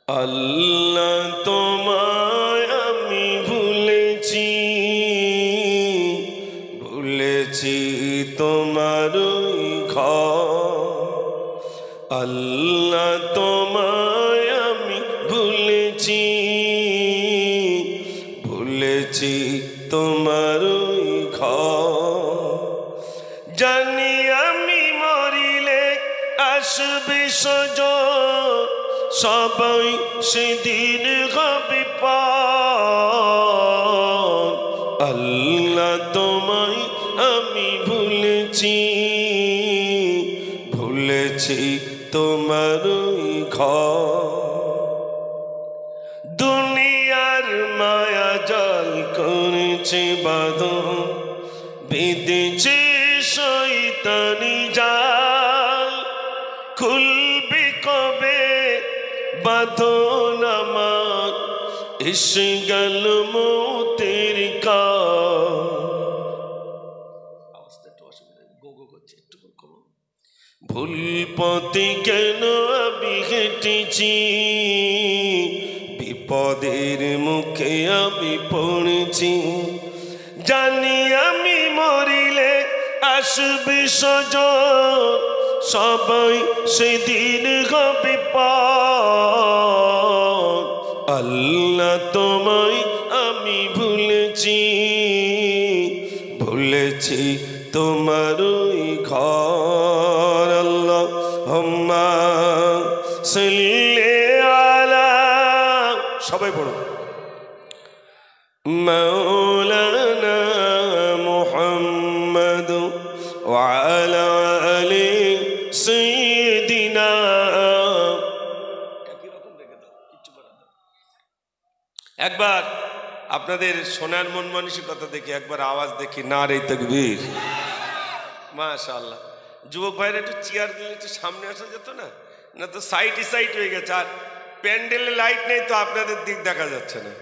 আল্লাহ তোমায় আমি ভুলেছি, ভুলেছি তোমারই ঘর। আল্লাহ তোমায় আমি ভুলেছি, ভুলেছি তোমারই ঘর। জানি আমি মরিলে আসবে সজন, সবাই সেদিন হবে পার। আল্লাহ তোমায় আমি ভুলেছি, ভুলেছি তোমারই ঘর। দুনিয়ার মায়া জাল করেছে বাঁধন, বেঁধেছে শয়তানি জাল। খুলবে কবে বাঁধন আমার, এসে গেল মৌতের কাল। ভুল পথে কেন আমি হেঁটেছি, বিপদের মুখে আমি পড়েছি। জানি আমি মরিলে আসবে সজন, সবাই সেদিন হবে পার। আল্লাহ তোমায় আমি ভুলেছি, ভুলেছি তোমারই ঘর। আল্লাহুম্মা সাল্লি আলা, সবাই পড়ো, মাওলানা মুহাম্মদ ওয়া আলা আলি সাইয়্যিদিনা। একবার আপনাদের সোনার মন মানসিকতা দেখি, একবার আওয়াজ দেখি, নারে তাকবীর। মাশাআল্লাহ। যুবক ভাইরা একটু চেয়ার দিলে একটু সামনে আসা যেত না, না তো সাইড হয়ে গেছে। আর প্যান্ডেলে লাইট নেই তো আপনাদের দিক দেখা যাচ্ছে না,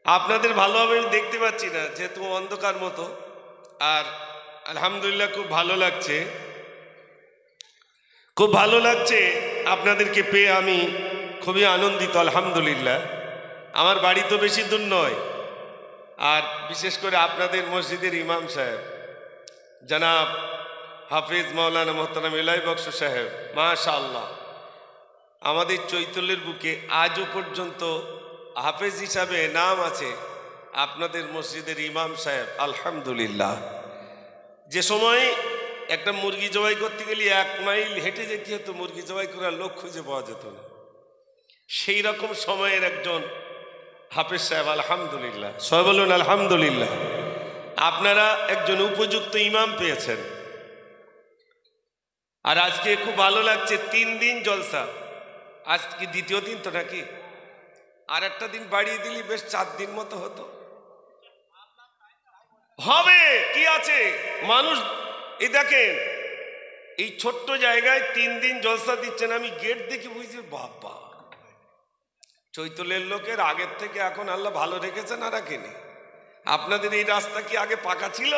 আপনাদের ভালোভাবে দেখতে পাচ্ছি না, যেহেতু অন্ধকার মতো। আর আলহামদুলিল্লাহ খুব ভালো লাগছে, খুব ভালো লাগছে আপনাদেরকে পেয়ে, আমি খুবই আনন্দিত আলহামদুলিল্লাহ। আমার বাড়ি তো বেশি দূর নয়, আর বিশেষ করে আপনাদের মসজিদের ইমাম সাহেব জনাব হাফিজ মাওলানা মোহতারাম এলাই বক্স সাহেব, মাশাআল্লাহ, আমাদের চৈতন্যের বুকে আজও পর্যন্ত হাফেজ হিসাবে নাম আছে আপনাদের মসজিদের ইমাম সাহেব আলহামদুলিল্লাহ। যে সময় একটা মুরগি জবাই করতে গেলে 1 মাইল হেঁটে যেতে হতো, মুরগি জবাই করার লোক খুঁজে পাওয়া যেত না, সেই রকম সময়ের একজন হাফেজ সাহেব আলহামদুলিল্লাহ। সবাই বলুন আলহামদুলিল্লাহ। আপনারা একজন উপযুক্ত ইমাম পেয়েছেন। আর আজকে খুব ভালো লাগছে, 3 দিন জলসা, আজকে দ্বিতীয় দিন তো নাকি, আর একটা দিন বাড়িয়ে দিলি বেশ 4 দিন মতো হতো, হবে কি আছে মানুষ। এই দেখেন এই ছোট্ট জায়গায় 3 দিন জলসা দিচ্ছেন, আমি গেট দেখে বুঝছি বাবা, চৈতলের লোকের আগের থেকে এখন আল্লাহ ভালো রেখেছেন আর রাখেনি। আপনাদের এই রাস্তা কি আগে পাকা ছিল?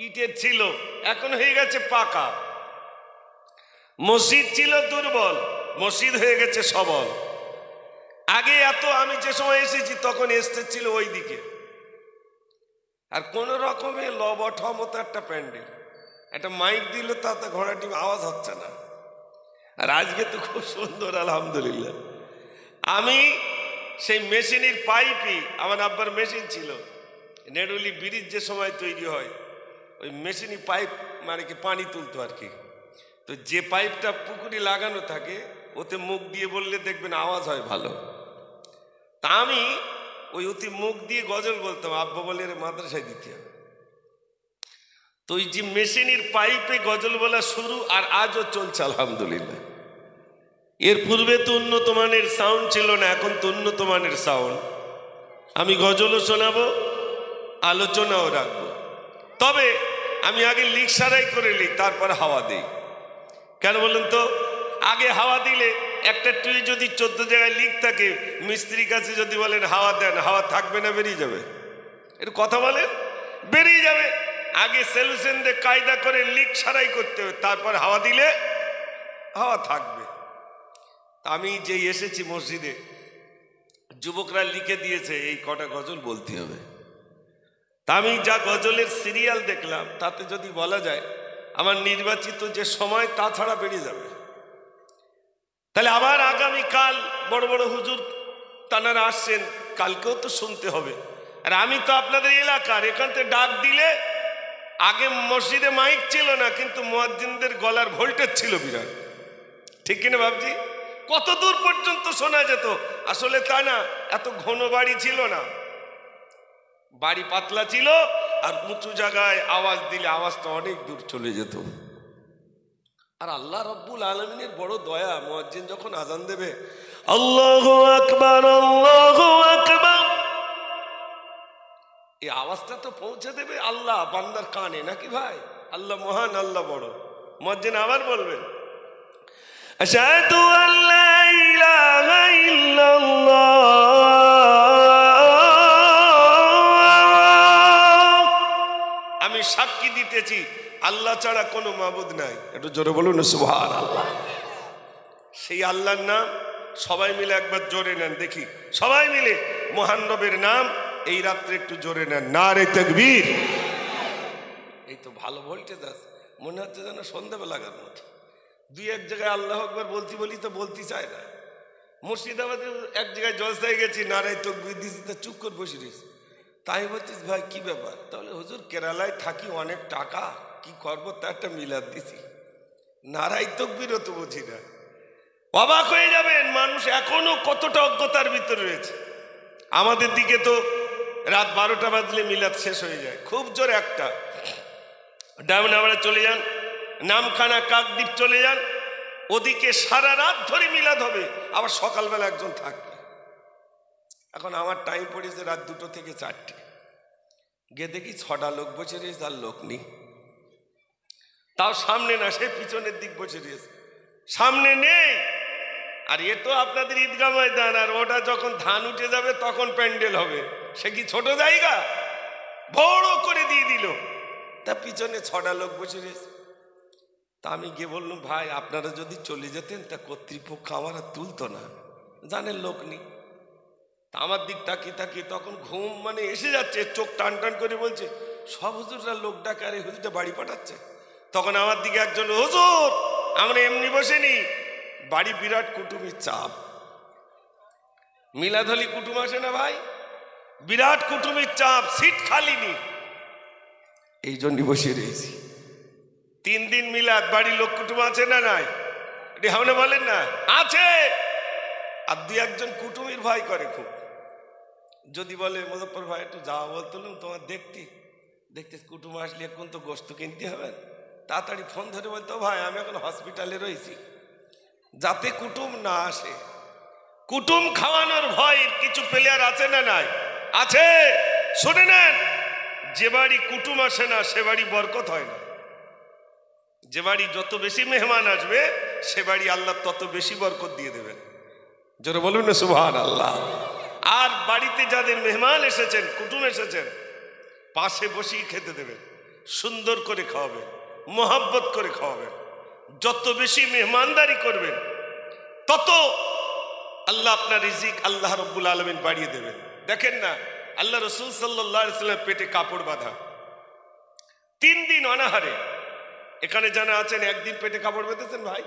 ইটের ছিল, এখন হয়ে গেছে পাকা। মসজিদ ছিল দুর্বল, মসজিদ হয়ে গেছে সবল। আগে এত, আমি যে সময় এসেছি তখন এসতে ছিল ওই দিকে, আর কোন রকমে লবঠ মতো একটা প্যান্ডেল, একটা মাইক দিল তাতে ঘোড়াটি আওয়াজ হচ্ছে না। আর আজকে তো খুব সুন্দর আলহামদুলিল্লাহ। আমি সেই মেশিনের পাইপই, আমার আব্বার মেশিন ছিল, নেড়ুলি ব্রিজ যে সময় তৈরি হয় ওই মেশিনই পাইপ মানে কি পানি তুলতো আর কি। তো যে পাইপটা পুকুরে লাগানো থাকে ওতে মুখ দিয়ে বললে দেখবেন আওয়াজ হয় ভালো। তা আমি ওই অতি মুখ দিয়ে গজল বলতাম, আব্বা বলে মাদ্রাসায় দিতে হবে। তো ওই যে মেশিনের পাইপে গজল বলা শুরু, আর আজও চলছে আলহামদুলিল্লাহ। এর পূর্বে তো উন্নত মানের সাউন্ড ছিল না, এখন তো উন্নত মানের সাউন্ড। আমি গজলও শোনাবো, আলোচনাও রাখবো, তবে আমি আগে লিক সারাই করে লিখ, তারপর হাওয়া দিই। কেন বলুন তো? আগে হাওয়া দিলে একটা টুই যদি 14 জায়গায় লিক থাকে, মিস্ত্রির কাছে যদি বলেন হাওয়া দেন, হাওয়া থাকবে না বেরিয়ে যাবে? একটু কথা বলেন, বেরিয়ে যাবে। আগে সলিউশন দিয়ে কায়দা করে লিক সারাই করতে হবে, তারপর হাওয়া দিলে হাওয়া থাকবে। আমি যে এসেছি মসজিদে, যুবকরা লিখে দিয়েছে এই কটা গজল বলতে হবে। তা আমি যা গজলের সিরিয়াল দেখলাম তাতে যদি বলা যায় আমার নির্বাচিত যে সময় তা ছাড়া বেরিয়ে যাবে। তাহলে আবার আগামীকাল বড় বড় হুজুর তানারা আসছেন, কালকেও তো শুনতে হবে। আর আমি তো আপনাদের এলাকার, এখান থেকে ডাক দিলে, আগে মসজিদে মাইক ছিল না, কিন্তু মুয়াজ্জিনদের গলার ভোল্টেজ ছিল বিরাট, ঠিক কিনা ভাবছি? কত দূর পর্যন্ত শোনা যেত। আসলে তা না, এত ঘন বাড়ি ছিল না, বাড়ি পাতলা ছিল, আর উঁচু জায়গায় আওয়াজ দিলে আওয়াজটা অনেক দূর চলে যেত। আর আল্লাহ রব্বুল আলামিনের বড় দয়া, মুয়াজ্জিন যখন আজান দেবে আল্লাহু আকবার আল্লাহু আকবার, এই আওয়াজটা তো পৌঁছে দেবে আল্লাহ বান্দার কানে, নাকি ভাই? আল্লাহ মহান, আল্লাহ বড়। মুয়াজ্জিন আবার বলবেন আশহাদু আল্লা ইলাহা ইল্লাল্লাহ, আমি সাক্ষী দিতেছি আল্লাহ ছাড়া কোনো মাবুদ নাই। একটু জোরে বলুন সুবহানাল্লাহ। সেই আল্লাহর নাম সবাই মিলে একবার জোরে নেন দেখি, সবাই মিলে মহান রবের নাম এই রাত্রে একটু জোরে নেন, নারে তাকবীর। এই তো ভালো ভোল্টেজ আছে, মনে হচ্ছে যেন সন্ধ্যাবেলাকার মতো। দুই এক জায়গায় আল্লাহ আকবার বলি তো বলতে চায় না। মুর্শিদাবাদে এক জায়গায় জলসায় গেছি, নারে তাকবীর দিছি, তা চুপ করে বসে রয়েছি। তাই বলছিস ভাই কি ব্যাপার? তাহলে হুজুর কেরালায় থাকি, অনেক টাকা, কি করবো তা একটা মিলাদ দিছি, নারাই তাকবীরও তো বুঝি না। অবাক হয়ে যাবেন, মানুষ এখনো কতটা অজ্ঞতার ভিতরে রয়েছে। আমাদের দিকে তো রাত 12টা বাজলে মিলাদ শেষ হয়ে যায়, খুব জোর একটা। ডায়মন্ড চলে যান, নামখানা কাকদ্বীপ চলে যান, ওদিকে সারা রাত ধরে মিলাদ হবে, আবার সকালবেলা একজন থাকবে। এখন আমার টাইম পড়েছে রাত 2টো থেকে 4টে, গিয়ে দেখি 6টা লোক বসে রয়েছে, আর লোক নেই। তাও সামনে না, সে পিছনের দিক বসে রয়েছে, সামনে নেই। আর এ তো আপনাদের ঈদগাহ ময়দান, আর ওটা যখন ধান উঠে যাবে তখন প্যান্ডেল হবে, সে কি ছোট জায়গা? বড় করে দিয়ে দিল, তা পিছনে 6টা লোক বসে রয়েছে। তা আমি গিয়ে বললাম ভাই আপনারা যদি চলে যেতেন, তা কর্তৃপক্ষ আমার আর তুলতো না, জানেন লোক নেই। তা আমার দিক তাকিয়ে তখন ঘুম মানে এসে যাচ্ছে, চোখ টান টান করে বলছে সব হুজুররা লোক ডাকে, আর এই হুজুরটা বাড়ি পাঠাচ্ছে। তখন আমার দিকে একজন, হুজুর আমরা এমনি বসেনি, বাড়ি বিরাট কুটুমির চাপ। মিলাদ হলি কুটুম আসে না ভাই, বিরাট কুটুমির চাপ, সিট খালি নি, এই জন্যই বসে রয়েছি। 3 দিন মিলাদ, বাড়ি লোক কুটুম আছে না নাই? এটি হামনে বলেন না, আছে। আর 2-1জন কুটুমির ভয় করে খুব, যদি বলে মুজফ্ফর ভাই একটু যাওয়া বলতুম, তোমার দেখতে কুটুম আসলে এখন তো গোস্ত কিনতে হবে, তাড়াতাড়ি ফোন ধরে বলতো ভাই আমি এখন হসপিটালে রয়েছি, যাতে কুটুম না আসে। কুটুম খাওয়ানোর ভয় কিছু প্লেয়ার আছে না নাই? আছে। শুনে নেন, যে বাড়ি কুটুম আসে না সে বাড়ি বরকত হয় না। যে বাড়ি যত বেশি মেহমান আসবে সে বাড়ি আল্লাহ তত বেশি বরকত দিয়ে দেবেন। জোরে বলুন না সুবহানাল্লাহ। আর বাড়িতে যাদের মেহমান এসেছেন, কুটুম এসেছেন, পাশে বসেই খেতে দেবেন, সুন্দর করে খাওয়াবেন, মোহাব্বত করে খাওয়াবেন। যত বেশি মেহমানদারি করবেন তত আল্লাহ আপনার রিজিক আল্লাহ রব্বুল আলামিন বাড়িয়ে দেবেন। দেখেন না, আল্লাহ রাসূল সাল্লাল্লাহু আলাইহি ওয়াসাল্লাম পেটে কাপড় বাঁধা, 3 দিন অনাহারে। এখানে জানা আছেন একদিন পেটে কাপড় বেঁধেছেন ভাই?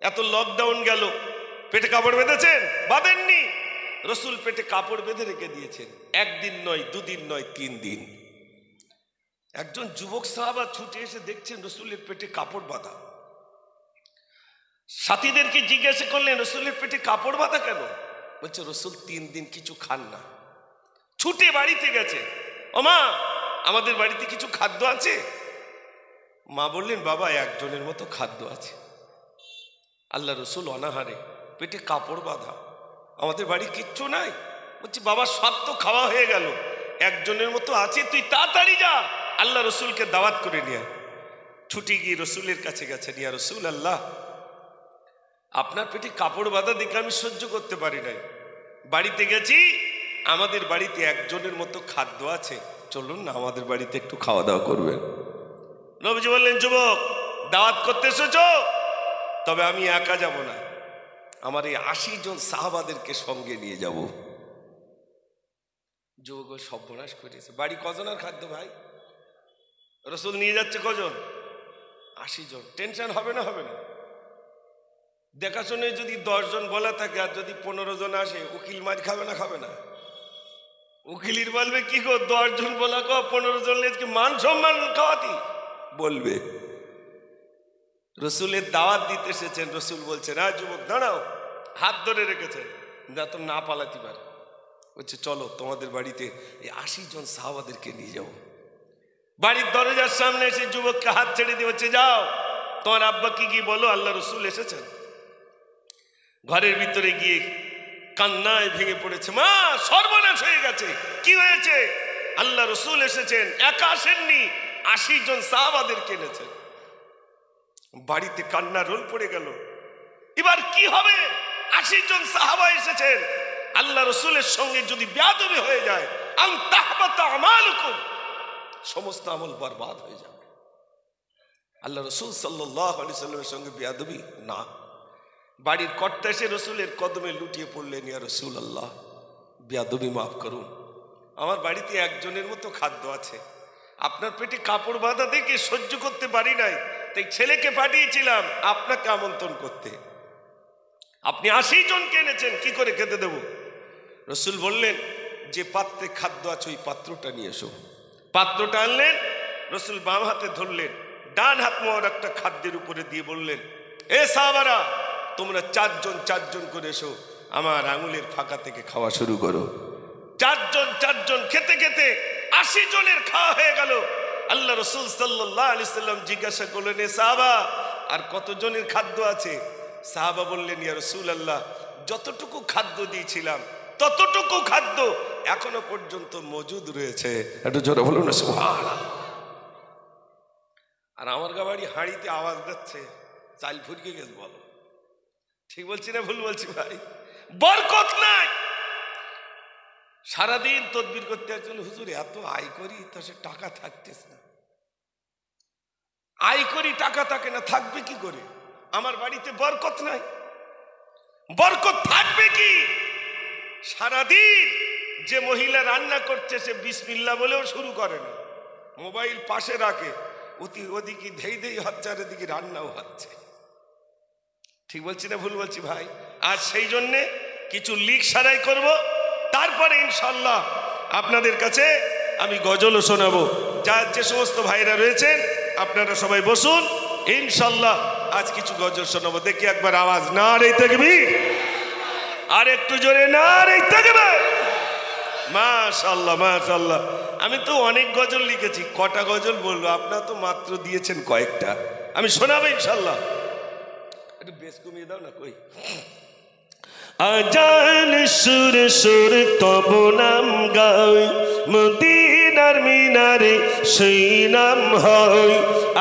এত লকডাউন গেল, পেটে কাপড় বেঁধেছেন? বাঁধেননি। রসুল পেটে কাপড় বেঁধে রেখে দিয়েছেন, 1 দিন নয়, 2 দিন নয়, 3 দিন। একজন যুবক সাহাবা ছুটে এসে দেখছেন রসুলের পেটে কাপড় বাঁধা। সাথীদেরকে জিজ্ঞাসা করলেন রসুলের পেটে কাপড় বাঁধা কেন? বলছে রসুল 3 দিন কিছু খান না। ছুটে বাড়িতে গেছে, ও মা আমাদের বাড়িতে কিছু খাদ্য আছে? মা বললেন বাবা একজনের মতো খাদ্য আছে। আল্লাহ রসুল অনাহারে, পেটে কাপড় বাঁধা, আমাদের বাড়ি কিচ্ছু নাই। বলছি বাবা সব তো খাওয়া হয়ে গেল, একজনের মতো আছে, তুই তাড়াতাড়ি যা আল্লাহ রসুলকে দাওয়াত করে নিয়ে। ছুটি গিয়ে রসুলের কাছে গেছেন, ইয়া রসুল আল্লাহ, আপনার পেটে কাপড় বাঁধা দেখে আমি সহ্য করতে পারি নাই, বাড়িতে গেছি, আমাদের বাড়িতে একজনের মতো খাদ্য আছে, চলুন না আমাদের বাড়িতে একটু খাওয়া দাওয়া করবেন। নবীজি বললেন যুবক দাওয়াত করতে এসেছো, তবে আমি একা যাব না, আমার এই 80 জন সাহাবাদেরকে সঙ্গে নিয়ে যাব। যুবক সর্বনাশ করেছে। বাড়ি কজনের খাদ্য ভাই? রসুল নিয়ে যাচ্ছে কজন? 80 জন। টেনশন হবে না? হবে না? দেখাশোনায় যদি 10 জন বলা থাকে আর যদি 15 জন আসে, উকিল মার খাবে না? খাবে না? উকিলির বলবে কি গো, 10 জন বলা গো, 15 জন লেজকে মান সম্মান খাওয়াতি বলবে। রসুলের দাওয়াত দিতে এসেছেন, রসুল বলছেন না যুবক দাঁড়াও, হাত ধরে রেখেছেন যাতে না পালাতে পারে। বলছে চলো তোমাদের বাড়িতে এই 80 জন সাহাবাদেরকে নিয়ে যাবো। বাড়ির দরজার সামনে এসে যুবককে হাত ছেড়ে দিয়ে হচ্ছে যাও, তোমার আব্বা কি বলো, আল্লাহ রসুল এসেছেন। ঘরের ভিতরে গিয়ে কান্নায় ভেঙে পড়েছে। মা, সর্বনাশ হয়ে গেছে। কি হয়েছে? আল্লাহ রসুল এসেছেন, একা আসেননি, 80 জন সাহাবাদেরকে এনেছেন। বাড়িতে কান্না রোল পড়ে গেল। এবার কি হবে? 80 জন সাহাবা এসেছেন, আল্লাহ রসুলের সঙ্গে যদি বেয়াদবি হয়ে যায়, আন তাহবাতা আমালুকুম, সমস্ত আমল বরবাদ হয়ে যাবে। আল্লাহ রসুল সাল্লাল্লাহু আলাইহি সাল্লামের সঙ্গে বেয়াদবি না। বাড়ির কর্তা এসে রসুলের কদমে লুটিয়ে পড়লেন, ইয়া রসুল আল্লাহ, বেয়াদবি মাফ করুন, আমার বাড়িতে একজনের মতো খাদ্য আছে, আপনার পেটে কাপড় বাঁধা দেখে সহ্য করতে পারি নাই, তাই ছেলেকে পাঠিয়েছিলাম আপনাকে আমন্ত্রণ করতে। আপনি 80 জনকে এনেছেন, কি করে খেতে দেব? রসুল বললেন যে পাত্রে খাদ্য আছে ওই পাত্রটা নিয়ে এসো। পাত্রটা আনলেন, রসুল বাম হাতে ধরলেন, ডান হাত মোবারকটা খাদ্যের উপরে দিয়ে বললেন, এ সাহাবারা, তোমরা 4 জন করে এসো, আমার আঙুলের ফাঁকা থেকে খাওয়া শুরু করো। 4 জন খেতে খেতে 80 জনের খাওয়া হয়ে গেল। আল্লাহ রসুল সাল্লাল্লাহু আলাইহি সাল্লাম জিজ্ঞাসা করলেন, এ সাহাবা, আর কতজনের খাদ্য আছে? সাহাবা বললেন, ইয়া রাসূল আল্লাহ, যতটুকু খাদ্য দিয়েছিলাম ততটুকু খাদ্য এখনো পর্যন্ত মজুদ রয়েছে। একটু জোরে বলুন না সুবহানাল্লাহ। আর আমার বাড়ি হাঁড়িতে আওয়াজ দিচ্ছে, চাল ফুরিয়ে গেছে। বলো ঠিক বলছি না ভুল বলছি ভাই? বরকত নাই। সারাদিন তদবির করতে আসছিল, হুজুর এত আয় করি তা সে টাকা থাকতেছে না। আয় করি টাকা থাকে না, থাকবে কি করে? আমার বাড়িতে বরকত নাই, বরকত থাকবে কি? সারাদিন যে মহিলা রান্না করছে সে বিসমিল্লাহ বলেও শুরু করে না, মোবাইল পাশে রাখে, ওদিকে ধেই ধেই হচ্ছে আর এদিকে রান্নাও হচ্ছে। ঠিক বলছি না ভুল বলছি ভাই? আজ সেই জন্যে কিছু লিক সারাই করব, তারপরে ইনশাল্লাহ আপনাদের কাছে আমি গজলও শোনাবো। যার যে সমস্ত ভাইরা রয়েছেন আপনারা সবাই বসুন, ইনশাল্লাহ আজ কিছু গজল শোনাবো। দেখি একবার আওয়াজ, নারে তাকবীর, আর একটু জোরে নারে তাকবীর। মাশাআল্লাহ মাশাআল্লাহ। আমি তো অনেক গজল লিখেছি, কটা গজল বলবো? আপনারা তো মাত্র দিয়েছেন কয়েকটা, আমি শোনাবো ইনশাল্লাহ। একটু বেশ কমিয়ে দাও না। কই আজান সুর সুর তব নাম গাই, মদিনার মিনারে সেই নাম হয়।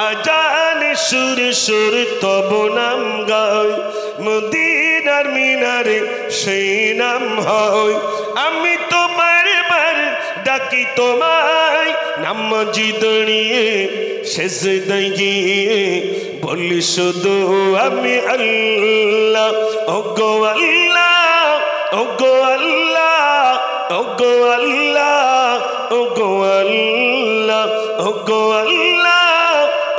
আজান সুর সুর তব নাম গাই, মদিনার মিনারে সেই নাম হয়। আমি তো বারবার ডাকি তোমায়, নামাজি দাঁড়িয়ে সেজদায় গিয়ে বলি শুধু আমি আল্লাহ, ওগো আল্লাহ, ওগো আল্লাহ, ওগো আল্লাহ, ওগো আল্লাহ, ওগো আল্লাহ,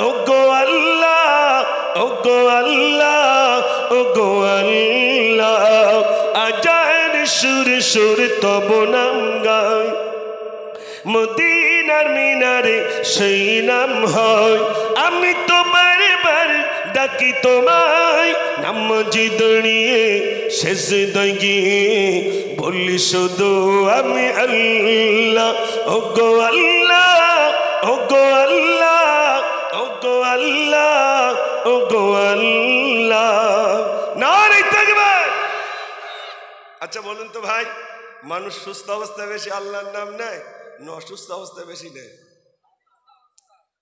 ওগো আল্লাহ, ওগো আল্লাহ, ওগো আল্লাহ। আজান সুর সুর তব নাম গাই, মদিনার মিনারে সেই নাম হয়। আমি তো বারবার ডাকি তোমায়, নামাজি দাঁড়িয়ে সেজদায় গিয়ে বলি শুধু আমি আল্লাহ, ওগো আল্লাহ, ওগো আল্লাহ, ওগো আল্লাহ, ওগো আল্লাহ। নারে তাকবীর। আচ্ছা বলুন তো ভাই, মানুষ সুস্থ অবস্থায় বেশি আল্লাহর নাম নেয় না অসুস্থ অবস্থায় বেশি নেয়?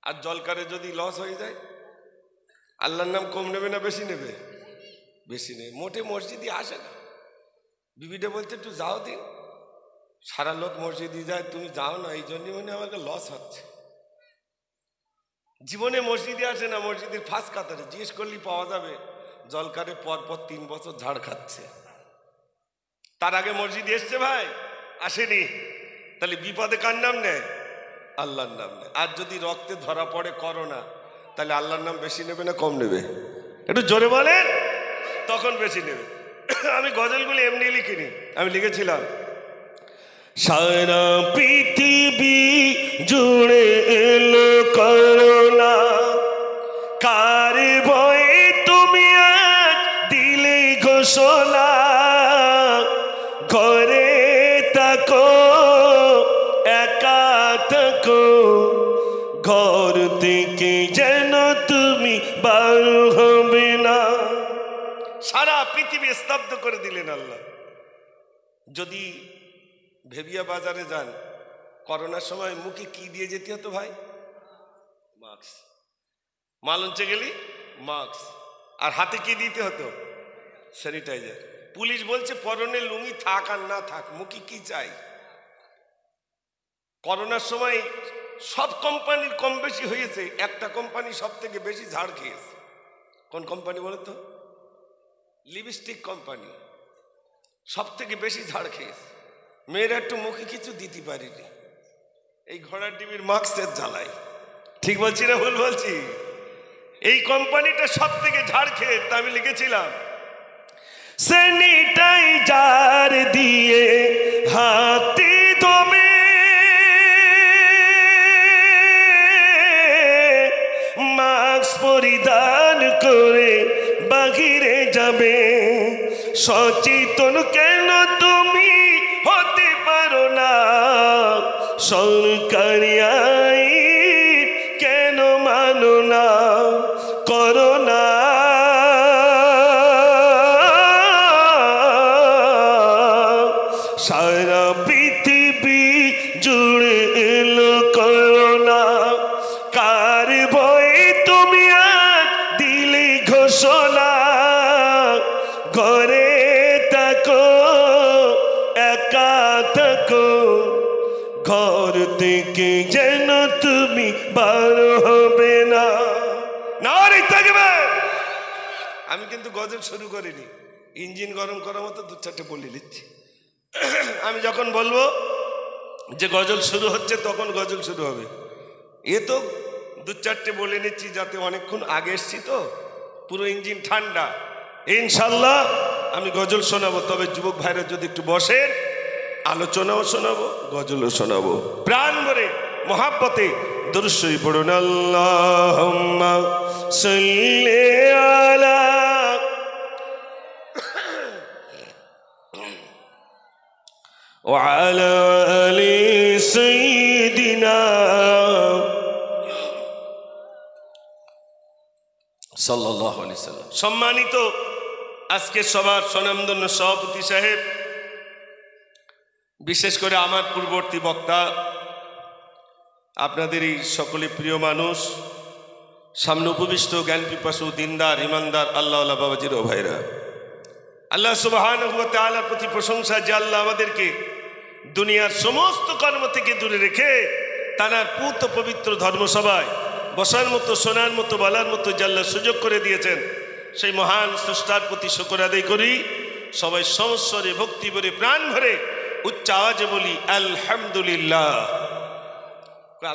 আর জলকারে যদি লস হয়ে যায় আল্লাহর নাম কম নেবে না বেশি নেবে? বেশি নেবে। মোটে মসজিদে আসে না, বিবিটা বলতে একটু যাও দিন, সারা লোক মসজিদে যায়, তুমি যাও না, এই জন্যই মনে আমাকে লস হচ্ছে। জীবনে মসজিদে আসে না, মসজিদের ফার্স্ট কাতারে জিজ্ঞেস করলেই পাওয়া যাবে জলকারে পরপর 3 বছর ঝাড় খাচ্ছে। তার আগে মসজিদে এসছে ভাই, আসেনি। তাহলে বিপদে কার নাম নেয়? আল্লাহর নাম নেয়। আর যদি রক্তে ধরা পড়ে করোনা, তাহলে আল্লাহর নাম বেশি নেবে না কম নেবে? একটু জোরে বলেন, তখন বেশি নেবে। আমি গজলগুলি এমনি লিখিনি, আমি লিখেছিলাম সারা পৃথিবী জুড়ে এলো করোনা, কার ভয়ে তুমি আজ দিলে ঘোষণা, ঘরে থাকো একা থাকো, ঘর থেকে যেন তুমি বার হবে না। সারা পৃথিবী স্তব্ধ করে দিলেন আল্লাহ। যদি ভেবিয়া বাজারে যান, করোনার সময় মুখে কি দিয়ে যেতে হতো ভাই? মাস্ক। মালঞ্চে গেলি মাস্ক, আর হাতে কি দিতে হতো? স্যানিটাইজার। পুলিশ বলছে পরনে লুঙ্গি থাক আর না থাক, মুখে কি চাই? করোনার সময় সব কোম্পানির কম বেশি হয়েছে, একটা কোম্পানি সব থেকে বেশি ঝাড় খেয়েছে। কোন কোম্পানি বলো তো? লিপস্টিক কোম্পানি সব থেকে বেশি ঝাড় খেয়েছে। মেয়েরা একটু মুখে কিছু দিতে পারিনি, এই ঘোড়ার ডিবির মাস্কের জ্বালায়। ঠিক বলছি না ভুল বলছি? এই কোম্পানিটা সব থেকে ঝাড় খেয়ে। তা আমি লিখেছিলাম স্যানিটাইজার দিয়ে হাতে ধোবে, মাস্ক পরিধান করে বাহিরে যাবে, সচেতন কেন তুমি হতে পারো না, সরকারি আইন কেন মানো না, করোনা সারা পৃথিবী জুড়ে এলো করোনা, কার ভয়ে তুমি আজ দিলে ঘোষণা, ঘরে থাকো একা থাকো, ঘর থেকে যেন তুমি বার হবে না। নারে থাকবে। আমি কিন্তু গজল শুরু করিনি, ইঞ্জিন গরম করার মতো 2-4টে বলে দিচ্ছি। আমি যখন বলবো যে গজল শুরু হচ্ছে, তখন গজল শুরু হবে। এ তো 2-4টে বলে নিচ্ছি, যাতে অনেকক্ষণ আগে এসছি তো পুরো ইঞ্জিন ঠান্ডা। ইনশাল্লাহ আমি গজল শোনাবো, তবে যুবক ভাইরা যদি একটু বসেন, আলোচনাও শোনাবো, গজলও শোনাবো। প্রাণ ভরে মহাব্বতে দুরূদ শরীফ পড়ুন। আল্লাহুম্মা সাল্লি আলা ওয়া আলা আলি সাইয়্যিদিনা সাল্লাল্লাহু আলাইহি সাল্লাম। সম্মানিত আজকে সবার স্বনামধন্য সভাপতি সাহেব, বিশেষ করে আমার পূর্ববর্তী বক্তা, আপনাদেরই সকলে প্রিয় মানুষ, সামনে উপবিষ্ট জ্ঞান পিপাসু দিনদার ইমানদার আল্লাহওয়ালা বাবাজির ও ভাইরা, আল্লাহ সুবহানাহু ওয়া তাআলার প্রতি প্রশংসা যে আল্লাহ আমাদেরকে দুনিয়ার সমস্ত কর্ম থেকে দূরে রেখে তার পূত পবিত্র ধর্মসভায় বসার মতো, শোনার মতো, বলার মতো যে আল্লাহ সুযোগ করে দিয়েছেন, সেই মহান স্রষ্টার প্রতি শুকর আদায় করি। সবাই সমস্বরে ভক্তি ভরে প্রাণ ভরে উচ্চ আওয়াজে বলি আলহামদুলিল্লাহ।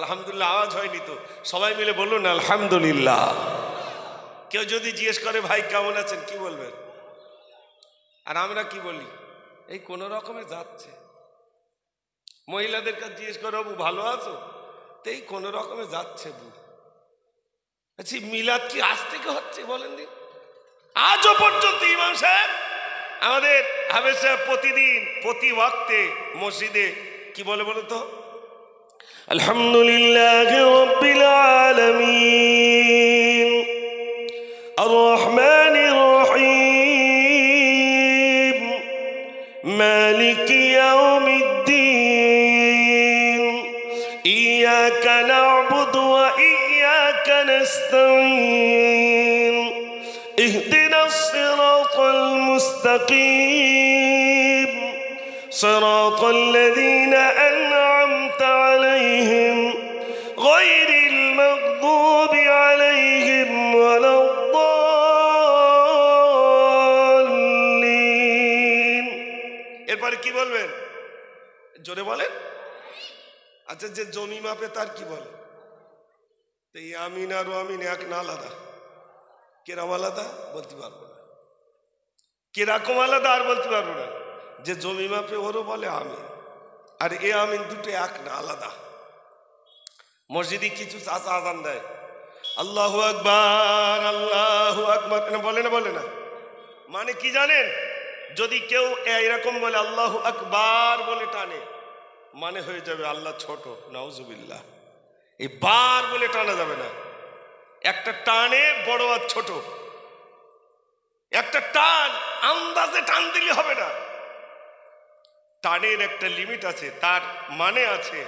আলহামদুলিল্লাহ আওয়াজ হয়নি তো, সবাই মিলে বলুন আলহামদুলিল্লাহ। কেউ যদি জিজ্ঞেস করে ভাই কেমন আছেন, কি বলবেন? আর আমরা কি বলি? এই কোন রকমে যাচ্ছে। মহিলাদের কাছে জিজ্ঞেস করো বউ ভালো আছো, তো এই কোন রকমে যাচ্ছে বউ। আচ্ছা, মিলাদ কি আজ থেকে হচ্ছে বলেন দিন? আজও পর্যন্ত ইমাম সাহেব, আমাদের হাফেজ সাহেব প্রতিদিন প্রতি ওয়াক্তে মসজিদে কি বলে বলো তো? আলহামদুলিল্লাহি রাব্বিল আলামিন আর রহমানির রহিম মালিকি ইয়াউমিদ্দিন ইয়াকা না'বুদু ওয়া ইয়াকা নাস্তাঈন ইহদিনাস সিরাতাল মুস্তাকিম সিরাতাল লাযীনা আন'আমতা আলাইহিম গায়রিল মাগযুবি আলাইহিম ওয়ালাদ-দাল্লিন এরপরে কি বলবেন? জোরে বলেন। আচ্ছা, যে জমি মাপে তার কি বলে? এই আমিন আর আমিন এক না আলাদা? কিরকম আলাদা বলতে পারবো না, কিরকম আলাদা আর বলতে পারবো না। যে জমি মাপে ওরও বলে আমিন, আর এ আমিন দুটো এক না আলাদা। মসজিদে কিছু চাচা আজান দেয়, আল্লাহু আকবার আল্লাহু আকবার, বলে না? বলে না? মানে কি জানেন? যদি কেউ এরকম বলে আল্লাহু আকবার বলে টানে, মানে হয়ে যাবে আল্লাহ ছোট, নাউজুবিল্লাহ। এই বার বলে টানা যাবে না। একটা টানে বড় আর ছোট, একটা টান আন্দাজে টান দিলে হবে না। টানের একটা লিমিট আছে, তার মানে আছে,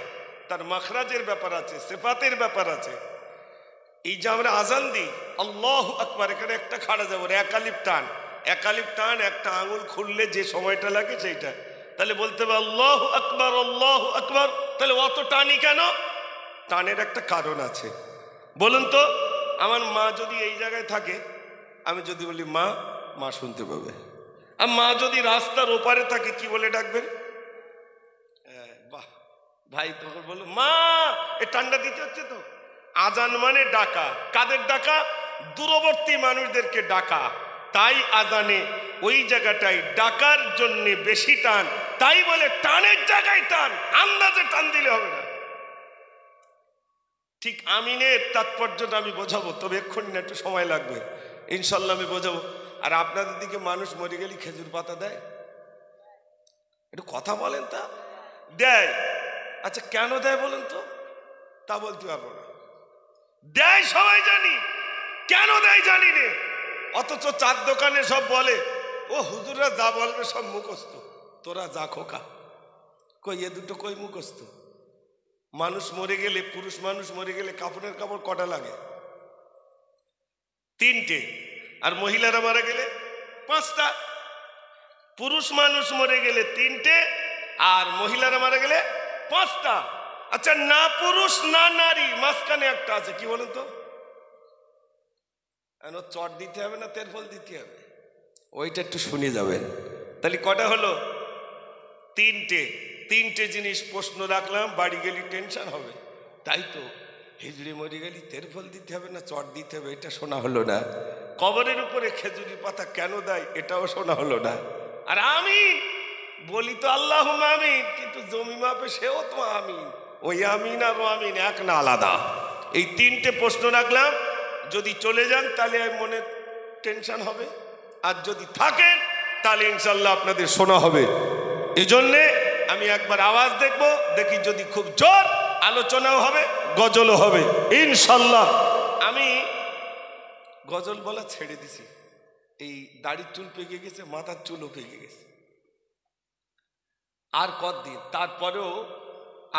তার মাখরাজের ব্যাপার আছে, সিফাতের ব্যাপার আছে। এই যে আমরা আজান দিই আল্লাহু আকবার, এখানে একটা খাড়া যাবো, একালিপ টান, একালিপ টান, একটা আঙুল খুললে যে সময়টা লাগে সেইটা। তাহলে বলতে হবে আল্লাহু আকবার আল্লাহু আকবার। তাহলে অত টানি কেন? টানের একটা কারণ আছে। বলুন তো, আমার মা যদি এই জায়গায় থাকে, আমি যদি বলি মা, মা শুনতে পাবে। আর মা যদি রাস্তার ওপারে থাকে, কি বলে ডাকবেন? বাহ ভাই, তখন বললো মা, এ টান্ডা দিতে হচ্ছে তো। আজান মানে ডাকা। কাদের ডাকা? দূরবর্তী মানুষদেরকে ডাকা। তাই আজানে ওই জায়গাটাই ডাকার জন্য বেশি টান, তাই বলে টানের জায়গায় টান, আন্দাজে টান দিলে হবে না। ঠিক আমিনের তাৎপর্যটা আমি বোঝাবো, তবে এক্ষুনি না, একটু সময় লাগবে, ইনশাল্লাহ আমি বোঝাবো। আর আপনাদের দিকে মানুষ মরে গেলে খেজুর পাতা দেয়? একটু কথা বলেন। তা দেয়? আচ্ছা, কেন দেয় বলেন তো? তা বলতে পারবো না। দেয় সবাই জানি, কেন দেয় জানি নে। অথচ চার দোকানে সব বলে, ও হুজুররা যা বলবে সব মুখস্থ, তোরা যা খোকা। কই এ দুটো কই মুখস্থ? মানুষ মরে গেলে, পুরুষ মানুষ মরে গেলে কাপড়ের কাপড় কটা লাগে? 3টে। আর মহিলারা মারা গেলে 5টা। পুরুষ মানুষ মরে গেলে 3টে, আর মহিলারা মারা গেলে 5টা। আচ্ছা, না পুরুষ না নারী, মাঝখানে একটা আছে, কি বলেন তো? চট দিতে হবে না তেরফল দিতে হবে? ওইটা একটু শুনে যাবেন। তাহলে কটা হলো? 3টে। 3টে জিনিস প্রশ্ন রাখলাম, বাড়ি গেলে টেনশন হবে। তাই তো, হিজড়ে মরে গেলে তেরফল দিতে হবে না চট দিতে হবে, এটা শোনা হলো না। কবরের উপরে খেজুরি পাতা কেন দেয়, এটাও শোনা হলো না। আর আমি বলি তো আল্লাহুম্মা আমিন, কিন্তু জমি মাপে সেও তো আমিন। ওই আমিন আর ও আমিন এক না আলাদা? এই 3টে প্রশ্ন রাখলাম। যদি চলে যান তাহলে মনে টেনশন হবে, আর যদি থাকেন তাহলে ইনশাল্লাহ আপনাদের শোনা হবে। এই জন্যে আমি একবার আওয়াজ দেখব, দেখি যদি খুব জোর আলোচনাও হবে, গজলও হবে ইনশাল্লাহ। আমি গজল বলা ছেড়ে দিছি, এই দাড়ির চুল পেকে গেছে, মাথার চুলও পেকে গেছে। আর কতদিন? তারপরেও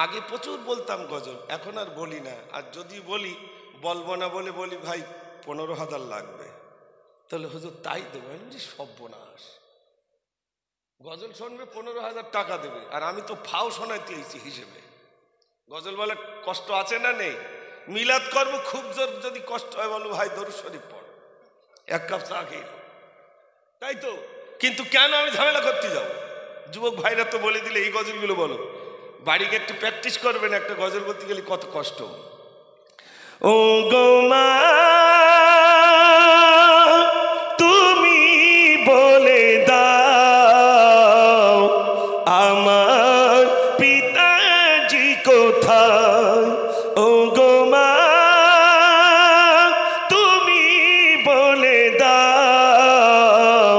আগে প্রচুর বলতাম গজল, এখন আর বলি না। আর যদি বলি, বলবো না বলে বলি ভাই 15,000 লাগবে। তাহলে হুজুর তাই দেবে? সর্বনাশ, গজল শুনবে 15,000 টাকা দেবে, আর আমি তো ফাও শোনাইতে এসেছি হিসেবে। গজল বলে কষ্ট আছে না নেই? মিলাদ করবো, খুব জোর যদি কষ্ট হয় বলবো ভাই দরুদ শরীফ পড়, 1 কাপ চা খেয়ে। তাই তো, কিন্তু কেন আমি ঝামেলা করতে যাবো? যুবক ভাইরা তো বলে দিলে এই গজলগুলো বলো, বাড়ি গিয়ে একটু প্র্যাকটিস করবেন। একটা গজল বলতে গেলে কত কষ্ট। ও গো মা, তুমি বলে দাও আমার পিতাজি কোথায়? ও গো মা, তুমি বলে দাও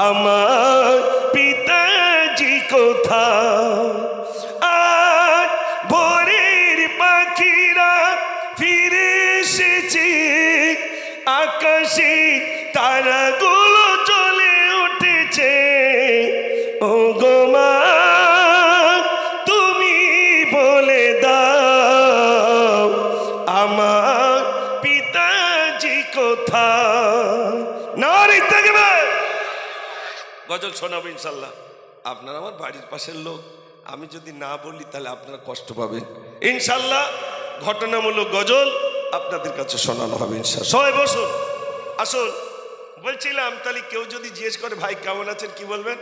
আমার পিতাজি কোথায়? আর ভোরের পাখিরা ফিরে এসেছে, আকাশে তারাগুলো জ্বলে উঠেছে। ও গো মা, তুমি বলে দাও আমার পিতাজি কোথায়? নারে তাকবীর। গজল শোনাবো ইনশাল্লাহ। আপনার আমার বাড়ির পাশের লোক, আমি যদি না বলি তাহলে আপনারা কষ্ট পাবেন ইনশাল্লাহ। ঘটনামূলক গজল আপনাদের কাছে শোনানো হবে ইনশাল্লাহ। সবাই বসুন, আসুন। বলছিলাম, তাহলে কেউ যদি জিজ্ঞেস করে ভাই কেমন আছেন, কি বলবেন?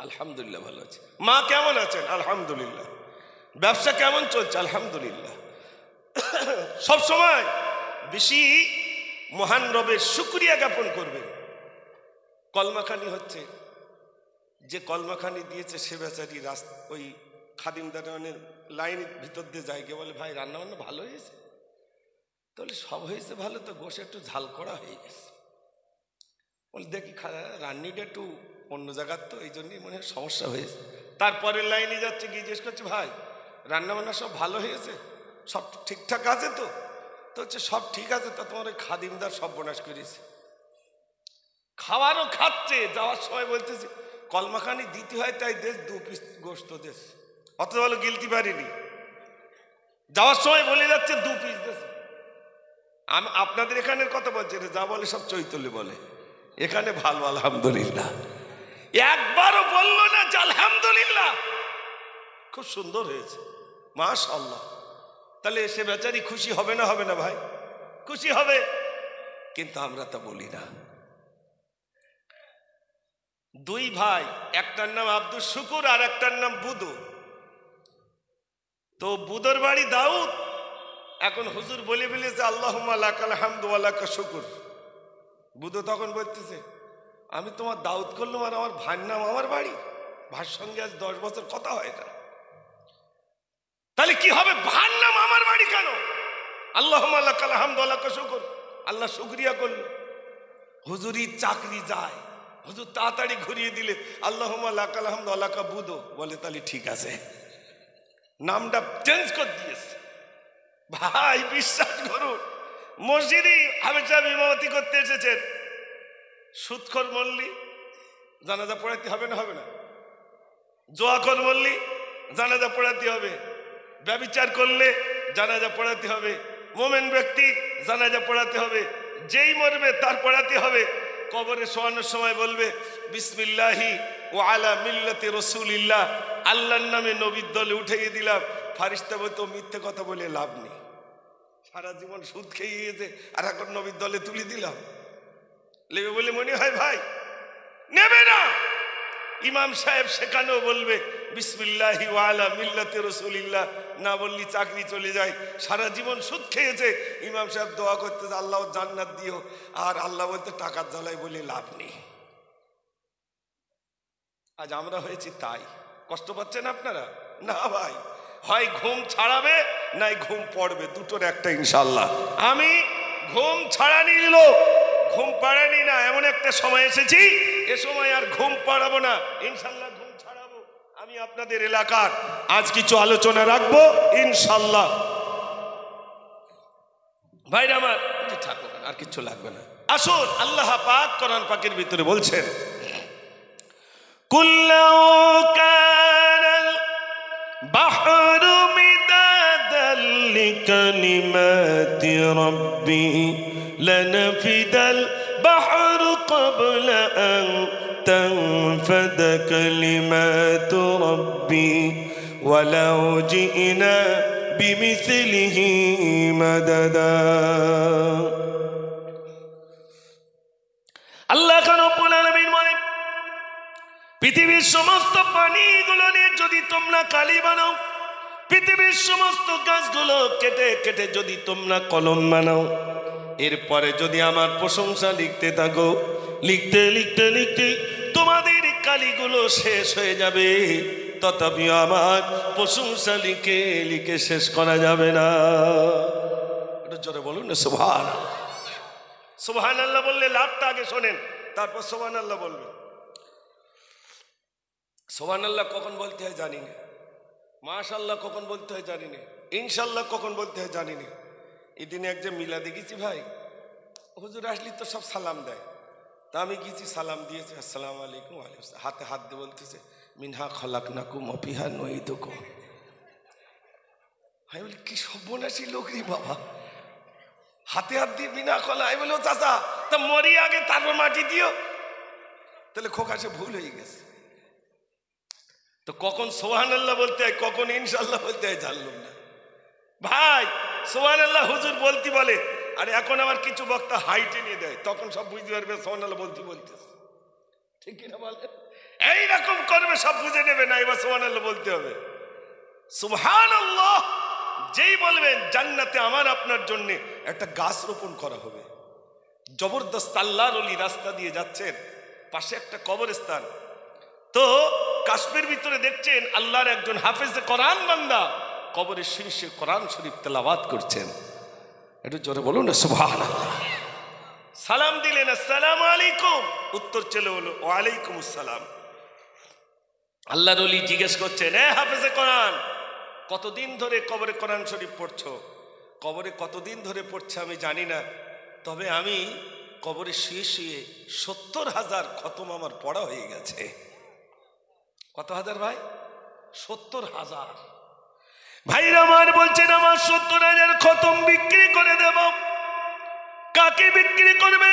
আলহামদুলিল্লাহ ভালো আছে। মা কেমন আছেন? আলহামদুলিল্লাহ। ব্যবসা কেমন চলছে? আলহামদুলিল্লাহ। সব সময় বেশি মহান রবের শুকরিয়া জ্ঞাপন করবেন। কলমাখানি হচ্ছে, যে কলমাখানি দিয়েছে সে বেচারি ওই খাদিমদারের লাইনের ভিতর দিয়ে যায় গিয়ে বলে, ভাই রান্না বান্না ভালো হয়েছে? তাহলে সব হয়েছে ভালো, তো গোশে একটু ঝাল করা হয়ে গেছে। বলে দেখি রান্নিটা একটু অন্য জায়গার, তো এই জন্যই মনে হয় সমস্যা হয়েছে। তারপরে লাইনে যাচ্ছে, গিয়ে জিজ্ঞেস করছে, ভাই রান্না বান্না সব ভালো হয়েছে, সব ঠিকঠাক আছে তো? তো হচ্ছে সব ঠিক আছে, তো তোমার ওই খাদিমদার সব বোনাস করেছে। খাওয়ারও খাচ্ছে, যাওয়ার সময় বলতেছে কলমাখানি দিতে হয় তাই দেশ 2 পিস গোস্ত দেশ, অত ভালো গিলতে পারিনি। যাওয়ার সময় বলে যাচ্ছে 2 পিস দেশ। আপনাদের এখানের কথা বলছে, যা বলে সব চৈতলে বলে, এখানে ভালো আলহামদুলিল্লাহ। একবারও বললো না যে আলহামদুলিল্লাহ খুব সুন্দর হয়েছে, মাশাআল্লাহ। তাহলে সে বেচারি খুশি হবে না? হবে না ভাই? খুশি হবে। কিন্তু আমরা তা বলি না। 2 ভাই, একটার নাম আব্দুল শুকুর আর একটার নাম বুধু। তো বুধর বাড়ি দাউদ। এখন হুজুর বলে ফেলেছে আল্লাহুম্মা লাকাল হামদু ওয়া লাকা শুকুর। বুধু তখন বলতেছে, আমি তোমার দাউদ করলাম আর আমার ভাইয়ের নাম আমার বাড়ি? ভাইয়ের সঙ্গে আজ 10 বছর কথা হয় না, তাহলে কি হবে? ভাইয়ের নাম আমার বাড়ি কেন? আল্লাহুম্মা লাকাল হামদু ওয়া লাকা শুকুর। আল্লাহ শুকরিয়া করল। হুজুরি চাকরি যায়, হুজুর তাড়াতাড়ি ঘুরিয়ে দিলে আল্লাহুম্মা লাকাল হামদু ওয়া লাকা বুধু বলে, তাহলে ঠিক আছে, নামটা চেঞ্জ করে দিয়েছে। ভাই বিশ্বাস করুন, মসজিদে হাফেজ সাহেব ইমামতি করতে এসেছেন, সুদখোর মল্লি জানাজা পড়াতে হবে না? হবে না? জোয়াখোর মল্লি জানাজা পড়াতে হবে, ব্যভিচার করলে জানাজা পড়াতে হবে, মোমেন ব্যক্তি জানাজা পড়াতে হবে, যেই মরবে তার পড়াতে হবে। কবরে শোয়ানোর সময় বলবে বিসমিল্লাহি ওয়া আলা মিল্লাতি রাসূলিল্লাহ, আল্লাহর নামে নবীর দলে উঠিয়ে দিলাম। ফারিস্তা বলতো মিথ্যে কথা বলে লাভ নেই, সারা জীবন সুদ খেয়ে গিয়েছে আর এখন নবীর দলে তুলে দিলাম, লেবে বলে মনে হয়? ভাই নেবে না। ইমাম সাহেব সেখানেও বলবে বিসমিল্লাহি ওয়া আলা মিল্লাতি রাসূলিল্লাহ, না বললি চাকরি চলে যায়। সারা জীবন সুদ খেয়েছে, ইমাম সাহেব দোয়া করতেছে আল্লাহ জান্নাত দিও, আর আল্লাহ বলতে টাকার জ্বালায় বলে লাভ নেই। আজ আমরা হয়েছি তাই। কষ্ট পাচ্ছেন আপনারা? না ভাই, হয় ঘুম ছাড়াবে নাই ঘুম পড়বে, দুটোর একটা ইনশাল্লাহ। আমি ঘুম ছাড়ানি লোক, ঘুম পাড়ানি না, এমন একটা সময় এসেছি, এ সময় আর ঘুম পাড়াবো না, ইনশাল্লাহ ঘুম ছাড়াবো। আমি আপনাদের এলাকার আজ কিছু আলোচনা রাখবো ইনশাল্লাহ। ভাইরা আমার, থাকবো আর কিছু লাগবে না। আসুন, আল্লাহ পাক কোরআন পাকের ভিতরে বলছেন, কুল্লাউ কানাল বাহরু মিদাদাল লিকালিমাতি রাব্বি লানাফিদাল বাহরু ক্বাবলা আন তানফাদা কালিমাতু রাব্বি ওয়ালাউ জিনা বিমিসলিহি মাদাদা। আল্লাহ রাব্বুল আলামিন বলেন, পৃথিবীর সমস্ত পানিগুলো নিয়ে যদি তোমরা কালি বানাও, পৃথিবীর সমস্ত গাছগুলো কেটে কেটে যদি তোমরা কলম বানাও, এরপরে যদি আমার প্রশংসা লিখতে থাকো, লিখতে লিখতে লিখতে তোমাদের কালিগুলো শেষ হয়ে যাবে, তথাপি আমার প্রশংসা লিখে লিখে শেষ করা যাবে না। একটু জোরে বলুন না সুবহানাল্লাহ। সুবহানাল্লাহ বললে লাভটা আগে শোনেন, তারপর সুবহানাল্লাহ বলবেন। সুবহানাল্লাহ কখন বলতে হয় জানি না, মাশাআল্লাহ কখন বলতে হয় জানি না, ইনশাআল্লাহ কখন বলতে হয় জানি না। এই দিনে একজন মিলা দেখেছি, ভাই হুজুর আসলি তো সব সালাম দেয়, তা আমি গেছি সালাম দিয়েছি, আসসালামু আলাইকুম, ওয়ালাইকুম আসসালাম, হাতে হাত দিয়ে বলতেছে মিনহা খালাকনাকুম ওয়া ফিহা নুঈদুকুম। আমি বলি কি সর্বনাশী লোক রে বাবা, হাতে হাত দিয়ে বিনা খোলা। আমি বলি ও চাচা, তা মরি আগে তারপর মাটি দিও, তাহলে খোকা সে ভুল হয়ে গেছে। তো কখন সুবহানাল্লাহ বলতে হয়, কখন ইনশাআল্লাহ বলতে হয় জানলাম না। ভাই সুবহানাল্লাহ হুজুর বলতে বলে, আর এখন আবার কিছু বক্তা হাইটে নিয়ে দেয়, তখন সব বুঝতে পারবে সুবহানাল্লাহ বলতে বলতেছে, ঠিক কিনা বলেন? এইরকম করবে, সব বুঝে নেবে না, এবার সুবহানাল্লাহ বলতে হবে। সুবহানাল্লাহ যেই বলবেন জান্নাতে আমার আপনার জন্য একটা গাছ রোপণ করা হবে। জবরদস্ত আল্লাহর ওলি রাস্তা দিয়ে যাচ্ছেন, পাশে একটা কবরস্থান, তো কাশ্মীর ভিতরে দেখছেন আল্লাহর একজন হাফেজে কোরআন বান্দা কবরের শীর্ষে কোরআন শরীফ তেলাওয়াত করছেন। একটু জোরে বলুন না সুবহানাল্লাহ। সালাম দিলেন, আসসালামু আলাইকুম, উত্তর চলে হলো ওয়ালাইকুম আসসালাম। আল্লাহর ওলি জিজ্ঞেস করছেন, এ হাফেজে কোরআন, কতদিন ধরে কবরে কোরআন শরীফ পড়ছো? কবরে কতদিন ধরে পড়ছে আমি জানি না, তবে আমি কবরে শুয়ে শুয়ে 70,000 খতম আমার পড়া হয়ে গেছে। কত হাজার ভাই? 70,000। ভাইরা আমার বলছেন, আমার 70,000 খতম বিক্রি করে দেব। কাকে বিক্রি করবে?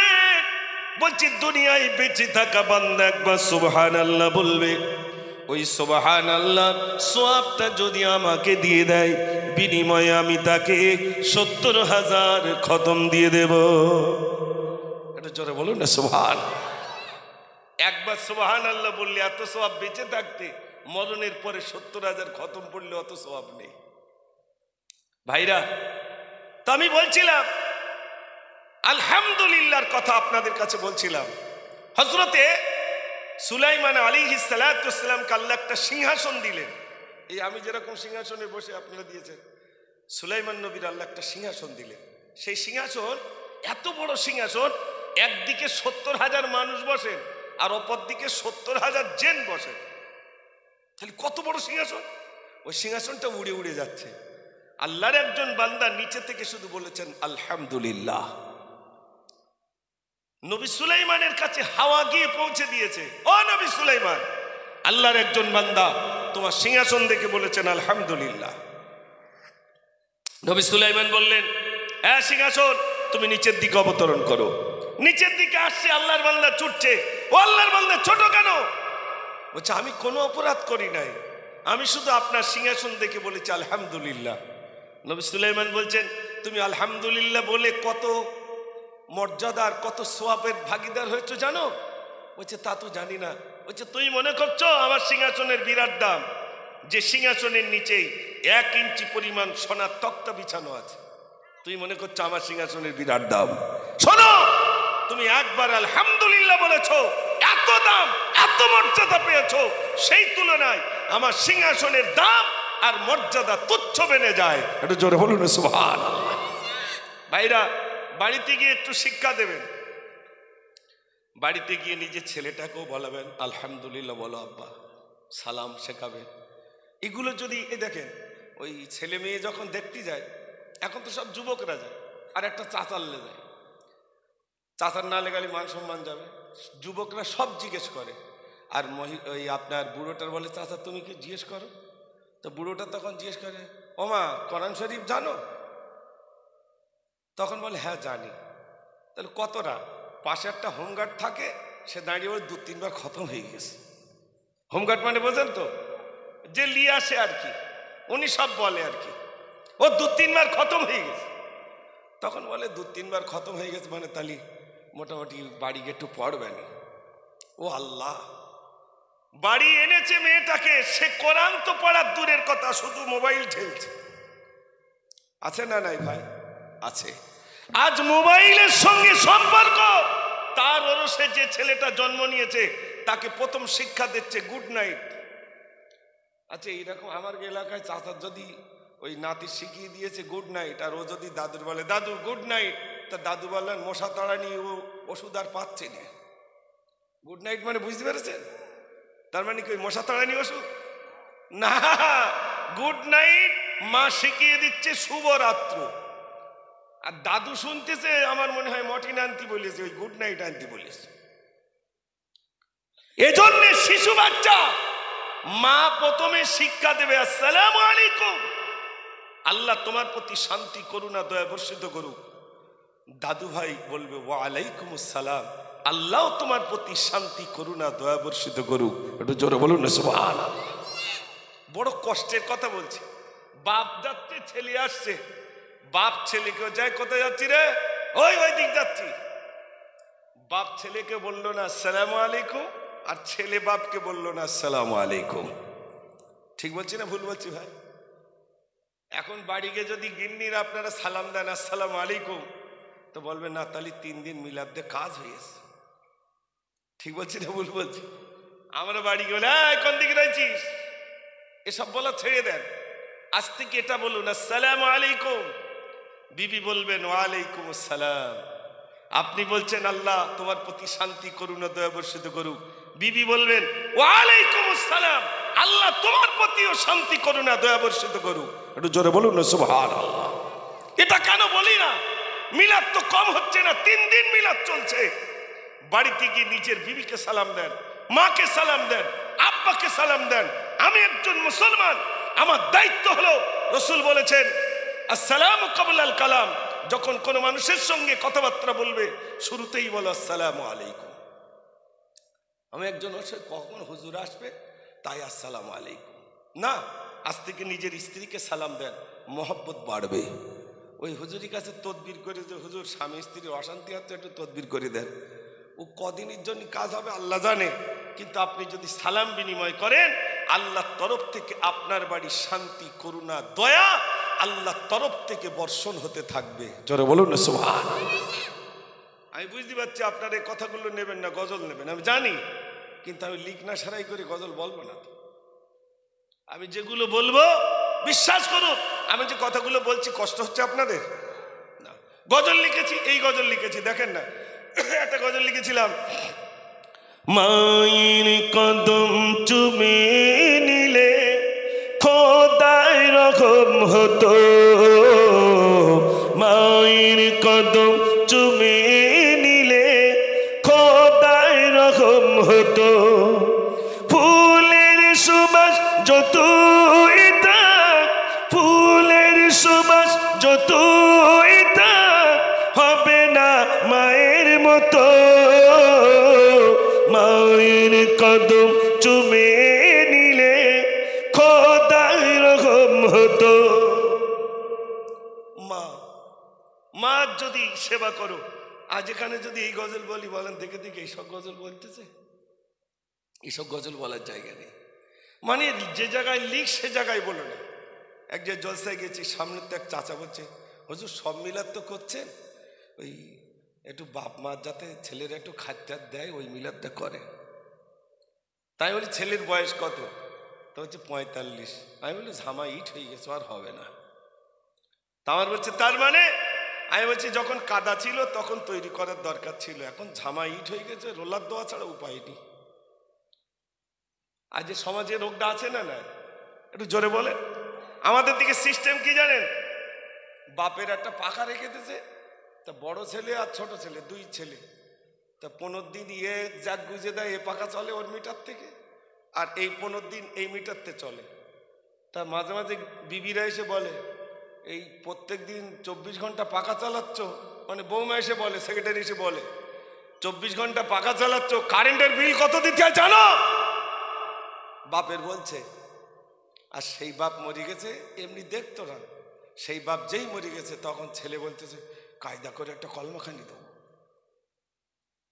বলছি দুনিয়ায় বেঁচে থাকা বান্দা একবার সুবহানাল্লাহ বলবে, ওই সুবহানাল্লাহ সওয়াবটা যদি আমাকে দিয়ে দেয়, বিনিময়ে আমি তাকে 70,000 খতম দিয়ে দেব। এটা জোরে বলুন না সুবহান। একবার সুবহানাল্লাহ বললে এত সওয়াব, বেঁচে থাকতে মরণের পরে 70,000 খতম পড়লে অত সওয়াব নেই। ভাইরা, তো আমি বলছিলাম আলহামদুলিল্লাহর কথা আপনাদের কাছে বলছিলাম। হযরতে সুলাইমান আলাইহিস সালাতু ওয়াস সালামকে আল্লাহ একটা সিংহাসন দিলেন। এই আমি যেরকম সিংহাসনে বসে আপনারা দিয়েছেন, সুলাইমান নবীর আল্লাহ একটা সিংহাসন দিলেন। সেই সিংহাসন এত বড় সিংহাসন, একদিকে 70,000 মানুষ বসেন আর অপর দিকে 70,000 জিন বসেন। তাহলে কত বড় সিংহাসন! ওই সিংহাসনটা উড়ে উড়ে যাচ্ছে। আল্লাহর একজন বান্দা নিচে থেকে শুধু বলেছেন আলহামদুলিল্লাহ। নবী সুলাইমানের কাছে হাওয়া গিয়ে পৌঁছে দিয়েছে, ও নবী সুলাইমান, আল্লাহর একজন বান্দা তোমার সিংহাসন দেখে বলেছেন আলহামদুলিল্লাহ। নবী সুলাইমান বললেন, হ্যাঁ সিংহাসন, তুমি নিচের দিকে অবতরণ করো। নিচের দিকে আসছে, আল্লাহর বান্দা ছুটছে। ও আল্লাহর বান্দা ছোট কেন? বলছে আমি কোনো অপরাধ করি নাই, আমি শুধু আপনার সিংহাসন দেখে বলেছি আলহামদুলিল্লাহ। নবী সুলাইমান বলছেন, তুমি আলহামদুলিল্লাহ বলে কত মর্যাদার, কত সওয়াবের ভাগীদার হয়েছে জানো? বলছে তা তো জানি না। বলছে তুই মনে করছো আমার সিংহাসনের বিরাট দাম? যে সিংহাসনের নিচেই 1 ইঞ্চি পরিমাণ সোনার তক্তা বিছানো আছে, তুই মনে করছো আমার সিংহাসনের বিরাট দাম? শোনো, তুমি একবার আলহামদুলিল্লাহ বলেছো, এত দাম, এত মর্যাদা পেয়েছো, সেই তুলনায় আমার সিংহাসনের দাম আর মর্যাদা তুচ্ছ বেনে যায়। একটু জোরে বলুন সুবহানাল্লাহ। ভাইরা, বাড়িতে গিয়ে একটু শিক্ষা দেবেন। বাড়িতে গিয়ে নিজের ছেলেটাকেও বলাবেন আলহামদুলিল্লাহ বলো আব্বা, সালাম শেখাবেন। এগুলো যদি দেখেন, ওই ছেলে মেয়ে যখন দেখতে যায়, এখন তো সব যুবকরা যায়, আর একটা চাচারলে যায়, চাচার না লেগালে মান সম্মান যাবে, যুবকরা সব জিজ্ঞেস করে। আর ওই আপনার বুড়োটার বলে চাচা তুমি কি জিজ্ঞেস করো? তো বুড়োটা তখন জিজ্ঞেস করে, ওমা কোরআন শরীফ জানো? তখন বলে হ্যাঁ জানি। তাহলে কতটা? পাশে একটা হোমগার্ড থাকে, সে দাঁড়িয়ে বলে 2-3 বার খতম হয়ে গেছে। হোমগার্ড মানে বোঝেন তো, যে লিয়ে আসে আর কি, উনি সব বলে আর কি, ও 2-3 বার খতম হয়ে গেছে। তখন বলে 2-3 বার খতম হয়ে গেছে মানে তাহলে মোটামুটি বাড়ি গিয়ে একটু পড়বেন। ও আল্লাহ, বাড়ি এনেছে মেয়েটাকে, সে কোরআন তো পড়ার দূরের কথা, শুধু মোবাইল ঠেলছে। আছে না নাই ভাই? আছে। আজ মোবাইলের সঙ্গে সম্পর্ক। তার ওরসে যে ছেলেটা জন্ম নিয়েছে তাকে প্রথম শিক্ষা দিচ্ছে গুড নাইট। আচ্ছা, এইরকম আমার এলাকায় চাচার যদি ওই নাতি শিখিয়ে দিয়েছে গুড নাইট, আর ও যদি দাদুর বলে দাদু গুড নাইট, তা দাদু বললেন মশা তাড়ানি ও ওষুধ আর পাচ্ছে না। গুড নাইট মানে বুঝতে পেরেছেন? তার মানে কি ওই মশা তাড়ানি ওষুধ না, গুড নাইট মা শিখিয়ে দিচ্ছে শুভরাত্র। আর দাদু শুনতেছে আমার মনে হয় মর্টিন আনতে বলেছে, ওই গুড নাইট আনতে বলেছে। এজন্য শিশু বাচ্চা মা প্রথমে শিক্ষা দেবে আসসালামু আলাইকুম, আল্লাহ তোমার প্রতি শান্তি করুণা দয়া বর্ষিত করুক। দাদু ভাই বলবে ওয়া আলাইকুম আসসালাম, আল্লাহ তোমার প্রতি শান্তি করুণা দয়া বর্ষিত করুক। একটু জোরে বলুন না সুবহানাল্লাহ। বড় কষ্টের কথা বলছি। বাপ যাচ্ছে, ছেলে আসছে, বাপ ছেলেকে যায় কোথায় যাচ্ছি রে? ওই দিক যাচ্ছি। বাপ ছেলেকে বললো না আসসালামু আলাইকুম, আর ছেলে বাপকে বললো না আসসালামু আলাইকুম। ঠিক বলছি না ভুল বলছি ভাই? এখন বাড়ি গিয়ে যদি গিন্নির আপনারা সালাম দেন আসসালামু আলাইকুম, তো বলবেন না তাহলে 3 দিন মিলাদ দিয়ে কাজ হয়েছে। ঠিক বলছি না ভুল বলছি? আমরা বাড়ি গেলে কোন দিকে রয়েছিস এসব বলা ছেড়ে দেন, আজ থেকে এটা বলুন আসসালামু আলাইকুম। বিবি বলবেন ওয়ালাইকুম আসসালাম। আপনি বলছেন আল্লাহ তোমার প্রতি শান্তি করুণা দয়া বর্ষিত করুক, বিবি বলবেন ওয়ালাইকুম আসসালাম, আল্লাহ তোমার প্রতিও শান্তি করুণা দয়া বর্ষিত করুক। একটু জোরে বলুন না সুবহানাল্লাহ। এটা কেন বলি না? মিলাদ তো কম হচ্ছে না, 3 দিন মিলাদ চলছে। বাড়িতে গিয়ে নিজের বিবিকে সালাম দেন, মাকে সালাম দেন, আব্বাকে সালাম দেন। আমি একজন মুসলমান, আমার দায়িত্ব হলো, রাসূল বলেছেন আসসালামু ক্বাবলাল কালাম, যখন কোনো মানুষের সঙ্গে কথাবার্তা বলবে শুরুতেই বলো আসসালামু আলাইকুম। আমি একজন কখন হুজুর আসবে তাই আসসালামু আলাইকুম না, আজ থেকে নিজের স্ত্রীকে সালাম দেন, মহব্বত বাড়বে। ওই হুজুরের কাছে তদবির করে যে হুজুর স্বামী স্ত্রীর অশান্তি হচ্ছে একটু তদবির করে দেন, ও কদিনের জন্য কাজ হবে আল্লাহ জানে, কিন্তু আপনি যদি সালাম বিনিময় করেন আল্লাহর তরফ থেকে আপনার বাড়ি শান্তি করুণা দয়া আল্লাহর তরফ থেকে বর্ষণ হতে থাকবে। জোরে বলুন না সুবহানাল্লাহ। আমি বুঝতে পারছি আপনারা এই কথাগুলো নেবেন না, গজল নেবেন আমি জানি, কিন্তু আমি লিখ না সারাই করে গজল বলবো না। তো আমি যেগুলো বলবো বিশ্বাস করুন, আমি যে কথাগুলো বলছি কষ্ট হচ্ছে আপনাদের না। গজল লিখেছি, এই গজল লিখেছি দেখেন না, একটা গজল লিখেছিলাম, মায়ের কদম চুমে নিলে খোদায় রকম হতো, মায়ের কদম চুমে নিলে খোদায় রকম হতো, ফুলের সুবাস যতই থাক, ফুলের সুবাস যতই থাক, হবে না মায়ের মতো, মায়ের কদম চুমে নিলে খোদায় রকম হতো। মা মা যদি সেবা করো, আজ এখানে যদি এই গজল বলি বলেন দেখে দেখে এইসব গজল বলতেছে, এইসব গজল বলার জায়গা নেই। মানে যে জায়গায় লিখ সে জায়গায় বলো না। এক যে জলসায় গেছি, সামনে তো এক চাচা বলছে হুজুর সব মিলাদ তো করছেন, ওই একটু বাপ মা যাতে ছেলেরা একটু খাদ্যার দেয় ওই মিলাদটা করে। তাই বলি ছেলের বয়স কত? তো হচ্ছে 45। আমি বলি ঝামা ইট হয়ে গেছে আর হবে না। তা আমার বলছে তার মানে? আমি বলছি যখন কাদা ছিল তখন তৈরি করার দরকার ছিল, এখন ঝামা ইট হয়ে গেছে, রোলার দেওয়া ছাড়া উপায় নেই। আজ যে সমাজে রোগটা আছে না না, একটু জোরে বলে। আমাদের দিকে সিস্টেম কি জানেন? বাপের একটা পাখা রেখে দিয়েছে, তা বড় ছেলে আর ছোট ছেলে 2 ছেলে, তা 15 দিন যাক গুজে দেয় এ পাখা চলে ওর মিটার থেকে, আর এই 15 দিন এই মিটারতে চলে। তা মাঝে মাঝে বিবিরা এসে বলে এই প্রত্যেক দিন 24 ঘন্টা পাখা চালাচ্ছ, মানে বৌমা এসে বলে, সেক্রেটারি এসে বলে 24 ঘন্টা পাখা চালাচ্ছ, কারেন্টের বিল কত দিতে হয় জানো? বাপের বলছে। আর সেই বাপ মরে গেছে, এমনি দেখতো না, সেই বাপ যেই মরে গেছে তখন ছেলে বলতেছে কায়দা করে একটা কলমাখানি দেবো,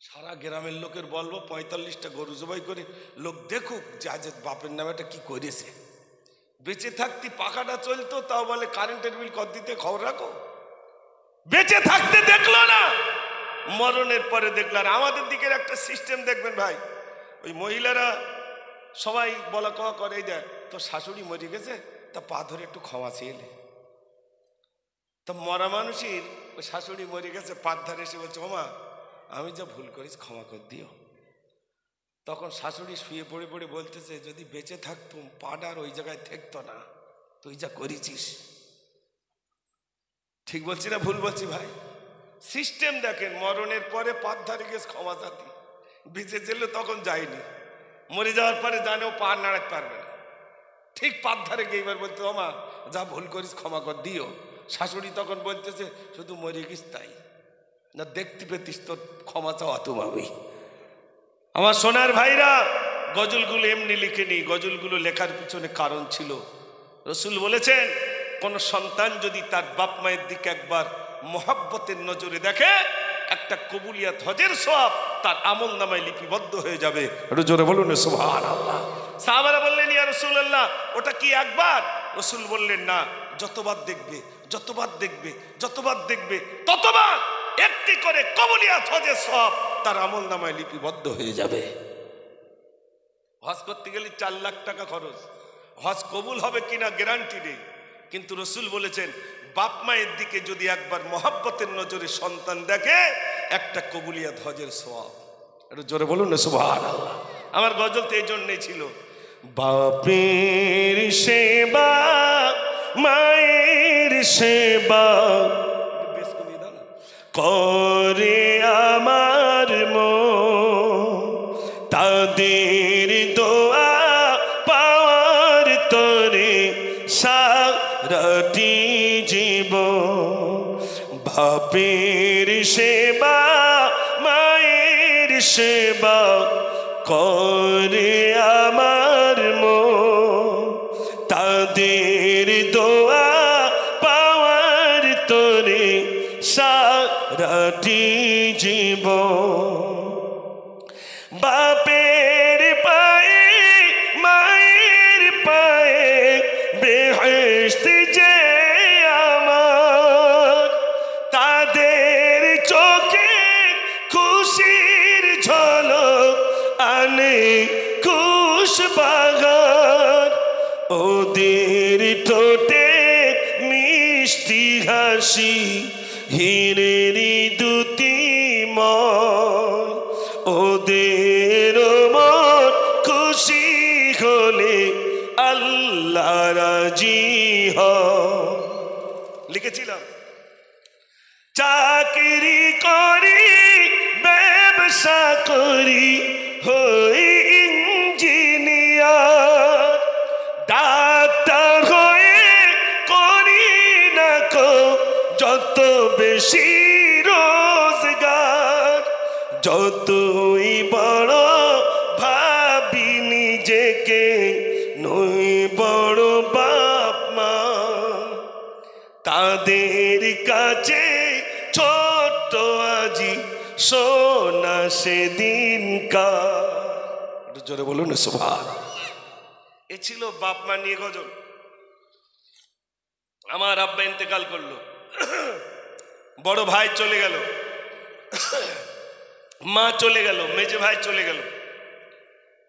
সারা গ্রামের লোকের বলবো 45টা গরু জবাই করে লোক দেখুক যে আজ বাপের নামে একটা কি করেছে। বেঁচে থাকতে পাখাটা চলতো, তাও বলে কারেন্টের বিল কত দিতে খবর রাখো। বেঁচে থাকতে দেখলো না, মরণের পরে দেখলো। আর আমাদের দিকের একটা সিস্টেম দেখবেন ভাই, ওই মহিলারা সবাই বলা কওয়া করে, দেয় তো শাশুড়ি মরে গেছে তা পা ধরে একটু ক্ষমা চেয়েলে, তা মরা মানুষের ওই শাশুড়ি মরে গেছে পা ধরে এসে বলছে ওমা আমি যা ভুল করিস ক্ষমা করে দিও। তখন শাশুড়ি শুয়ে পড়ে পড়ে বলতেছে যদি বেঁচে থাকতুম পাডার ওই জায়গায় থাকতো না, তুই যা করেছিস। ঠিক বলছি না ভুল বলছি ভাই? সিস্টেম দেখেন, মরণের পরে পাত ধারে গেছে ক্ষমা চাতি, বেঁচে ছিল তখন যায়নি, মরে যাওয়ার পরে জানেও পা নাড়াতে পারবে না, ঠিক পাত ধারে গিয়ে এবার বলতে ওমা যা ভুল করিস ক্ষমা কর দিও। শাশুড়ি তখন বলতেছে শুধু মরে গিস তাই না, দেখতে পেতিস তোর ক্ষমা চাওয়া তুমি। আমার সোনার ভাইরা, গজলগুলো এমনি লিখেনি, গজলগুলো লেখার পিছনে কারণ ছিল। রসুল বলেছেন কোন সন্তান যদি তার বাপ মায়ের দিকে একবার মহব্বতের নজরে দেখে, একটা কবুলিয়াত হজের সওয়াব তার আমলনামায় লিপিবদ্ধ হয়ে যাবে। একটু জোরে বলুন সুবহানাল্লাহ। সাহাবারা বললেন, ইয়া রাসূলুল্লাহ, ওটা কি একবার? রাসূল বললেন, না, যতবার দেখবে যতবার দেখবে যতবার দেখবে ততবার একটি করে কবুলিয়াত হজের সওয়াব তার আমলনামায় লিপিবদ্ধ হয়ে যাবে। হজ করতে গেলে 4 লাখ টাকা খরচ, হজ কবুল হবে কিনা গ্যারান্টি নেই, কিন্তু রাসূল বলেছেন বাপ মায়ের দিকে যদি একবার মহাব্বতের নজরে সন্তান দেখে, একটা কবুলিয়াত হজের সওয়াব। একটু জোরে বলুন না সুবহানাল্লাহ। আমার গজল তো এই জন্যই ছিল, বাপের সেবা মায়ের সেবা করে আমার মন, তাদের দোয়া পাওয়ার তরে সারাটি জীবন। বাপের সেবা মায়ের সেবা করে আমার মন, তাদের দোয়া পাওয়ার তরে সারাটি জীবন। বাপের পায়ে মায়ের পায়ে বেহেশত যে আমার, তাদের চোখে খুশির ঝলক আনে খুশ বাগান, ওদের ঠোঁটে মিষ্টি হাসি হীরের দ্যুতিময়, ওদের মন খুশি হলে আল্লাহ রাজি হয়। লিখেছিলাম, চাকরি করি ব্যবসা করি হই ইঞ্জিনিয়ার, ডাক্তার হয়ে করি না কো যত বেশি রোজগার, যতই বড় ভাবি নিজেকে নই বড় বাপ মা, তাদের কাছে ছোট্ট আজি সোনা সেদিনকার। জোরে বলুন সুবহানাল্লাহ। এ ছিল বাপ মা নিয়ে গজল। আমার আব্বা ইন্তেকাল করলো, বড় ভাই চলে গেল, মা চলে গেল, মেজে ভাই চলে গেল।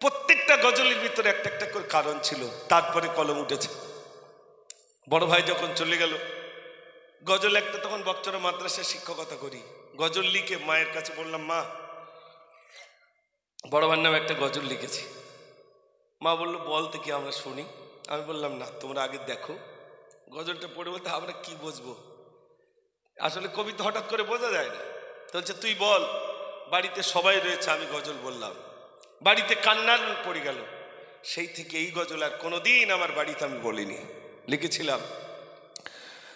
প্রত্যেকটা গজলের ভিতরে একটা একটা করে কারণ ছিল, তারপরে কলম উঠেছে। বড় ভাই যখন চলে গেল, গজল একটা, তখন বক্তরা মাদ্রাসায় শিক্ষকতা করি, গজল লিখে মায়ের কাছে বললাম, মা বড় ভাইয়ের নামে একটা গজল লিখেছি। মা বললো, বলতে কি আমরা শুনি। আমি বললাম, না, তোমরা আগে দেখো গজলটা পড়ে, বলতে আমরা কি বুঝবো, আসলে কবিতা হঠাৎ করে বোঝা যায় না। তো বলছে, তুই বল। বাড়িতে সবাই রয়েছে, আমি গজল বললাম, বাড়িতে কান্নার পড়ে গেল। সেই থেকে এই গজল আর কোনোদিন আমার বাড়িতে আমি বলিনি। লিখেছিলাম,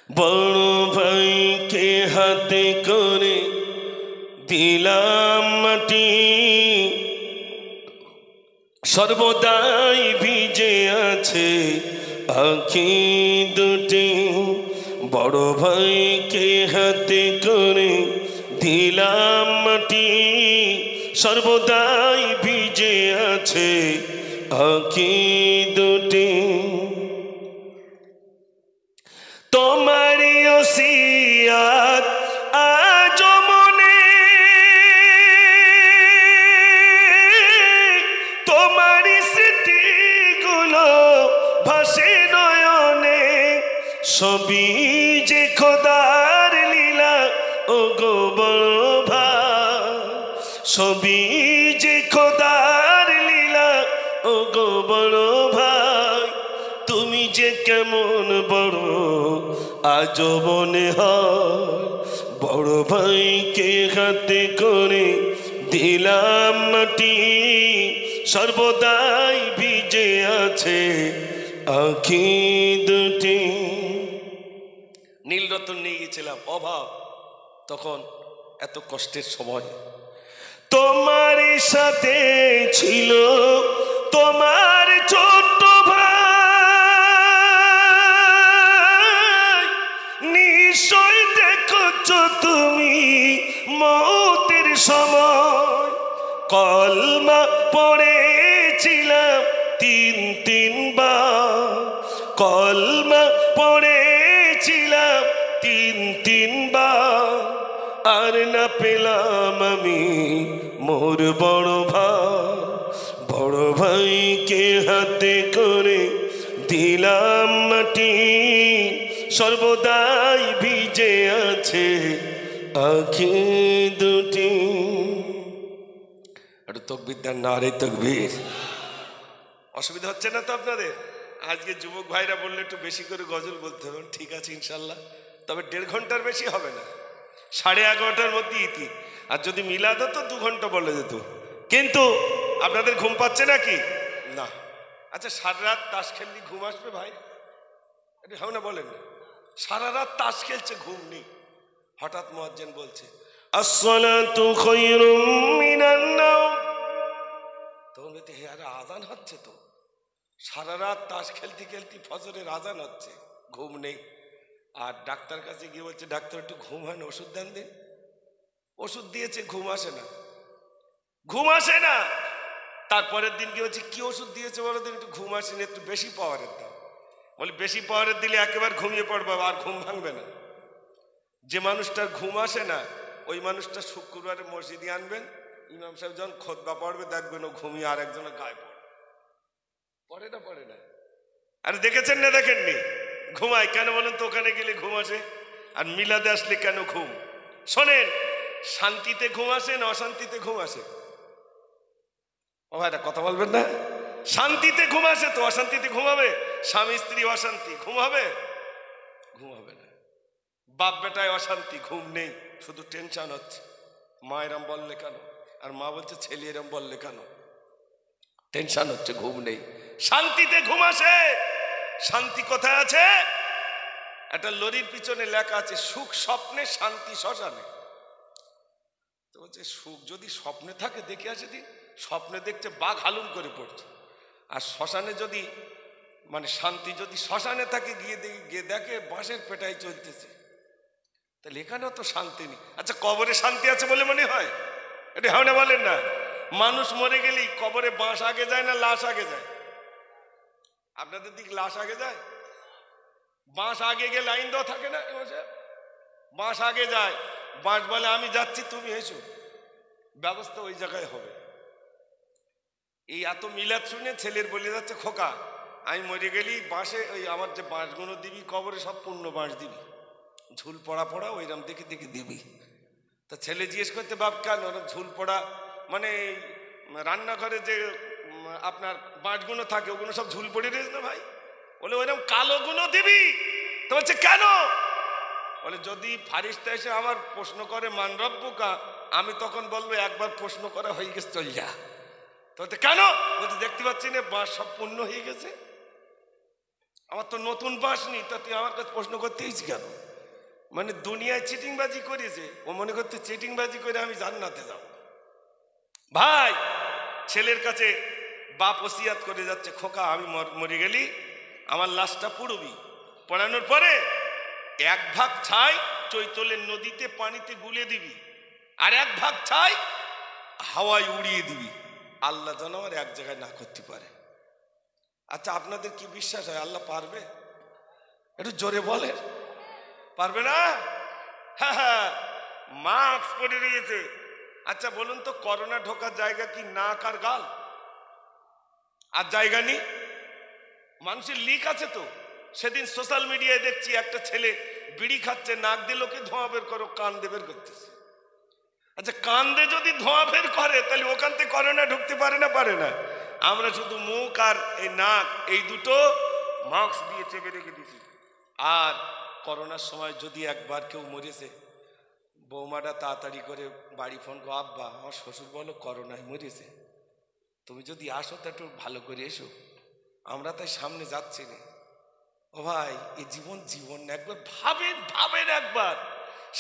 বড় ভাইকে হাতে করে দিলাম মাটি, সর্বদাই ভিজে আছে আঁখি দুটি, বড় ভাইকে হাতে করে দিলাম মাটি, সর্বদাই ভিজে আছে আঁখি দুটি, তোমারই ওসিয়াত আজ মনে, তোমারই স্মৃতিগুলো ভাসে নয়নে, সবই যে খোদার লীলা ও গো বড় ভাই, সবই যে খোদার লীলা ও গো বড় ভাই, তুমি যে কেমন বড় আজ মনে হয়, বড় ভাইকে হাতে করে দিলাম মাটি, সর্বদাই ভিজে আছে আঁখি দুটি। নীলরতন নিয়ে গেছিলাম, অভাব তখন, এত কষ্টের সময়, তোমার সাথে ছিল তোমার ছোট্ট ভাই, নিশ্চয় দেখছো তুমি মৌ পড়েছিলাম তিনবার, কলমা পড়েছিলাম তিনবার, আর না পেলাম আমি মোর বড় ভাইকে হাতে করে দিলাম মাটি, সর্বদাই ভিজে আছে আঁখি দুটি। একটু তকবীর দেন, নারে তকবীর। অসুবিধা হচ্ছে না তো আপনাদের? আজকে যুবক ভাইরা বললে একটু বেশি করে গজল বলতে হবে, ঠিক আছে ইনশাল্লাহ, তবে 1.5 ঘন্টার বেশি হবে না, 11:30টার মধ্যে ইতি। আর যদি মিলাদ হতো 2 ঘন্টা বলে যেত, কিন্তু আপনাদের ঘুম পাচ্ছে নাকি? না। আচ্ছা, সারা রাত তাস খেললি ঘুম আসবে ভাই? এটা হবে না, বলেন না। সারা রাত তাস খেলছে, ঘুম নেই, হঠাৎ মুয়াজ্জিন বলছে আসসালাতু খায়রুম মিনান নাওম, তখন বলতে হে আরে আজান হচ্ছে তো। সারা রাত তাস খেলতে খেলতে ফজরের আজান হচ্ছে, ঘুম নেই। আর ডাক্তার কাছে গিয়ে বলছে ডাক্তার একটু ঘুম হয় না, ওষুধ দেন দিন। ওষুধ দিয়েছে, ঘুম আসে না, ঘুম আসে না। তারপরের দিন কি হচ্ছে, কি ওষুধ দিয়েছে বলো দিন? একটু ঘুম আসেনি, একটু বেশি পাওয়ারের দাও। বলে বেশি পাওয়ারের দিলে একেবারে ঘুমিয়ে পড়বে, আর ঘুম ভাঙবে না। যে মানুষটার ঘুম আসে না, ওই মানুষটা শুক্রবারে মসজিদে আনবেন, ইমাম সাহেব যখন খুতবা পড়বে দেখবেন ও ঘুমিয়ে আর একজনের গায়ে পড়ে না, পড়ে না। আরে দেখেছেন না দেখেননি? ঘুমায় কেন বলেন তো? ওখানে গেলে ঘুম আসে, আর মিলাদে আসলে কেন ঘুম? শোনেন, শান্তিতে ঘুম আসে না অশান্তিতে ঘুম আসে? ও ভাইরা কথা বলবেন না? শান্তিতে ঘুম আসে তো, অশান্তিতে ঘুমাবে? স্বামী স্ত্রী অশান্তি, ঘুম হবে? ঘুম হবে না। বাপ বেটায় অশান্তি, ঘুম নেই, শুধু টেনশন হচ্ছে। মা এরম বললে কেন, আর মা বলছে ছেলে এরম বললে কেন, টেনশন হচ্ছে, ঘুম নেই। শান্তিতে ঘুম আসে। শান্তি কোথায় আছে? একটা লরির পিছনে লেখা আছে সুখ স্বপ্নে, শান্তি শ্মশানে। তো বলছে সুখ যদি স্বপ্নে থাকে দেখে আসে দিন। স্বপ্নে দেখছে বাঘ হালুম করে পড়ছে, আর শ্মশানে যদি মানে শান্তি যদি শ্মশানে থাকে গিয়ে দেখে বাঁশের পেটাই চলতেছে, তাহলে এখানেও তো শান্তি নেই। আচ্ছা, কবরে শান্তি আছে বলে মনে হয়? এটা হয় না, বলেন না? মানুষ মরে গেলেই কবরে বাঁশ আগে যায় না লাশ আগে যায়? আপনাদের দিক লাশ আগে যায়, বাঁশ আগে গিয়ে লাইন দেওয়া থাকে না? বাঁশ আগে যায়, বাঁশ বলে আমি যাচ্ছি তুমি এসো, ব্যবস্থা ওই জায়গায় হবে। এই এত মিলাদ শুনে ছেলের বলে যাচ্ছে খোকা আমি মরে গেলি বাঁশে ওই আমার যে বাঁশগুলো দিবি কবরে সব পূর্ণ বাঁশ দিবি, ঝুল পড়া পড়া ওইরকম দেখে দেখে দিবি। তা ছেলে জিজ্ঞেস করতে বাপ কেন ওরকম ঝুল পড়া? মানে রান্নাঘরে যে আপনার বাঁশগুলো থাকে ওগুলো সব ঝুল পড়ে রয়েছে না ভাই? বলে ওইরকম কালো গুলো দিবি। তো বলছে কেন? বলে যদি ফারিস্তা এসে আমার প্রশ্ন করে মান রব্বুকা, আমি তখন বলবো একবার প্রশ্ন করা হয়ে গেছে চল যা। তো কেন? বলছে দেখতে পাচ্ছি না বাঁশ সব পূর্ণ হয়ে গেছে, আমার তো নতুন বাঁশ নেই, তা তুই আমার কাছে প্রশ্ন করতেইছি কেন? মানে দুনিয়ায় চিটিংবাজি করেছে, ও মনে করতে চিটিংবাজি করে আমি জান্নাতে যাব। ভাই, ছেলের কাছে বাপ ওসিয়াত করে যাচ্ছে খোকা আমি মরে গেলি আমার লাশটা পুড়বি, পড়ানোর পরে 1 ভাগ ছাই চৈতলের নদীতে পানিতে গুলে দিবি, আর 1 ভাগ ছাই হাওয়ায় উড়িয়ে দিবি, আল্লাহ যেন আমার এক জায়গায় না করতে পারে। আচ্ছা, আপনাদের কি বিশ্বাস হয় আল্লাহ পারবে? একটু জোরে বলে, পারবে না? হ্যাঁ হ্যাঁ, মাস্ক পরে রয়েছে। আচ্ছা বলুন তো, করোনা ঢোকার জায়গা কি নাক আর গাল? আর জায়গা নেই? মানুষের লিক আছে তো। সেদিন সোশ্যাল মিডিয়ায় দেখছি একটা ছেলে বিড়ি খাচ্ছে, নাক দিয়ে লোকে ধোঁয়া বের করো, কান দিয়ে বের করতেছে। আচ্ছা, কান দিয়ে যদি ধোঁয়া বের করে তাহলে ওখান থেকে করোনা ঢুকতে পারে না? পারে না। আমরা শুধু মুখ আর এই নাক এই দুটো মাস্ক দিয়ে চেপে রেখে দিছি। আর করোনার সময় যদি একবার কেউ মরেছে, বৌমাটা তাড়াতাড়ি করে বাড়ি ফোন করো, আব্বা আমার শ্বশুর বলো করোনায় মরেছে, তুমি যদি আসো তা একটু ভালো করে এসো, আমরা তাই সামনে যাচ্ছি না। ও ভাই, এই জীবন জীবন একবার ভাবেন একবার।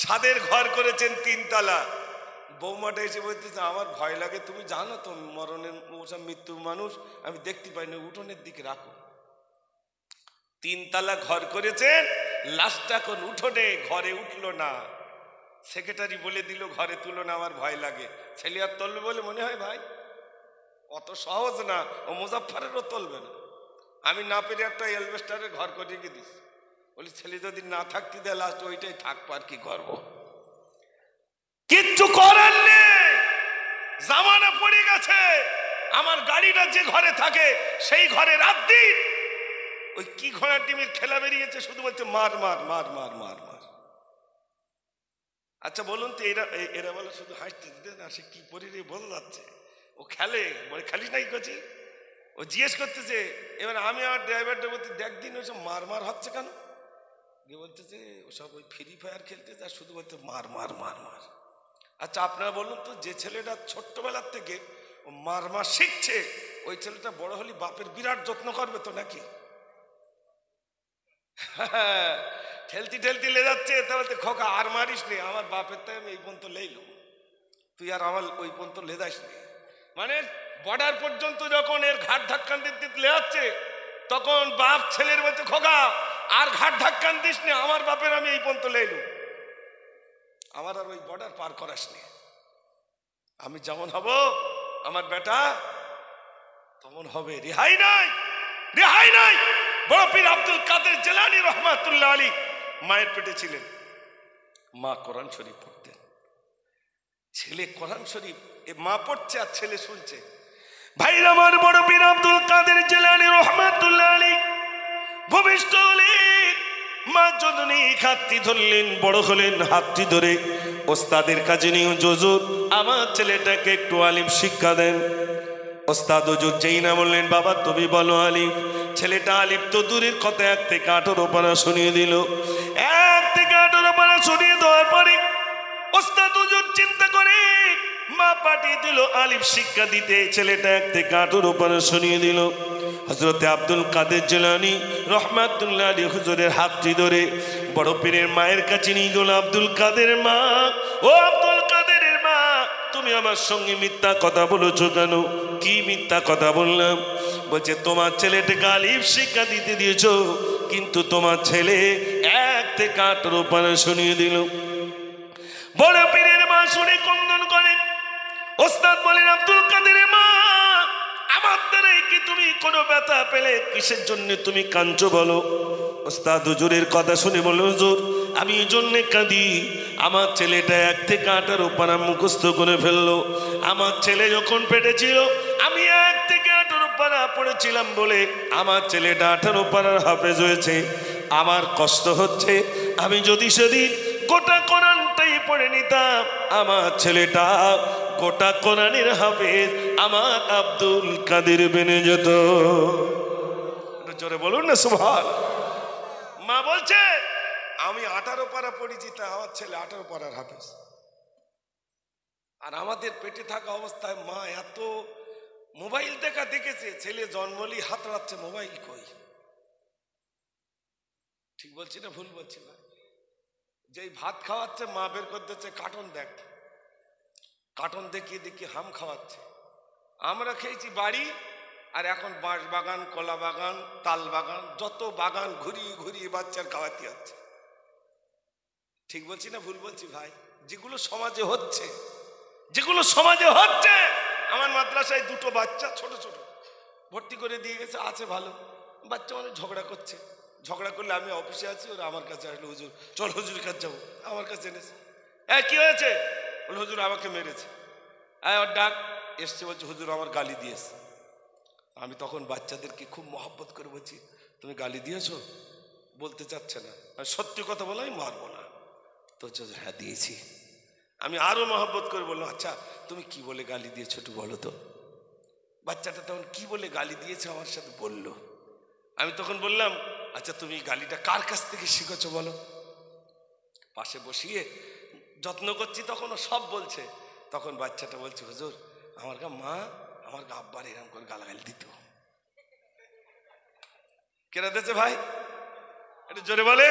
সাদের ঘর করেছেন 3 তলা, বৌমাটা এসে বলতেছে আমার ভয় লাগে, তুমি জানো তো মরণের ওসব মৃত্যুর মানুষ, আমি দেখতে পাই না, উঠোনের দিকে রাখো। 3 তলা ঘর করেছেন, লাশটা এখন উঠোনে, ঘরে উঠলো না। সেক্রেটারি বলে দিল ঘরে তুলো না, আমার ভয় লাগে। ছেলে আর তুলবে বলে মনে হয় ভাই? অত সহজ না, ও মুজাফফরেরও চলবে না। আমি না পেরে একটা এলবেস্টারের ঘর করে রেখে দিস, বলি ছেলে যদি না থাকতে দেয় লাস্ট ওইটাই থাকবো, আর কি করবো, কিচ্ছু করার নেই। জামানা পড়ে গেছে। আমার গাড়িটা যে ঘরে থাকে সেই ঘরে রাত দিন ওই কি ঘোড়া টিমের খেলা বেরিয়েছে, শুধু বলছে মার মার মার মার মার মার। আচ্ছা বলুন তো, এরা বলে শুধু হাসতে দিতে না, সে কি পরিরে বোঝা যাচ্ছে ও খেলে, বলে খালিস নাই করছি। ও জিজ্ঞেস করতেছে, এবার আমি আমার ড্রাইভারটা বলতে দেখ দিন ওসব মার মার হচ্ছে কেন, গিয়ে বলতেছে ওসব ওই ফ্রি ফায়ার খেলতেছে আর শুধু বলতে মার মার মার মার। আচ্ছা আপনারা বলুন তো, যে ছেলেটা ছোট্টবেলার থেকে ও মার মার শিখছে, ওই ছেলেটা বড় হলে বাপের বিরাট যত্ন করবে তো নাকি? ঠেলতি ঠেলতি লে যাচ্ছে, তা বলতে খোকা আর মারিস নি, আমার বাপের তাই আমি এই পর্যন্ত লেইলো, তুই আর আমার ওই পর্যন্ত লেদাস নি। মানে বর্ডার পর্যন্ত যখন এর ঘাট ধাক্কান দিতে লে যাচ্ছে, তখন বাপ ছেলের বলছে খোকা আর ঘাট ধাক্কান দিস নি, আমার বাপের আমি এই পর্যন্ত লেইলো, আমার আর ওই বর্ডার পার করাস নি। আমি যেমন হব আমার বেটা তেমন হবে, রেহাই নাই, রেহাই নাই। বড় পীর আব্দুল কাদের জিলানী রহমাতুল্লাহ আলাইহি মায়ের পেটে ছিলেন, মা কোরআন শরীফ পড়তেন, ছেলে কোরআন শরীফ মা পড়ছে আর ছেলে শুনছে। ভাইরা আমার, বড় পীর আব্দুল কাদের জিলানী রহমাতুল্লাহ আলাইহি ভূমিষ্ঠ হলেন, মা জননী হাতটি ধরলেন, বড় হলেন, হাতটি ধরে ওস্তাদের কাছে নিয়ে হুজুর আমার ছেলেটাকে একটু আলিম শিক্ষা দেন। ওস্তাদ হুজুর যেই না বললেন বাবা তুমি বলো আলিফ, ছেলেটা আলিফ তো দূরের কথা 1 থেকে 18 পারা শুনিয়ে দিল। 1 থেকে 18 পারা শুনিয়ে দেওয়ার পরে ওস্তাদ হুজুর চিন্তা করে মা পাঠিয়ে দিল আলিফ শিক্ষা দিতে। ছেলেটা 1 থেকে 18 পারা শুনিয়ে দিল। হযরতে আব্দুল কাদের জিলানী রহমাতুল্লাহ আলাইহি হুজুরের হাতটি ধরে বড় পীরের মায়ের কাছে নিয়ে গেল। আব্দুল কাদের মা, ও আব্দুল কাদেরের মা, তুমি আমার সঙ্গে মিথ্যা কথা বলেছো কেন? কি মিথ্যা কথা বললাম? বলছে তোমার ছেলেটাকে আলিফ শিক্ষা দিতে দিয়েছো, কিন্তু তোমার ছেলে 1 থেকে 18 পারা শুনিয়ে দিল। বড় পীরের মা শুনে কন্দন করেন। ওস্তাদ বলেন আব্দুল কাদেরের মা, আমার দ্বারাই কি তুমি কোনো ব্যথা পেলে? কিসের জন্য তুমি কাঁদছো বলো? ওস্তাদ হুজুরের কথা শুনে বলল হুজুর আমি এই জন্যে কাঁদি, আমার ছেলেটা 1 থেকে 18 পারা মুখস্থ করে ফেললো। আমার ছেলে যখন পেটে ছিল আমি 1 থেকে 18 পারা পড়েছিলাম বলে আমার ছেলেটা 18 পারার হাফেজ হয়েছে। আমার কষ্ট হচ্ছে, আমি যদি সেদিন গোটা কোরআনটাই পড়ে নিতাম, আমার ছেলেটা গোটা কোরআনের হাফেজ আমার আব্দুল কাদের বেনে যেত। জোরে বলুন না সুবহানাল্লাহ। মা বলছে আমি 18 পারা পড়েছি, তা আমার ছেলে 18 পারার হাফেজ। আর আমাদের পেটে থাকা অবস্থায় মা এত মোবাইল দেখা দেখেছে, ছেলে জন্মলি হাত রাখছে মোবাইল কই। ঠিক বলছি না ভুল বলছি না? যেই ভাত খাওয়াচ্ছে মা বের করে দিচ্ছে কার্টুন দেখ, কার্টুন দেখিয়ে দেখিয়ে হাম খাওয়াচ্ছে। আমরা খেয়েছি বাড়ি, আর এখন বাঁশ বাগান, কলা বাগান, তাল বাগান, যত বাগান ঘুরিয়ে ঘুরিয়ে বাচ্চার খাওয়াতে হচ্ছে। ঠিক বলছি না ভুল বলছি ভাই? যেগুলো সমাজে হচ্ছে, যেগুলো সমাজে হচ্ছে। আমার মাদ্রাসায় 2টো বাচ্চা ছোট ছোট ভর্তি করে দিয়ে গেছে, আছে ভালো বাচ্চা, মানে ঝগড়া করছে। ঝগড়া করলে আমি অফিসে আছি, ওরা আমার কাছে আসলো, হুজুর চল হুজুরের কাছে যাবো। আমার কাছে এনেছে, কি হয়েছে? বলে হুজুর আমাকে মেরেছে। ওর ডাক এসছে, বলছে হুজুর আমার গালি দিয়েছে। আমি তখন বাচ্চাদেরকে খুব মহব্বত করে বলছি তুমি গালি দিয়েছো? বলতে চাচ্ছে না, সত্যি কথা বলো আমি মারবো না। তো হ্যাঁ দিয়েছি। আমি আরো মহব্বত করে বললাম আচ্ছা তুমি কি বলে গালি দিয়েছো একটু বলো তো। বাচ্চাটা তখন কি বলে গালি দিয়েছে আমার সাথে বললো। আমি তখন বললাম আচ্ছা তুমি গালিটা কার কাছ থেকে শিখেছো বলো। পাশে বসিয়ে যত্ন করছি, তখন ও সব বলছে। তখন বাচ্চাটা বলছে হুজুর আমার মা আমার আব্বার এরকম করে গালাগালি দিত। কেনা দিয়েছে ভাই? একটু জোরে বলে।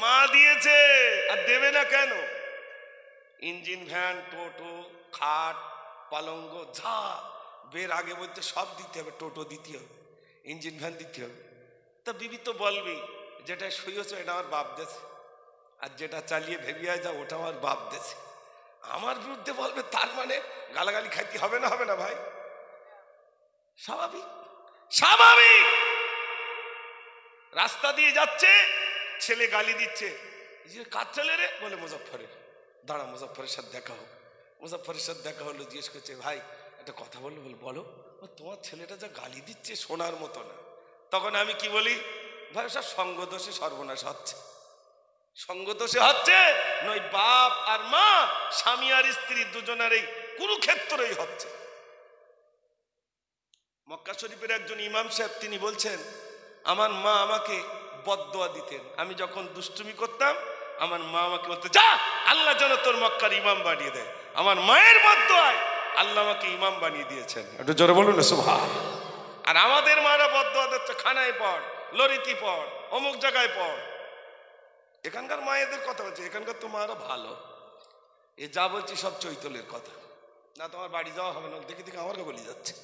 মা দিয়েছে, আর দেবে না কেন? ইঞ্জিন ভ্যান, টোটো, খাট, পালঙ্গ যা বের আগে বলতে সব দিতে হবে। টোটো দিতে হবে, ইঞ্জিন ভ্যান দিতে হবে। তা বিবি তো বলবি যেটা শুয়েছ এটা আমার বাপ দেছে, আর যেটা চালিয়ে ভেবিয়ে যা ওটা আমার বাপ দেছে। আমার বিরুদ্ধে বলবে, তার মানে গালাগালি খাইতে হবে না? হবে না ভাই? স্বাভাবিক স্বাভাবিক। রাস্তা দিয়ে যাচ্ছে, ছেলে গালি দিচ্ছে, কার ছেলে রে? বলে মুজফ্ফরের। দাঁড়া, মুজফ্ফরের সাথে দেখা হোক। মুজফ্ফরের সাথে দেখা হলো, জিজ্ঞেস করছে, ভাই একটা কথা বললো। বলো। তোমার ছেলেটা যা গালি দিচ্ছে শোনার মতো না। তখন আমি কি বলি, ভাই সব সঙ্গদোষে সর্বনাশ হচ্ছে। সঙ্গদোষে হচ্ছে নয়, বাপ আর মা, স্বামী আর স্ত্রী দুজনের এই কুরুক্ষেত্রই হচ্ছে। মক্কা শরীফের একজন ইমাম সাহেব তিনি বলছেন, আমার মা আমাকে বদদোয়া দিতেন। আমি যখন দুষ্টুমি করতাম, আমার মা আমাকে বলতো, যা, আল্লাহ যেন তোর মক্কার ইমাম বানিয়ে দেয়। আমার মায়ের বদদোয়ায় আল্লাহ আমাকে ইমাম বানিয়ে দিয়েছেন। একটু জোরে বলুন না সুবহানাল্লাহ। আর আমাদের মারা বদদোয়া দিচ্ছে, খানায় পড়, লরিতি পড়, অমুক জায়গায় পড়। এখানকার মায়েদের কথা বলছে, এখানকার তো মারা ভালো। এ যা বলছি সব চৈতলের কথা না, তোমার বাড়ি যাওয়া হবে না। দেখে দেখে আমাকে বলে যাচ্ছে।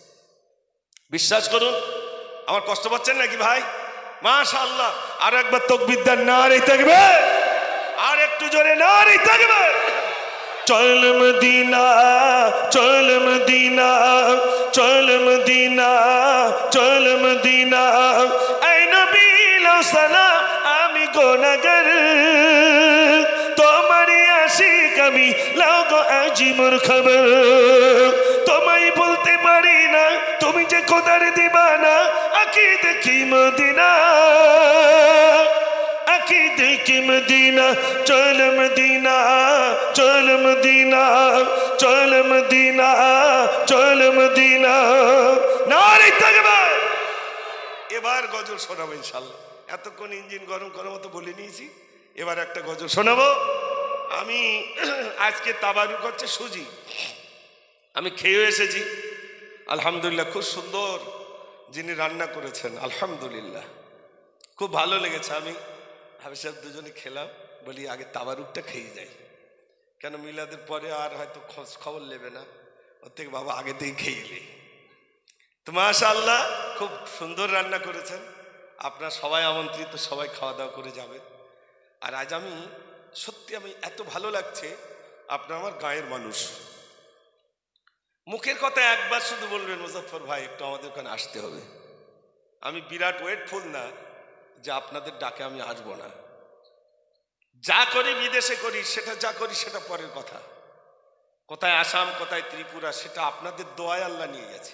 বিশ্বাস করুন, আমার কষ্ট পাচ্ছেন নাকি ভাই? মাশাআল্লাহ। আর একবার তাকবীর দেন, নারে তাকবীর। আর একটু জোরে নারে তাকবীর। চল মদিনা, চল মদিনা, চল মদিনা, চল মদিনা। এই নবী লাউ সালাম, আমি গুনাহগার, তোমারই আশিক আমি, লাও গো আজিমুর খবর। তোমায় বলতে পারি না, তুমি যে খোদার দিবানা। আকি দেখি মদিনা, আকি দেখি মদিনা। চল মদিনা, চল মদিনা, চল মদিনা, চল মদিনা। নারে তাকবীর। এবার গজল শোনাবো ইনশাআল্লাহ। এতক্ষণ ইঞ্জিন গরম করার মতো বলে নিয়েছি, এবার একটা গজল শোনাবো। আমি আজকে তাবারুক হচ্ছে সুজি, আমি খেয়েও এসেছি আলহামদুলিল্লাহ। খুব সুন্দর যিনি রান্না করেছেন, আলহামদুলিল্লাহ খুব ভালো লেগেছে। আমি হাফেজ সাহেব দুজনে খেলাম, বলি আগে তাবারুকটা খেয়ে যাই, কেন মিলাদের পরে আর হয়তো খোঁজ খবর নেবে না, ওর থেকে বাবা আগে থেকে খেয়ে নেই। তো মাশাআল্লাহ খুব সুন্দর রান্না করেছেন। আপনারা সবাই আমন্ত্রিত, সবাই খাওয়া দাওয়া করে যাবেন। আর আজ আমি সত্যি, আমি এত ভালো লাগছে, আপনার আমার গায়ের মানুষ। মুখের কথা একবার শুধু বলবেন, মুজফ্ফর ভাই একটু আমাদের ওখানে আসতে হবে। আমি বিরাট ওয়েটফুল না যে আপনাদের ডাকে আমি আসবো না। যা করি বিদেশে করি, সেটা যা করি সেটা পরের কথা। কোথায় আসাম, কোথায় ত্রিপুরা, সেটা আপনাদের দোয়ায় আল্লাহ নিয়ে গেছে।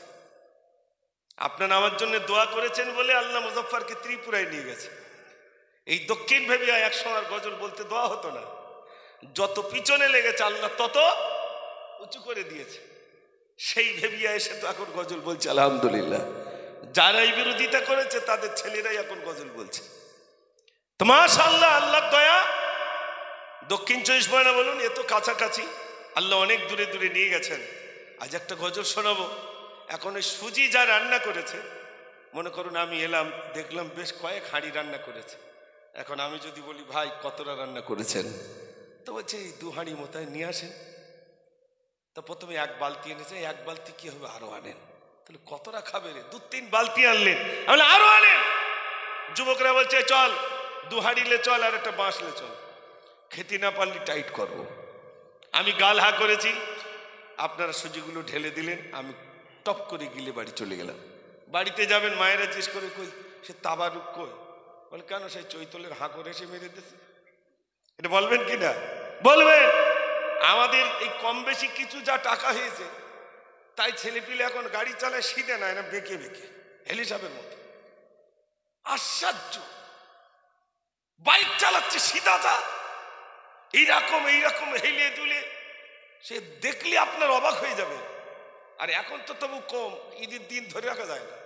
আপনারা আমার জন্য দোয়া করেছেন বলে আল্লাহ মুজফ্ফরকে ত্রিপুরায় নিয়ে গেছে। এই দক্ষিণ ভেবিয়া একসময় গজল বলতে দোয়া হতো না, যত পিছনে লেগেছে আল্লাহ তত উঁচু করে দিয়েছে। সেই ভেবিয়া এসে তো এখন গজল বলছে আলহামদুলিল্লাহ। যারাই বিরোধিতা করেছে তাদের ছেলেরাই এখন গজল বলছে। তো মাশাআল্লাহ, আল্লাহর দয়া। দক্ষিণ 24 পরগনা বলুন, এ তো কাছাকাছি, আল্লাহ অনেক দূরে দূরে নিয়ে গেছেন। আজ একটা গজল শোনাবো। এখন ওই সুজি যা রান্না করেছে, মনে করুন আমি এলাম, দেখলাম বেশ কয়েক হাঁড়ি রান্না করেছে। এখন আমি যদি বলি ভাই কতটা রান্না করেছেন, তো বলছে এই 2 হাঁড়ি মতো নিয়ে আসেন। তো প্রথমে 1 বালতি এনেছে, 1 বালতি কি হবে, আরো আনেন। তাহলে কতটা খাবে রে? 2-3 বালতি আনলেন, আমি আরো আনেন। যুবকরা বলছে চল 2 হাঁড়িলে চল, আর একটা বাঁশলে চল। খেতে না পারলে টাইট করবো। আমি গাল হা করেছি, আপনারা সুজিগুলো ঢেলে দিলেন, আমি টপ করে গিলে বাড়ি চলে গেলাম। বাড়িতে যাবেন, মায়েরা জিজ্ঞেস করে কই সে তাবারুক কই? বলে কেন, সেই চৈতলের হাঁ করে এসে মেরে দিয়েছে। এটা বলবেন কি না? বলবেন। আমাদের এই কম বেশি কিছু যা টাকা হয়েছে, তাই ছেলেপিলে এখন গাড়ি চালায় সিধে না, এরা বেঁকে বেঁকে হেলিসাবের মতো। আশ্চর্য, বাইক চালাচ্ছে সিধাটা, এইরকম হেলিয়ে দুলে, সে দেখলে আপনার অবাক হয়ে যাবে। আর এখন তো তবু কম, ঈদের দিন ধরে রাখা যায় না,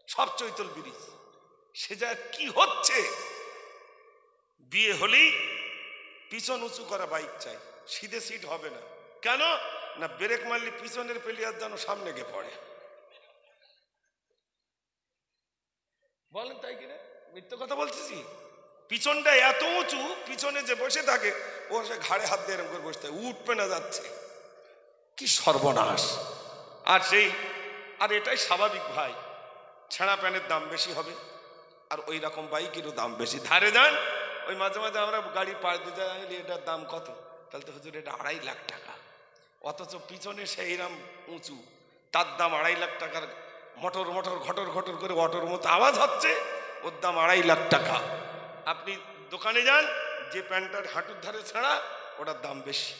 সব চৈতল ব্রিজ। সে যা কি হচ্ছে, বিয়ে হলেই পিছন উঁচু করা বাইক চাই, সিধে সিট হবে না। কেন না, ব্রেক মারলে পিছনের প্লেয়ার যেন সামনে গিয়ে পড়ে। বলেন তাই কিনা? মিথ্যে কথা বলতেছি? পিছনটা এত উঁচু, পিছনে যে বসে থাকে ও সে ঘাড়ে হাত দিয়ে এরকম করে বসে থাকে, উঠবে না, যাচ্ছে। কি সর্বনাশ। আর এটাই স্বাভাবিক ভাই, ছেঁড়া প্যানের দাম বেশি হবে, আর ওই রকম বাইকেরও দাম বেশি। ধারে যান, ওই মাঝে মাঝে আমরা গাড়ি পাড় দিয়ে যাই, এটার দাম কত? তাহলে তো হুজুর এটা 2.5 লাখ টাকা। অথচ পিছনে সেইরাম উঁচু, তার দাম 2.5 লাখ টাকার মোটর মোটর ঘটর ঘটর করে অটোর মতো আওয়াজ হচ্ছে, ওর দাম 2.5 লাখ টাকা। আপনি দোকানে যান, যে প্যান্টটার হাঁটুর ধারে ছেঁড়া ওটার দাম বেশি,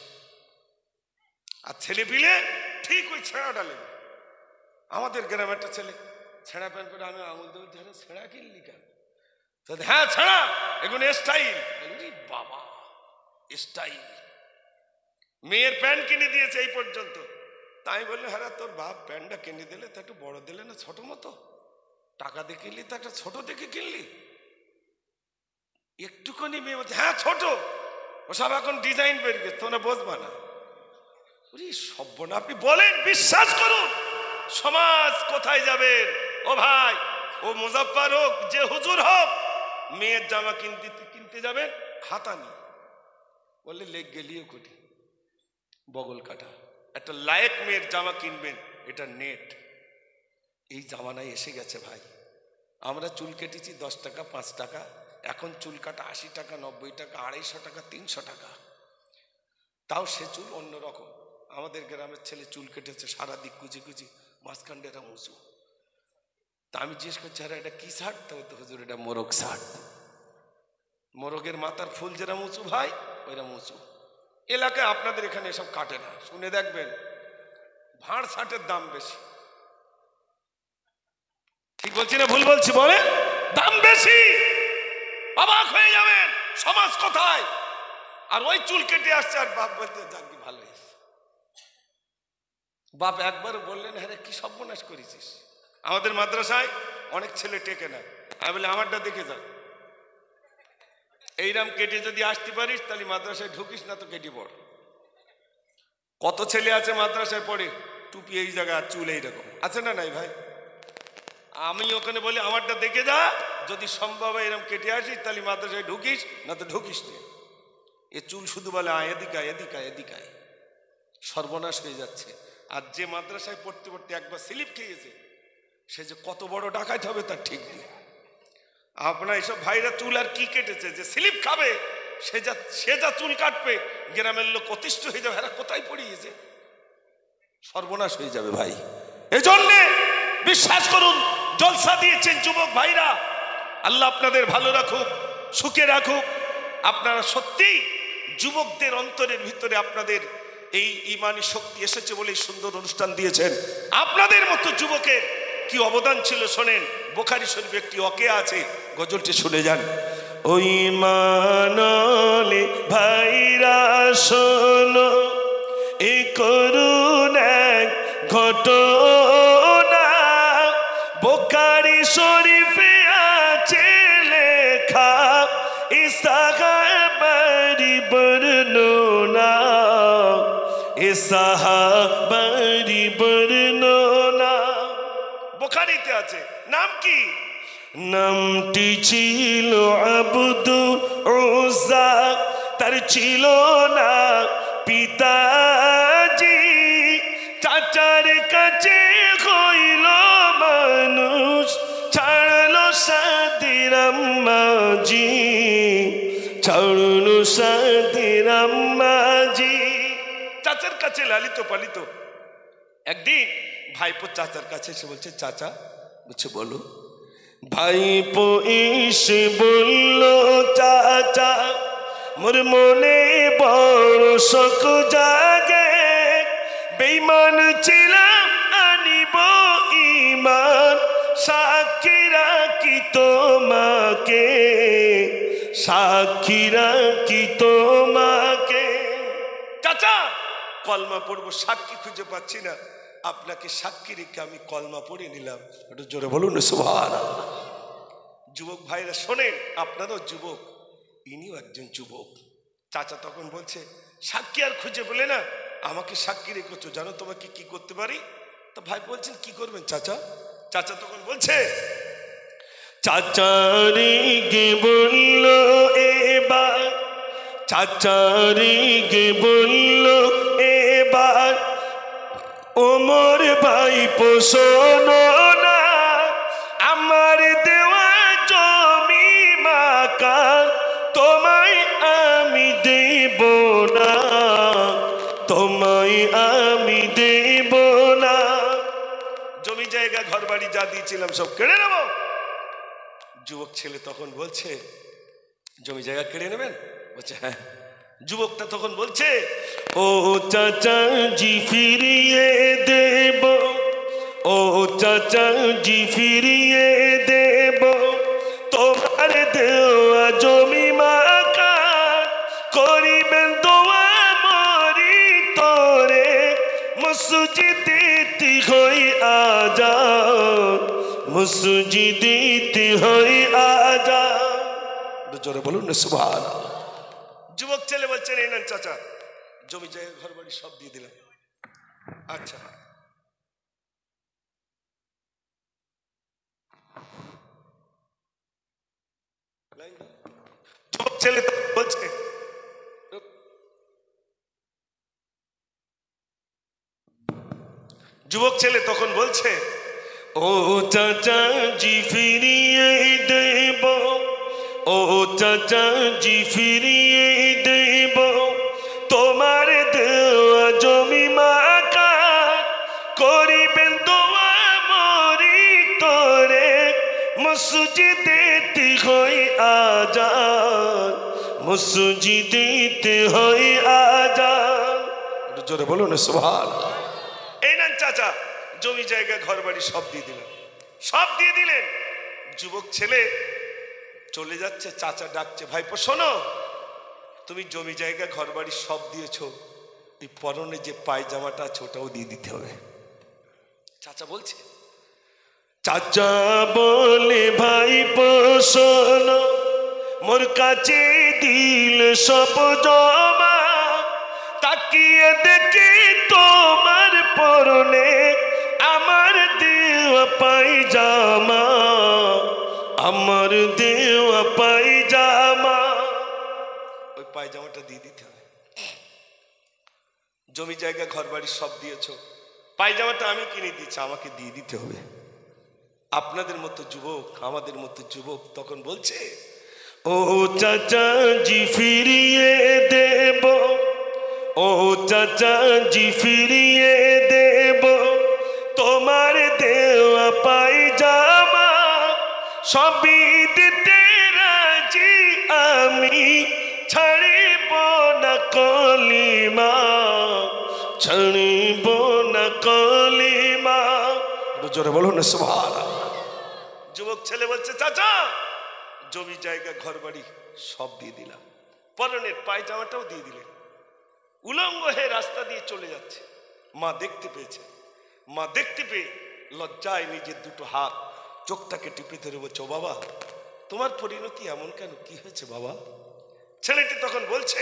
আর ছেলে পিলে ঠিক ওই ছেঁড়াটা নেবে। আমাদের গ্রামে একটা ছেলে ছেঁড়া প্যান্ট পরে, আমি আঙুল দেবো, ধারে ছেঁড়া কিনলি কেন? হ্যাঁ ছেঁড়া, এগুলো স্টাইল। বাবা স্টাইল, মেয়ের প্যান্ট কিনে দিয়েছে এই পর্যন্ত। তাই বললে, হ্যাঁ তোর বাপ প্যান্টটা কিনে দিলে তা একটু বড় দিলে না, ছোট মতো টাকা দিয়ে কিনলি, তা একটা ছোট দেখে কিনলি। একটুখানি মেয়ে বলছে, হ্যাঁ ছোট, ওসব এখন ডিজাইন বের গেছে, তোমরা বুঝবা না। সভ্য না। আপনি বলেন, বিশ্বাস করুন, সমাজ কোথায় যাবেন? ও ভাই, ও মুজাফফর হোক, যে হুজুর হোক, মেয়ের জামা কিনতে যাবেন হাতা নিয়ে, বললে লেগ গেলিও কোটি বগল কাটা। একটা লায়ক মেয়ের জামা কিনবেন, এটা নেট। এই জামানায় এসে গেছে ভাই। আমরা চুল কেটেছি 10 টাকা 5 টাকা, এখন চুল কাটা 80 টাকা 90 টাকা 250 টাকা 300 টাকা। তাও সে চুল অন্যরকম। আমাদের গ্রামের ছেলে চুল কেটেছে সারা দিক কুচি কুচি, মাঝখানটা এরা উঁচু। তা আমি জিজ্ঞেস করছি, আরে এটা কি শার্ট? তো হুজুর এটা মোরগ শার্ট। মোরগের মাথার ফুল যেরকম উঁচু ভাই, ওইরকম উঁচু। এলাকায় আপনাদের এখানে এসব কাটে না, শুনে দেখবেন ভাঁড় শার্টের দাম বেশি। ঠিক বলছি না ভুল বলছি? বলে দাম বেশি, অবাক হয়ে যাবেন সমাজ কোথায়। আর ওই চুল কেটে আসছে, আর বাপ বলতে যাকি ভালো হয়েছে। বাপ একবার বললেন, হ্যাঁ কি সর্বনাশ করেছিস। আমাদের মাদ্রাসায় অনেক ছেলে টেকে না, আমি বলি আমারটা দেখে যা, এইরাম কেটে যদি আসতে পারিস তাহলে মাদ্রাসায় ঢুকিস, না তো কেটে পড়। কত ছেলে আছে মাদ্রাসায় পড়ে, টুপি এই জায়গা, চুল এইরকম, আছে না নাই ভাই? আমি ওখানে বলি আমারটা দেখে যা, যদি সম্ভব হয় এরকম কেটে আসিস তাহলে মাদ্রাসায় ঢুকিস, না তো ঢুকিস না। এ চুল শুধু বলে আয় এদিকায় এদিকায় এদিকায়, সর্বনাশ হয়ে যাচ্ছে। আর যে মাদ্রাসায় পড়তে পড়তে একবার স্লিপ খেয়েছে, সে যে কত বড় ডাকাত হবে তার ঠিক নেই। আপনার এসব ভাইরা চুল আর কি কেটেছে যে স্লিপ খাবে, সে যা চুল কাটবে, গ্রামের লোক অতিষ্ঠ হয়ে যাবে, এরা কোথায় পড়িয়েছে, সর্বনাশ হয়ে যাবে ভাই। এজন্যে বিশ্বাস করুন, জলসা দিয়েছেন যুবক ভাইরা, আল্লাহ আপনাদের ভালো রাখুক, সুখে রাখুক। আপনারা সত্যি যুবকদের অন্তরের ভিতরে আপনাদের এই ইমানি শক্তি এসেছে বলেই সুন্দর অনুষ্ঠান দিয়েছেন। আপনাদের মতো যুবকের কি অবদান ছিল শোনেন। বুখারী শরীফ একটি ওয়াকিয়া আছে, গজলটি শুনে যান। ওই মানলে ভাইরা শোনো, এ করুণ এক ঘটনা, বুখারী শরীফে আছে লেখা, এই সাহাবারি বর্ণনা, এ সাহাবারি বর্ণনা বুখারীতে আছে। নাম কি? নামটি ছিল আব্দুল উজ্জা, তার ছিল না পিতাজি, চাচার কাছে হইল মানুষ, ছাড়লো সাদের আম্মাজি, ছাড়লো সাদের আম্মাজি। চাচার কাছে লালিত পালিত। একদিন ভাইপো চাচার কাছে এসে বলছে, চাচা, বলছে বলো। ভাইপো এসে বলল, চাচা মোর মনে বড় শোক জাগে, বেঈমান ছিলাম আনিব ঈমান, সাক্ষী রাখি তোমাকে, সাক্ষী রাখি তোমাকে। চাচা কলমা পড়বো, সাক্ষী খুঁজে পাচ্ছি না, আপনাকে সাক্ষী রেখে আমি কলমা পড়ে নিলাম। একটু জোরে বলুন সুবহানাল্লাহ। যুবক ভাইরা শোনেন, আপনারাও যুবক, ইনিও একজন যুবক। চাচা তখন বলছে, সাক্ষী আর খুঁজে পেলে না, আমাকে সাক্ষী রেখেছো, জানো তোমাকে কি করতে পারি? তো ভাই বলছেন, কি করবেন চাচা? চাচা তখন বলছে, চাচারি গে বলল এবার, চাচারি গে বলল এবার, ওমর ভাই শোনো না, আমার দেওয়া জমি মাকান তোমায় আমি দেব না, তোমায় আমি দেব না। জমি জায়গা জায়গা ঘর বাড়ি যা দিয়েছিলাম সব কেড়ে নেব। যুবক ছেলে তখন বলছে, জমি জায়গা কেড়ে নেবেন? বলছে হ্যাঁ। যুবকটা তখন বলছে, ও চাচা জি ফিরিয়ে দেব, ও চাচা জি ফিরিয়ে দেব তোমার দেওয়া জমি মাকা, করিবেন দোয়া মরি তোরে মসজিদে হই আজাদ, মসজিদে হই আজাদ। জোরে বলুন না সুবহানাল্লাহ। যুবক ছেলে বলছেন, এই নেন চাচা, জমি জায়গা ঘর বাড়ি সব দিয়ে দিলাম। আচ্ছা, যুবক ছেলে বলছে, যুবক ছেলে তখন বলছে, ও চাচা জি ফিরিয়ে দেব, ও চাচা জি ফিরিয়ে দেব তোমার দেওয়া জমি মাকা, করিবেন দোয়া মরি তোরে মসজিদে হই আজাদ, মসজিদে হই আজাদ। জোরে বলুন না সুবহানাল্লাহ। এই নেন চাচা, জমি জায়গা ঘর বাড়ি সব দিয়ে দিলেন, সব দিয়ে দিলেন। যুবক ছেলে চলে যাচ্ছে, চাচা ডাকছে, ভাইপো শোনো, তুমি জমি জায়গা ঘর বাড়ি সব দিয়েছো, এই পরনে যে পায়জামাটা আছে ওটাও দিয়ে দিতে হবে। চাচা বলছে, চাচা বলে ভাইপো শোনো, মোর কাছে দিল সব জমা, তাকিয়ে দেখি তোমার পরনে আমার দেওয়া পায়জামা, আমার দেওয়া পায়জামা, ওই পায়জামাটা দিয়ে দিতে হবে। জমি জায়গা ঘর বাড়ি সব দিয়েছো, পায়জামাটা আমি কিনে দিচ্ছি, আমাকে দিয়ে দিতে হবে। আপনাদের মতো যুবক, আমাদের মতো যুবক তখন বলছে, ও চাচা জি ফিরিয়ে দেব, ও চাচা জি ফিরিয়ে দেব তোমার দেওয়া পায়জামা, সবই দিতে রাজি আমি, ছাড়িব না কলিমা, ছাড়িব না কলিমা। জোরে বলুন না সুবহানাল্লাহ। যুবক ছেলে বলছে, চাচা জমি জায়গা ঘর বাড়ি সব দিয়ে দিলাম, পরনের পায়জামাটাও দিয়ে দিলেন। উলঙ্গ হয়ে রাস্তা দিয়ে চলে যাচ্ছে, মা দেখতে পেয়েছে। মা দেখতে পেয়ে লজ্জায় নিজের দুটো হাত চোখটাকে টিপে ধরে বলছে, ও বাবা তোমার পরিণতি এমন কেন, কি হয়েছে বাবা? ছেলেটি তখন বলছে,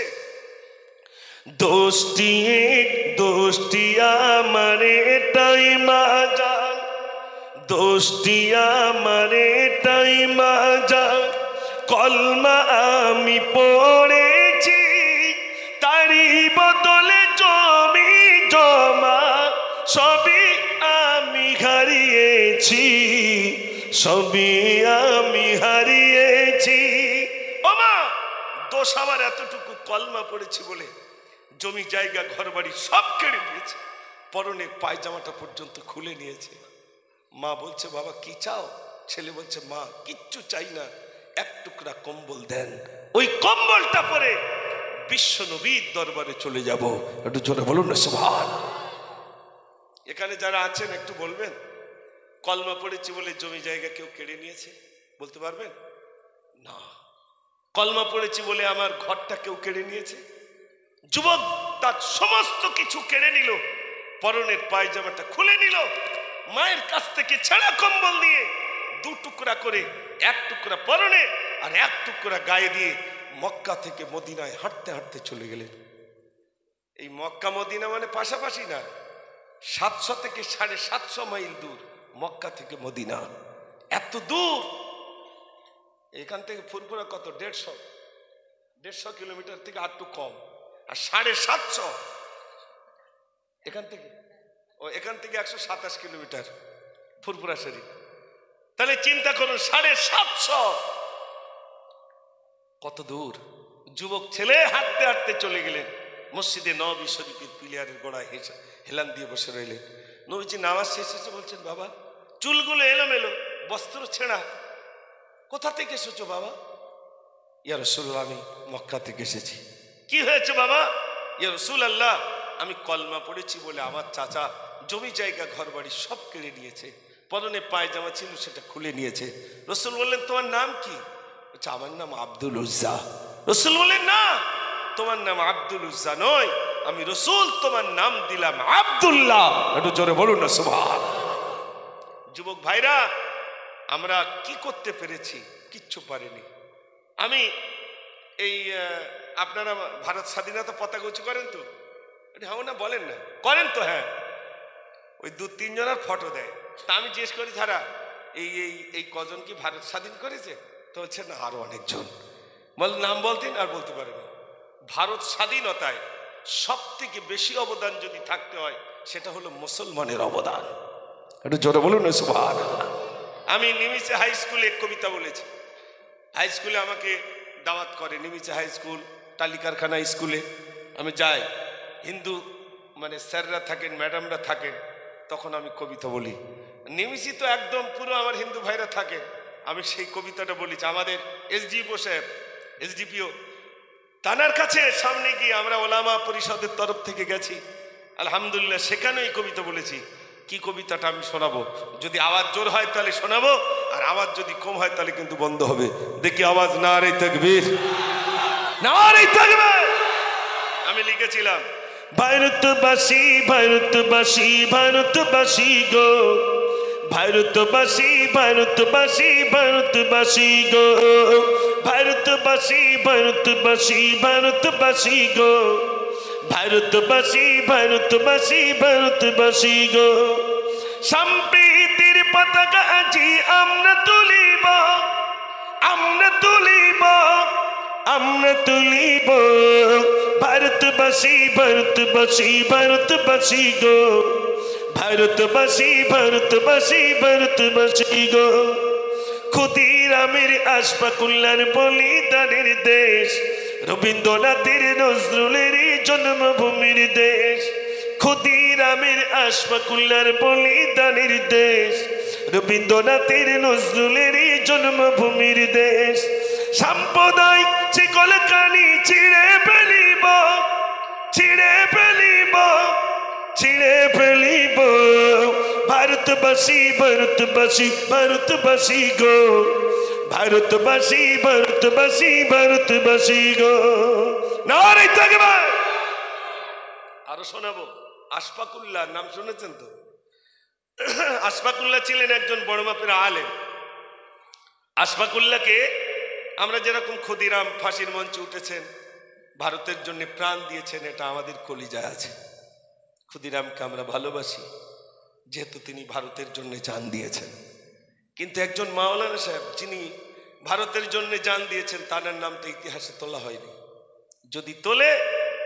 দোস্তি আমারে টাইমা যান, দোস্তি আমারে টাইমা যান, কলমা আমি পড়েছি, তারি বদলে জমি জমা সবই আমি হারিয়েছি, সবই আমি হারিয়েছি। ও মা, দোষ আমার এতটুকু, কলমা পড়েছি বলে জমি জায়গা ঘর বাড়ি সব কেড়ে নিয়েছে, পরনের পায়জামাটা পর্যন্ত খুলে নিয়েছে। মা বলছে, বাবা কি চাও? ছেলে বলছে, মা কিচ্ছু চাই না, এক টুকরা কম্বল দেন, ওই কম্বলটা পরে বিশ্ব নবীর দরবারে চলে যাব। একটু জোরে বলুন না সুবহানাল্লাহ। এখানে যারা আছেন একটু বলবেন, কলমা পড়েছি বলে জমি জায়গা কেউ কেড়ে নিয়েছে? বলতে পারবেন? না। কলমা পড়েছি বলে আমার ঘরটা কেউ কেড়ে নিয়েছে? যুবক তার সমস্ত কিছু কেড়ে নিল, পরনের পায়জামাটা খুলে নিল, মায়ের কাছ থেকে ছেঁড়া কম্বল দিয়ে দু টুকরা করে, এক টুকরা পরনে আর এক টুকরা গায়ে দিয়ে মক্কা থেকে মদিনায় হাঁটতে হাঁটতে চলে গেলেন। এই মক্কা মদিনা মানে পাশাপাশি না, 700 থেকে 750 মাইল দূর মক্কা থেকে মদিনা, এত দূর। এখান থেকে ফুরফুরা কত, 150 কিলোমিটার থেকে একটু কম, আর 750 এখান থেকে, ও এখান থেকে 127 কিলোমিটার ফুরফুরা শরীফ। তাহলে চিন্তা করুন, 750 কত দূর। যুবক ছেলে হাঁটতে হাঁটতে চলে গেলেন মসজিদে নববী শরীফের পিলিয়ারের গোড়ায় হেলান দিয়ে বসে রইলেন। নবীজি নামাজ শেষ হয়েছে, বলছেন, বাবা চুলগুলো এলোমেলো, বস্ত্র ছেঁড়া। কোথা থেকে এসেছো বাবা? ইয়া রাসূলুল্লাহ, আমি মক্কা থেকে এসেছি। কি হয়েছে বাবা? ইয়া রাসূলুল্লাহ, আমি কলমা পড়েছি বলে আমার চাচা জমি জায়গা ঘর বাড়ি সব কেড়ে নিয়েছে, পরনে পায়জামা ছিল সেটা খুলে নিয়েছে। রাসূল বললেন তোমার নাম কি? বলছে আমার নাম আব্দুল উজ্জা। রাসূল বললেন না, তোমার নাম আব্দুল উজ্জা নয়, আমি রাসূল তোমার নাম দিলাম আব্দুল্লাহ। একটু জোরে বলুন না সুবহানাল্লাহ। যুবক ভাইরা, আমরা কি করতে পেরেছি? কিচ্ছু পারিনি। আমি এই আপনারা ভারত স্বাধীনতা পতাকা উঁচু করেন তো? হ্যাঁ না বলেন না, করেন তো? হ্যাঁ, ওই 2-3 জনের ফটো দেয়। তা আমি জিজ্ঞেস করি ধারা এই এই এই কজন কি ভারত স্বাধীন করেছে? তো হচ্ছে না, আরো অনেকজন। বল নাম বলতেন আর বলতে পারে না। ভারত স্বাধীনতায় সব থেকে বেশি অবদান যদি থাকতে হয় সেটা হলো মুসলমানের অবদান। একটু জোরে বলুন না সুবহানাল্লাহ। আমি নিমিষে হাই স্কুলে কবিতা বলেছি। হাই স্কুলে আমাকে দাওয়াত করে, নিমিষে হাই স্কুল, টালিকারখানা স্কুলে আমি যাই। হিন্দু মানে স্যাররা থাকেন, ম্যাডামরা থাকেন, তখন আমি কবিতা বলি। নিমিষি তো একদম পুরো আমার হিন্দু ভাইরা থাকে। আমি সেই কবিতাটা বলেছি। আমাদের এসডিপিও সাহেব, এসডিপিও তানার কাছে সামনে গিয়ে আমরা ওলামা পরিষদের তরফ থেকে গেছি, আলহামদুলিল্লাহ, সেখানেই কবিতা বলেছি। কি কবিতাটা আমি শোনাবো, যদি আওয়াজ জোর হয় তাহলে শোনাবো, আর আওয়াজ যদি কম হয় তাহলে কিন্তু বন্ধ হবে। দেখি আওয়াজ, নারে তাকবীর, নারে তাকবীর। আমি লিখেছিলাম, ভারতবাসী ভারতবাসী ভারতবাসী গো, ভারতবাসী ভারতবাসী ভারতবাসী গো, ভারতবাসী ভারতবাসী ভারতবাসী গো, ভারতবাসী ভারতবাসী ভারতবাসী গো। সম্প্রীতির পতাকা আজি আমরা তুলিব, আমরা তুলিব, আমরা তুলিব। ভারতবাসী ভারতবাসী ভারতবাসী গো, ভারতবাসী ভারতবাসী ভারতবাসী গো। ক্ষুদিরামের আশফাকুল্লাহর বলিদানের দেশ, রবীন্দ্রনাথের নজরুলের জন্মভূমির দেশ। ক্ষুদিরামের আশফাকুল্লাহর বলিদানের দেশ, রবীন্দ্রনাথের নজরুলের জন্মভূমির দেশ। সাম্প্রদায়িক শিকলখানি ছিঁড়ে ফেলিব, ছিঁড়ে ফেলিব, ছিঁড়ে ফেলিব। ভারতবাসী ভারতবাসী ভারতবাসী গো, ভারতবাসী ভারতবাসী ভারতবাসী গো। নারে তাকবীর। আরো শোনাবো। আশফাকুল্লাহ নাম শুনেছেন তো? আশফাকুল্লাহ ছিলেন একজন বড় মাপের আলেম। আশফাকুল্লাহকে আমরা যেরকম ক্ষুদিরাম ফাঁসির মঞ্চে উঠেছেন, ভারতের জন্য প্রাণ দিয়েছেন, এটা আমাদের কলিজায় আছে। ক্ষুদিরামকে আমরা ভালোবাসি যেহেতু তিনি ভারতের জন্য জান দিয়েছেন। কিন্তু একজন মাওলানা সাহেব যিনি ভারতের জন্য জান দিয়েছেন, তার নামটা ইতিহাসে তোলা হয়নি। যদি তোলে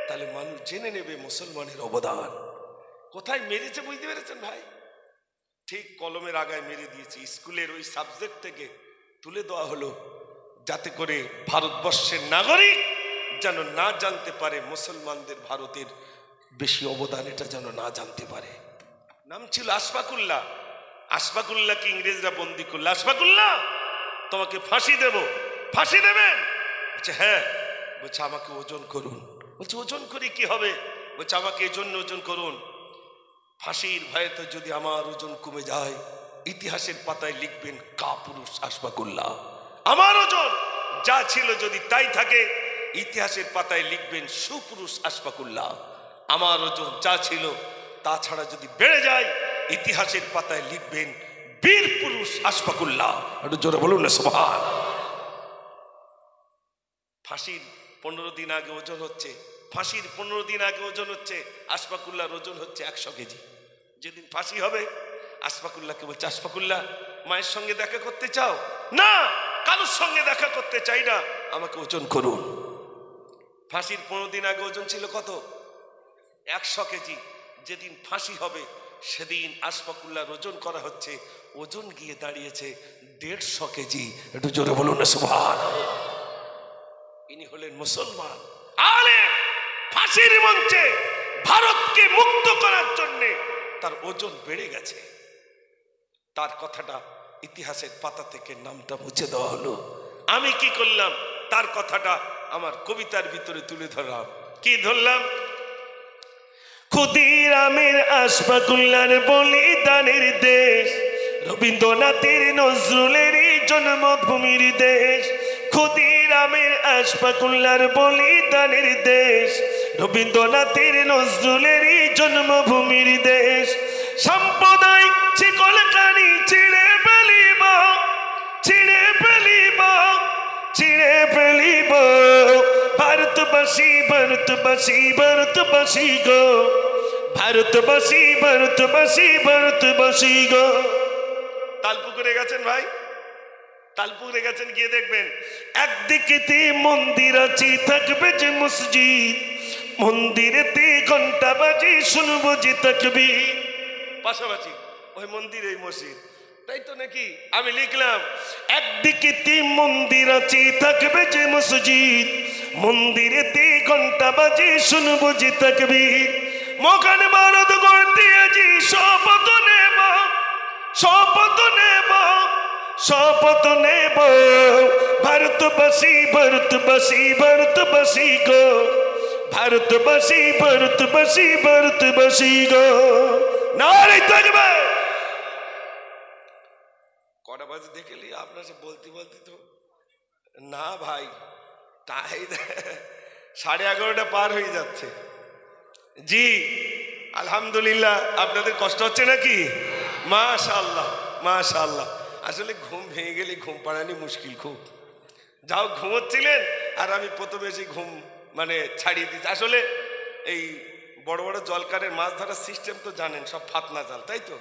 তাহলে মানুষ জেনে নেবে মুসলমানের অবদান। কোথায় মেরেছে বুঝতে পেরেছেন ভাই? ঠিক কলমের আগায় মেরে দিয়েছে। স্কুলের ওই সাবজেক্ট থেকে তুলে দেওয়া হলো যাতে করে ভারতবর্ষের নাগরিক যেন না জানতে পারে মুসলমানদের ভারতের বেশি অবদান, এটা যেন না জানতে পারে। নাম ছিল আশফাকুল্লাহ। আশফাকুল্লাহকে ইংরেজরা বন্দি করলো। আশফাকুল্লাহ, তোমাকে ফাঁসি দেব। ফাঁসি দেবেন? বলছে হ্যাঁ। বলছে আমাকে ওজন করুন। বলছে ওজন করে কি হবে? বলছে আমাকে এই জন্য ওজন করুন, ফাঁসির ভয়েতে যদি আমার ওজন কমে যায় ইতিহাসের পাতায় লিখবেন কাপুরুষ আশফাকুল্লাহ। আমার ওজন যা ছিল যদি তাই থাকে ইতিহাসের পাতায় লিখবেন সুপুরুষ আশফাকুল্লাহ। আমার ওজন যা ছিল তাছাড়া যদি বেড়ে যায় ইতিহাসের পাতায় লিখবেন বীর পুরুষ আশফাকুল্লাহ। একটু জোরে বলুন না সুবহানাল্লাহ। ফাঁসির 15 দিন আগে ওজন হচ্ছে, ফাঁসির 15 দিন আগে ওজন হচ্ছে আশফাকুল্লাহর ওজন হচ্ছে 100 কেজি। যেদিন ফাঁসি হবে আশফাকুল্লাহকে বলছে, আশফাকুল্লাহ মায়ের সঙ্গে দেখা করতে চাও? না, কারোর সঙ্গে দেখা করতে চাই না, আমাকে ওজন করুন। ফাঁসির 15 দিন আগে ওজন ছিল কত? 100 কেজি। যেদিন ফাঁসি হবে সেদিন আশফাকুল্লাহর ওজন করা হচ্ছে, ওজন গিয়ে দাঁড়িয়েছে 150 কেজি। একটু জোরে বলুন না সুবহানাল্লাহ। ইনি হলেন মুসলমান আলেম। ফাঁসির মঞ্চে ভারতকে মুক্ত করার জন্য তার ওজন বেড়ে গেছে। তার কথাটা ইতিহাসের পাতা থেকে নামটা মুছে দেওয়া হলো। আমি কি করলাম, তার কথাটা আমার কবিতার ভিতরে তুলে ধরলাম। কি ধরলাম? ক্ষুদিরামের আশফাকুল্লার বলিদানের দেশ, রবীন্দ্রনাথের নজরুলেরই জন্মভূমির দেশ। ক্ষুদিরামের আশফাকুল্লার বলিদানের দেশ, রবীন্দ্রনাথের নজরুলেরই জন্মভূমির দেশ। সাম্প্রদায়িক শিকলকারি ছিঁড়ে ফেলিব, ছিঁড়ে ফেলিব, ছিঁড়ে ফেলিব। ভারতবাসী, ভারতবাসী, ভারতবাসী গো, ভারতবাসী, ভারতবাসী, ভারতবাসী গো। তালপুকুরে গেছেন ভাই? তালপুকুরে গেছেন, গিয়ে দেখবেন একদিকেতে মন্দির আছে, থাকবে যে মসজিদ, মন্দিরেতে ঘন্টা বাজে, শুনবো যে তাকবীর। পাশাপাশি ওই মন্দির এই মসজিদ, তাই তো নাকি? আমি লিখলাম একদিকেতে মন্দির আছে, থাকবে যে মসজিদ, মন্দিরেতে ঘন্টা বাজে, শুনবো যে তাকবীর। মকান ভারত গড়তে আজি শপথ নেব, শপথ নেব, শপথ নেব। ভারতবাসী, ভারতবাসী, ভারতবাসী গো, ভারতবাসী, ভারতবাসী, ভারতবাসী গো। নারে তাকবীর। কটা বাজে দেখলি আপনার সে বলতে বলতে তো না ভাই, তাই 11:30 পার হয়ে যাচ্ছে। জি আলহামদুলিল্লাহ। আপনাদের কষ্ট হচ্ছে নাকি? মাশাআল্লাহ, মাশাআল্লাহ। আসলে ঘুম ভেঙে গেলে ঘুম পাড়ানি মুশকিল খুব। যাও ঘুমোচ্ছিলেন আর আমি প্রথমে সেই ঘুম মানে ছাড়িয়ে দিচ্ছি। আসলে এই বড় বড় জলকারের মাছ ধরার সিস্টেম তো জানেন, সব ফাতনা জাল, তাই তো?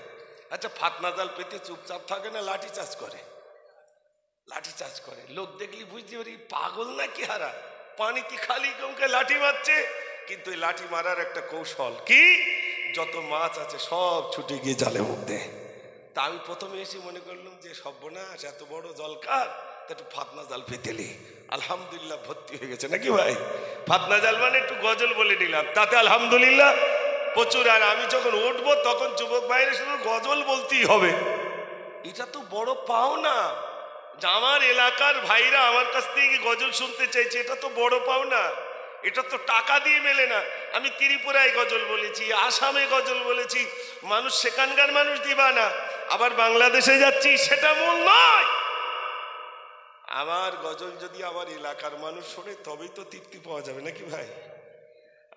আচ্ছা, ফাতনা জাল পেতে চুপচাপ থাকে না লাঠি চার্জ করে? লাঠি চার্জ করে। লোক দেখলি বুঝতে পারি পাগল না কি হারা, পানিতে খালি কমকে লাঠি মারছে। কিন্তু এই লাঠি মারার একটা কৌশল কি, যত মাছ আছে সব ছুটে গিয়ে জালে মুখ দেয়। তা আমি প্রথমে এসে মনে করলাম যে সর্বনাশ, এত বড় জলকার, তা একটু ফাতনা জাল পেতেলি। আলহামদুলিল্লাহ ভর্তি হয়ে গেছে নাকি ভাই? ফাতনা জাল মানে একটু গজল বলে নিলাম, তাতে আলহামদুলিল্লাহ প্রচুর। আর আমি যখন উঠবো তখন যুবক বাইরে শুধু গজল বলতেই হবে। এটা তো বড় পাওনা যে আমার এলাকার ভাইরা আমার কাছ থেকে গজল শুনতে চাইছে, এটা তো বড় পাওনা। এটা তো টাকা দিয়ে মেলে না। আমি ত্রিপুরায় গজল বলেছি, আসামে গজল বলেছি, মানুষ সেখানকার মানুষ দিবা না। আবার বাংলাদেশে যাচ্ছি, সেটা মূল নয়। আমার গজল যদি আমার এলাকার মানুষ শোনে তবেই তো তৃপ্তি পাওয়া যাবে নাকি ভাই?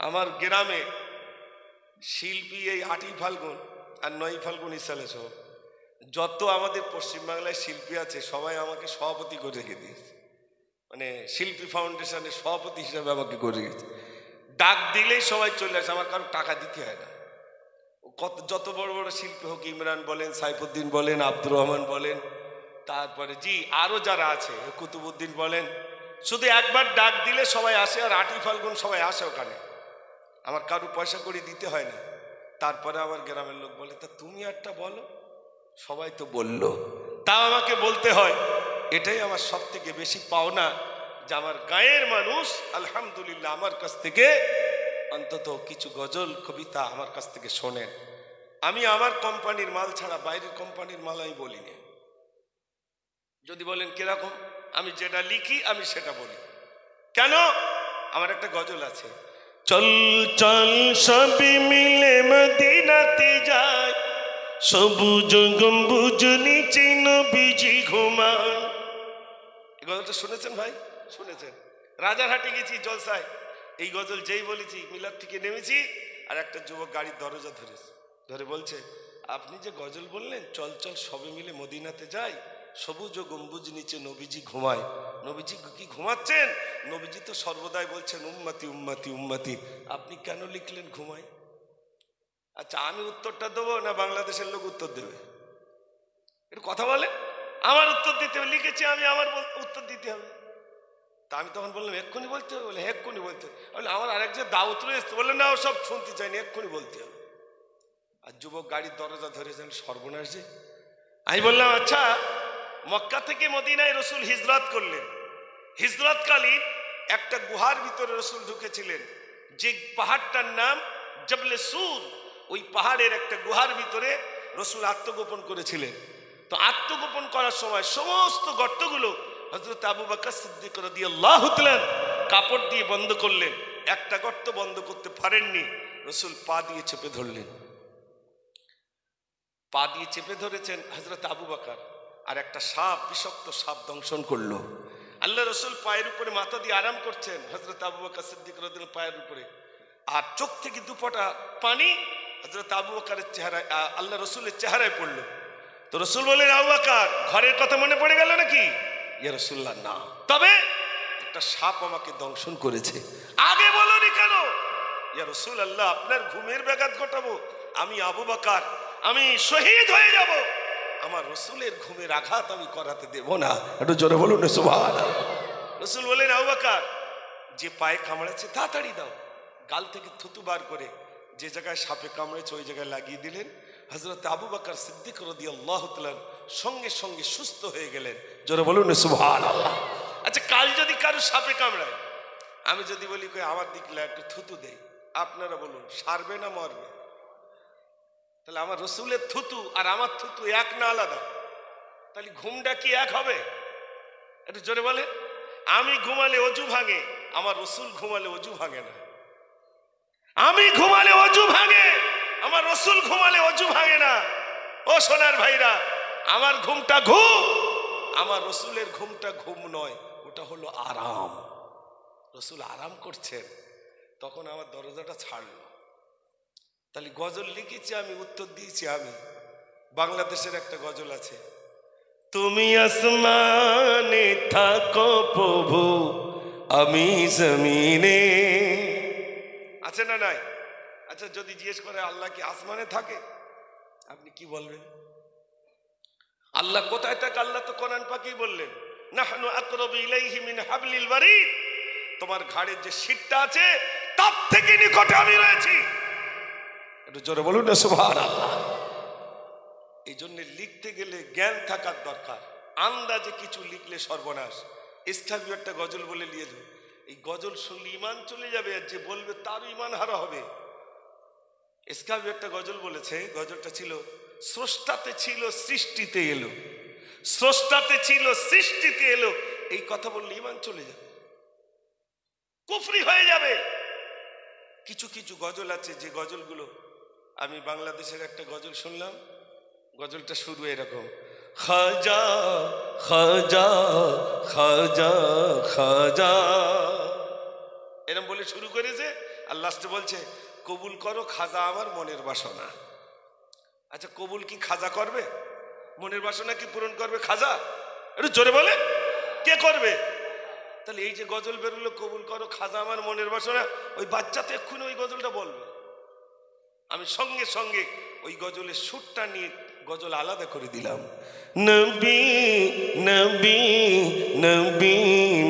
আমার গ্রামে শিল্পী এই 8ই ফাল্গুন আর 9ই ফাল্গুন ইসালে সহ যত আমাদের পশ্চিমবাংলায় শিল্পী আছে সবাই আমাকে সভাপতি করে রেখে দিয়েছে। মানে শিল্পী ফাউন্ডেশনের সভাপতি হিসাবে আমাকে করে গেছে। ডাক দিলেই সবাই চলে আসে, আমার কারো টাকা দিতে হয় না। কত যত বড় বড় শিল্পী হোক, ইমরান বলেন, সাইফুদ্দিন বলেন, আব্দুর রহমান বলেন, তারপরে জি আরও যারা আছে, কুতুবুদ্দিন বলেন, শুধু একবার ডাক দিলে সবাই আসে। আর 8ই ফাল্গুন সবাই আসে ওখানে, আমার কারো পয়সা করে দিতে হয় না। তারপরে আবার গ্রামের লোক বলে, তা তুমি একটা বলো। সবাই তো বলল, তাও আমাকে বলতে হয়। এটাই আমার সব থেকে বেশি পাওনা যে আমার গায়ের মানুষ আলহামদুলিল্লাহ আমার কাছ থেকে অন্তত কিছু গজল কবিতা আমার কাছ থেকে শোনেন। আমি আমার কোম্পানির মাল ছাড়া বাইরের কোম্পানির মাল আমি বলি না। যদি বলেন কিরকম, আমি যেটা লিখি আমি সেটা বলি। কেন? আমার একটা গজল আছে, চল চল সবই মিলে মদিনাতে যায়, সবুজ গম্বুজ নিচে নবীজি ঘুমায়। এই গজলটা শুনেছেন ভাই? শুনেছেন? রাজারহাটে গেছি জলসায়, এই গজল যেই বলেছি মিলাদ থেকে নেমেছি, আর একটা যুবক গাড়ির দরজা ধরে বলছে, আপনি যে গজল বললেন চল চল সবে মিলে মদিনাতে যাই, সবুজ গম্বুজ নিচে নবীজি ঘুমায়। নবীজি কি ঘুমাচ্ছেন? নবীজি তো সর্বদাই বলছেন উম্মতি উম্মতি উম্মতি, আপনি কেন লিখলেন ঘুমায়? আচ্ছা, আমি উত্তরটা দেবো না বাংলাদেশের লোক উত্তর দেবে? একটু কথা বলে। আমার উত্তর দিতে হবে, লিখেছি আমি, আমার উত্তর দিতে হবে। তা আমি তখন বললাম এক্ষুনি বলতে হবে? বলে এক্ষুনি বলতে হবে। বলে আমার আরেক যে দাউত রয়েছে, বললেন না সব শুনতে চাইনি, এক্ষুনি বলতে হবে। আর যুবক গাড়ির দরজা ধরেছেন, সর্বনাশ যে। আমি বললাম আচ্ছা, মক্কা থেকে মদিনায় রসুল হিজরত করলেন, হিজরতকালীন একটা গুহার ভিতরে রসুল ঢুকেছিলেন, যে পাহাড়টার নাম জবলে সুর। ওই পাহাড়ের একটা গুহার ভিতরে রসুল আত্মগোপন করেছিলেন। তো আত্মগোপন করার সময় সমস্ত গর্তগুলো হযরত আবু বকর সিদ্দিক রাদিয়াল্লাহু তাআলা কাপড় দিয়ে বন্ধ করলেন। একটা গর্ত বন্ধ করতে পারেননি, রাসূল পা দিয়ে চেপে ধরলেন। পা দিয়ে চেপে ধরেছেন হযরত আবু বকর, আর একটা সাপ, বিষাক্ত সাপ দংশন করলো। আল্লাহ রাসূল পায়ের উপরে মাথা দিয়ে আরাম করছেন, হযরত আবু বকর সিদ্দিক রাদিয়াল্লাহু পায়ের উপরে, আর চোখ থেকে দুপটা পানি হযরত আবু বকরের চেহারায়, আল্লাহ রাসূলের চেহারায় পড়লো। তো রাসূল বললেন, আবু বকর, ঘরের কথা মনে পড়ে গেল নাকি? ইয়া রাসূলুল্লাহ, না, তবে একটা সাপ আমাকে দংশন করেছে। আগে বলনি কেন? ইয়া রাসূলুল্লাহ, আপনার ঘুমের ব্যাঘাত ঘটাবো? আমি আবু বকর, আমি শহীদ হয়ে যাব, আমার রাসূলের ঘুমের আঘাত আমি করাতে দেব না। একটু জোরে বলুন না সুবহানাল্লাহ। রাসূল বলেন, আবু বকর, যে পায়ে কামড়েছে তাড়াতাড়ি দাও। গাল থেকে থুতু বার করে যে জায়গায় সাপে কামড়েছে ওই জায়গায় লাগিয়ে দিলেন। হযরত আবু বকর সিদ্দিক রাদিয়াল্লাহু তাআলা সঙ্গে সঙ্গে সুস্থ হয়ে গেলেন। জোরে বলুন না সুবহানাল্লাহ। আচ্ছা, কাল যদি কারো সাপে কামড়ায়, আমি যদি বলি কই আমার দিকে একটু থুতু দেই, আপনারা বলুন সারবে না মরবে? তাহলে আমার রাসূলের থুতু আর আমার থুতু এক না আলাদা? তাহলে ঘুমটা কি এক হবে? একটু জোরে বলে। আমি ঘুমালে অজু ভাঙে, আমার রাসূল ঘুমালে অজু ভাঙে না। আমি ঘুমালে অজু ভাঙে, আমার রাসূল ঘুমালে অজু ভাঙে না। ও সোনার ভাইরা, আমার ঘুমটা ঘুম, আমার রাসূলের ঘুমটা ঘুম নয়, ওটা হলো আরাম। রাসূল আরাম করছেন, তখন আমার দরজাটা ছাড়লো। তাহলে গজল লিখেছি আমি, উত্তর দিয়েছি আমি। বাংলাদেশের একটা গজল আছে, তুমি আসমানে থাকো প্রভু, আমি জমিনে। আছে না নাই? আচ্ছা, যদি জিজ্ঞেস করে আল্লাহ কি আসমানে থাকে, আপনি কি বলবেন? আল্লাহ কোথায় থাকে? আল্লাহ তো কোরআন পাকেই বললেন, নাহনু আকরাবু ইলাইহি মিন হাবলিল ওয়ারিদ, তোমার ঘাড়ের যে শীতটা আছে তার থেকে নিকটে আমি রয়েছি। একটু জোরে বলুন না সুবহানাল্লাহ। এই জন্য লিখতে গেলে জ্ঞান থাকার দরকার, আন্দাজে কিছু লিখলে সর্বনাশ। ইসলামী একটা গজল বলে নিয়ে যাও, এই গজল শুনলে ইমান চলে যাবে, আর যে বলবে তারও ইমান হারা হবে। ইসলামী একটা গজল বলেছে, গজলটা ছিল, স্রষ্টাতে ছিল সৃষ্টিতে এলো, স্রষ্টাতে ছিল সৃষ্টিতে এলো। এই কথা বললে ইমান চলে যাবে, কুফরি হয়ে যাবে। কিছু কিছু গজল আছে যে গজলগুলো, আমি বাংলাদেশের একটা গজল শুনলাম, গজলটা শুরু এরকম, খাজা খাজা খাজা খাজা, এরকম বলে শুরু করেছে, আর লাস্টে বলছে, কবুল করো খাজা আমার মনের বাসনা। আচ্ছা, কবুল কি খাজা করবে? মনের বাসনা কি পূরণ করবে খাজা? একটু জোরে বলে, কে করবে? তাহলে এই যে গজল বেরোলো, কবুল করো খাজা আমার মনের বাসনা, ওই বাচ্চা তো এক্ষুনি ওই গজলটা বলবে। আমি সঙ্গে সঙ্গে ওই গজলের সুরটা নিয়ে গজল আলাদা করে দিলাম। নবী নবী নবী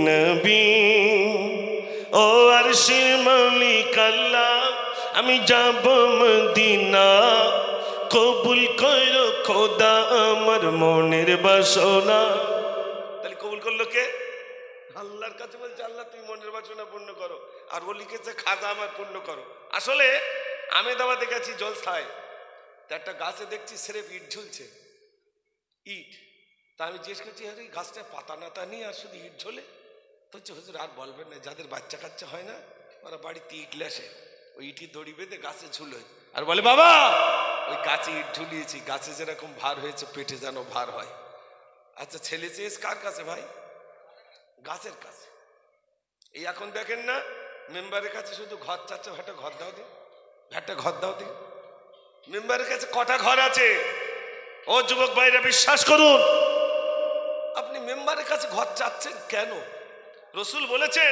নবী, ও আরশের মালিক আল্লাহ, আমি যাব মদিনা, কবুল করো খোদা আমার মনের বাসনা। তাহলে কবুল করলো কে? আল্লাহর কাছে বলছে, আল্লাহ তুমি মনের বাসনা পূর্ণ করো, আর ও লিখেছে খাজা আমার পূর্ণ করো। আসলে আমেদাবাদে গেছি জলসায়, একটা গাছে দেখছি সেরেফ ইট ঝুলছে, ইট। তা আমি জিজ্ঞেস করছি, আরে গাছটা পাতা নাতা নিয়ে আর শুধু ইট ঝোলে? তো হচ্ছে হুজুর আর বলবেন না, যাদের বাচ্চা কাচ্চা হয় না ওরা বাড়িতে ইট লেসে, ওই ইটি দড়ি বেঁধে গাছে ঝুলোয়, আর বলে বাবা ওই গাছে ইট ঝুলিয়েছি, গাছে যেরকম ভার হয়েছে পেটে যেন ভার হয়। আচ্ছা, ছেলে চেয়েছ কার কাছে ভাই? গাছের কাছে। এই এখন দেখেন না, মেম্বারের কাছে শুধু ঘর চাচ্ছে, একটা ঘর দাও দি, একটা ঘর দাও দি। মেম্বারের কাছে কটা ঘর আছে? ও যুবক ভাইরা বিশ্বাস করুন, আপনি মেম্বারের কাছে ঘর চাচ্ছেন কেন? রাসূল বলেছেন,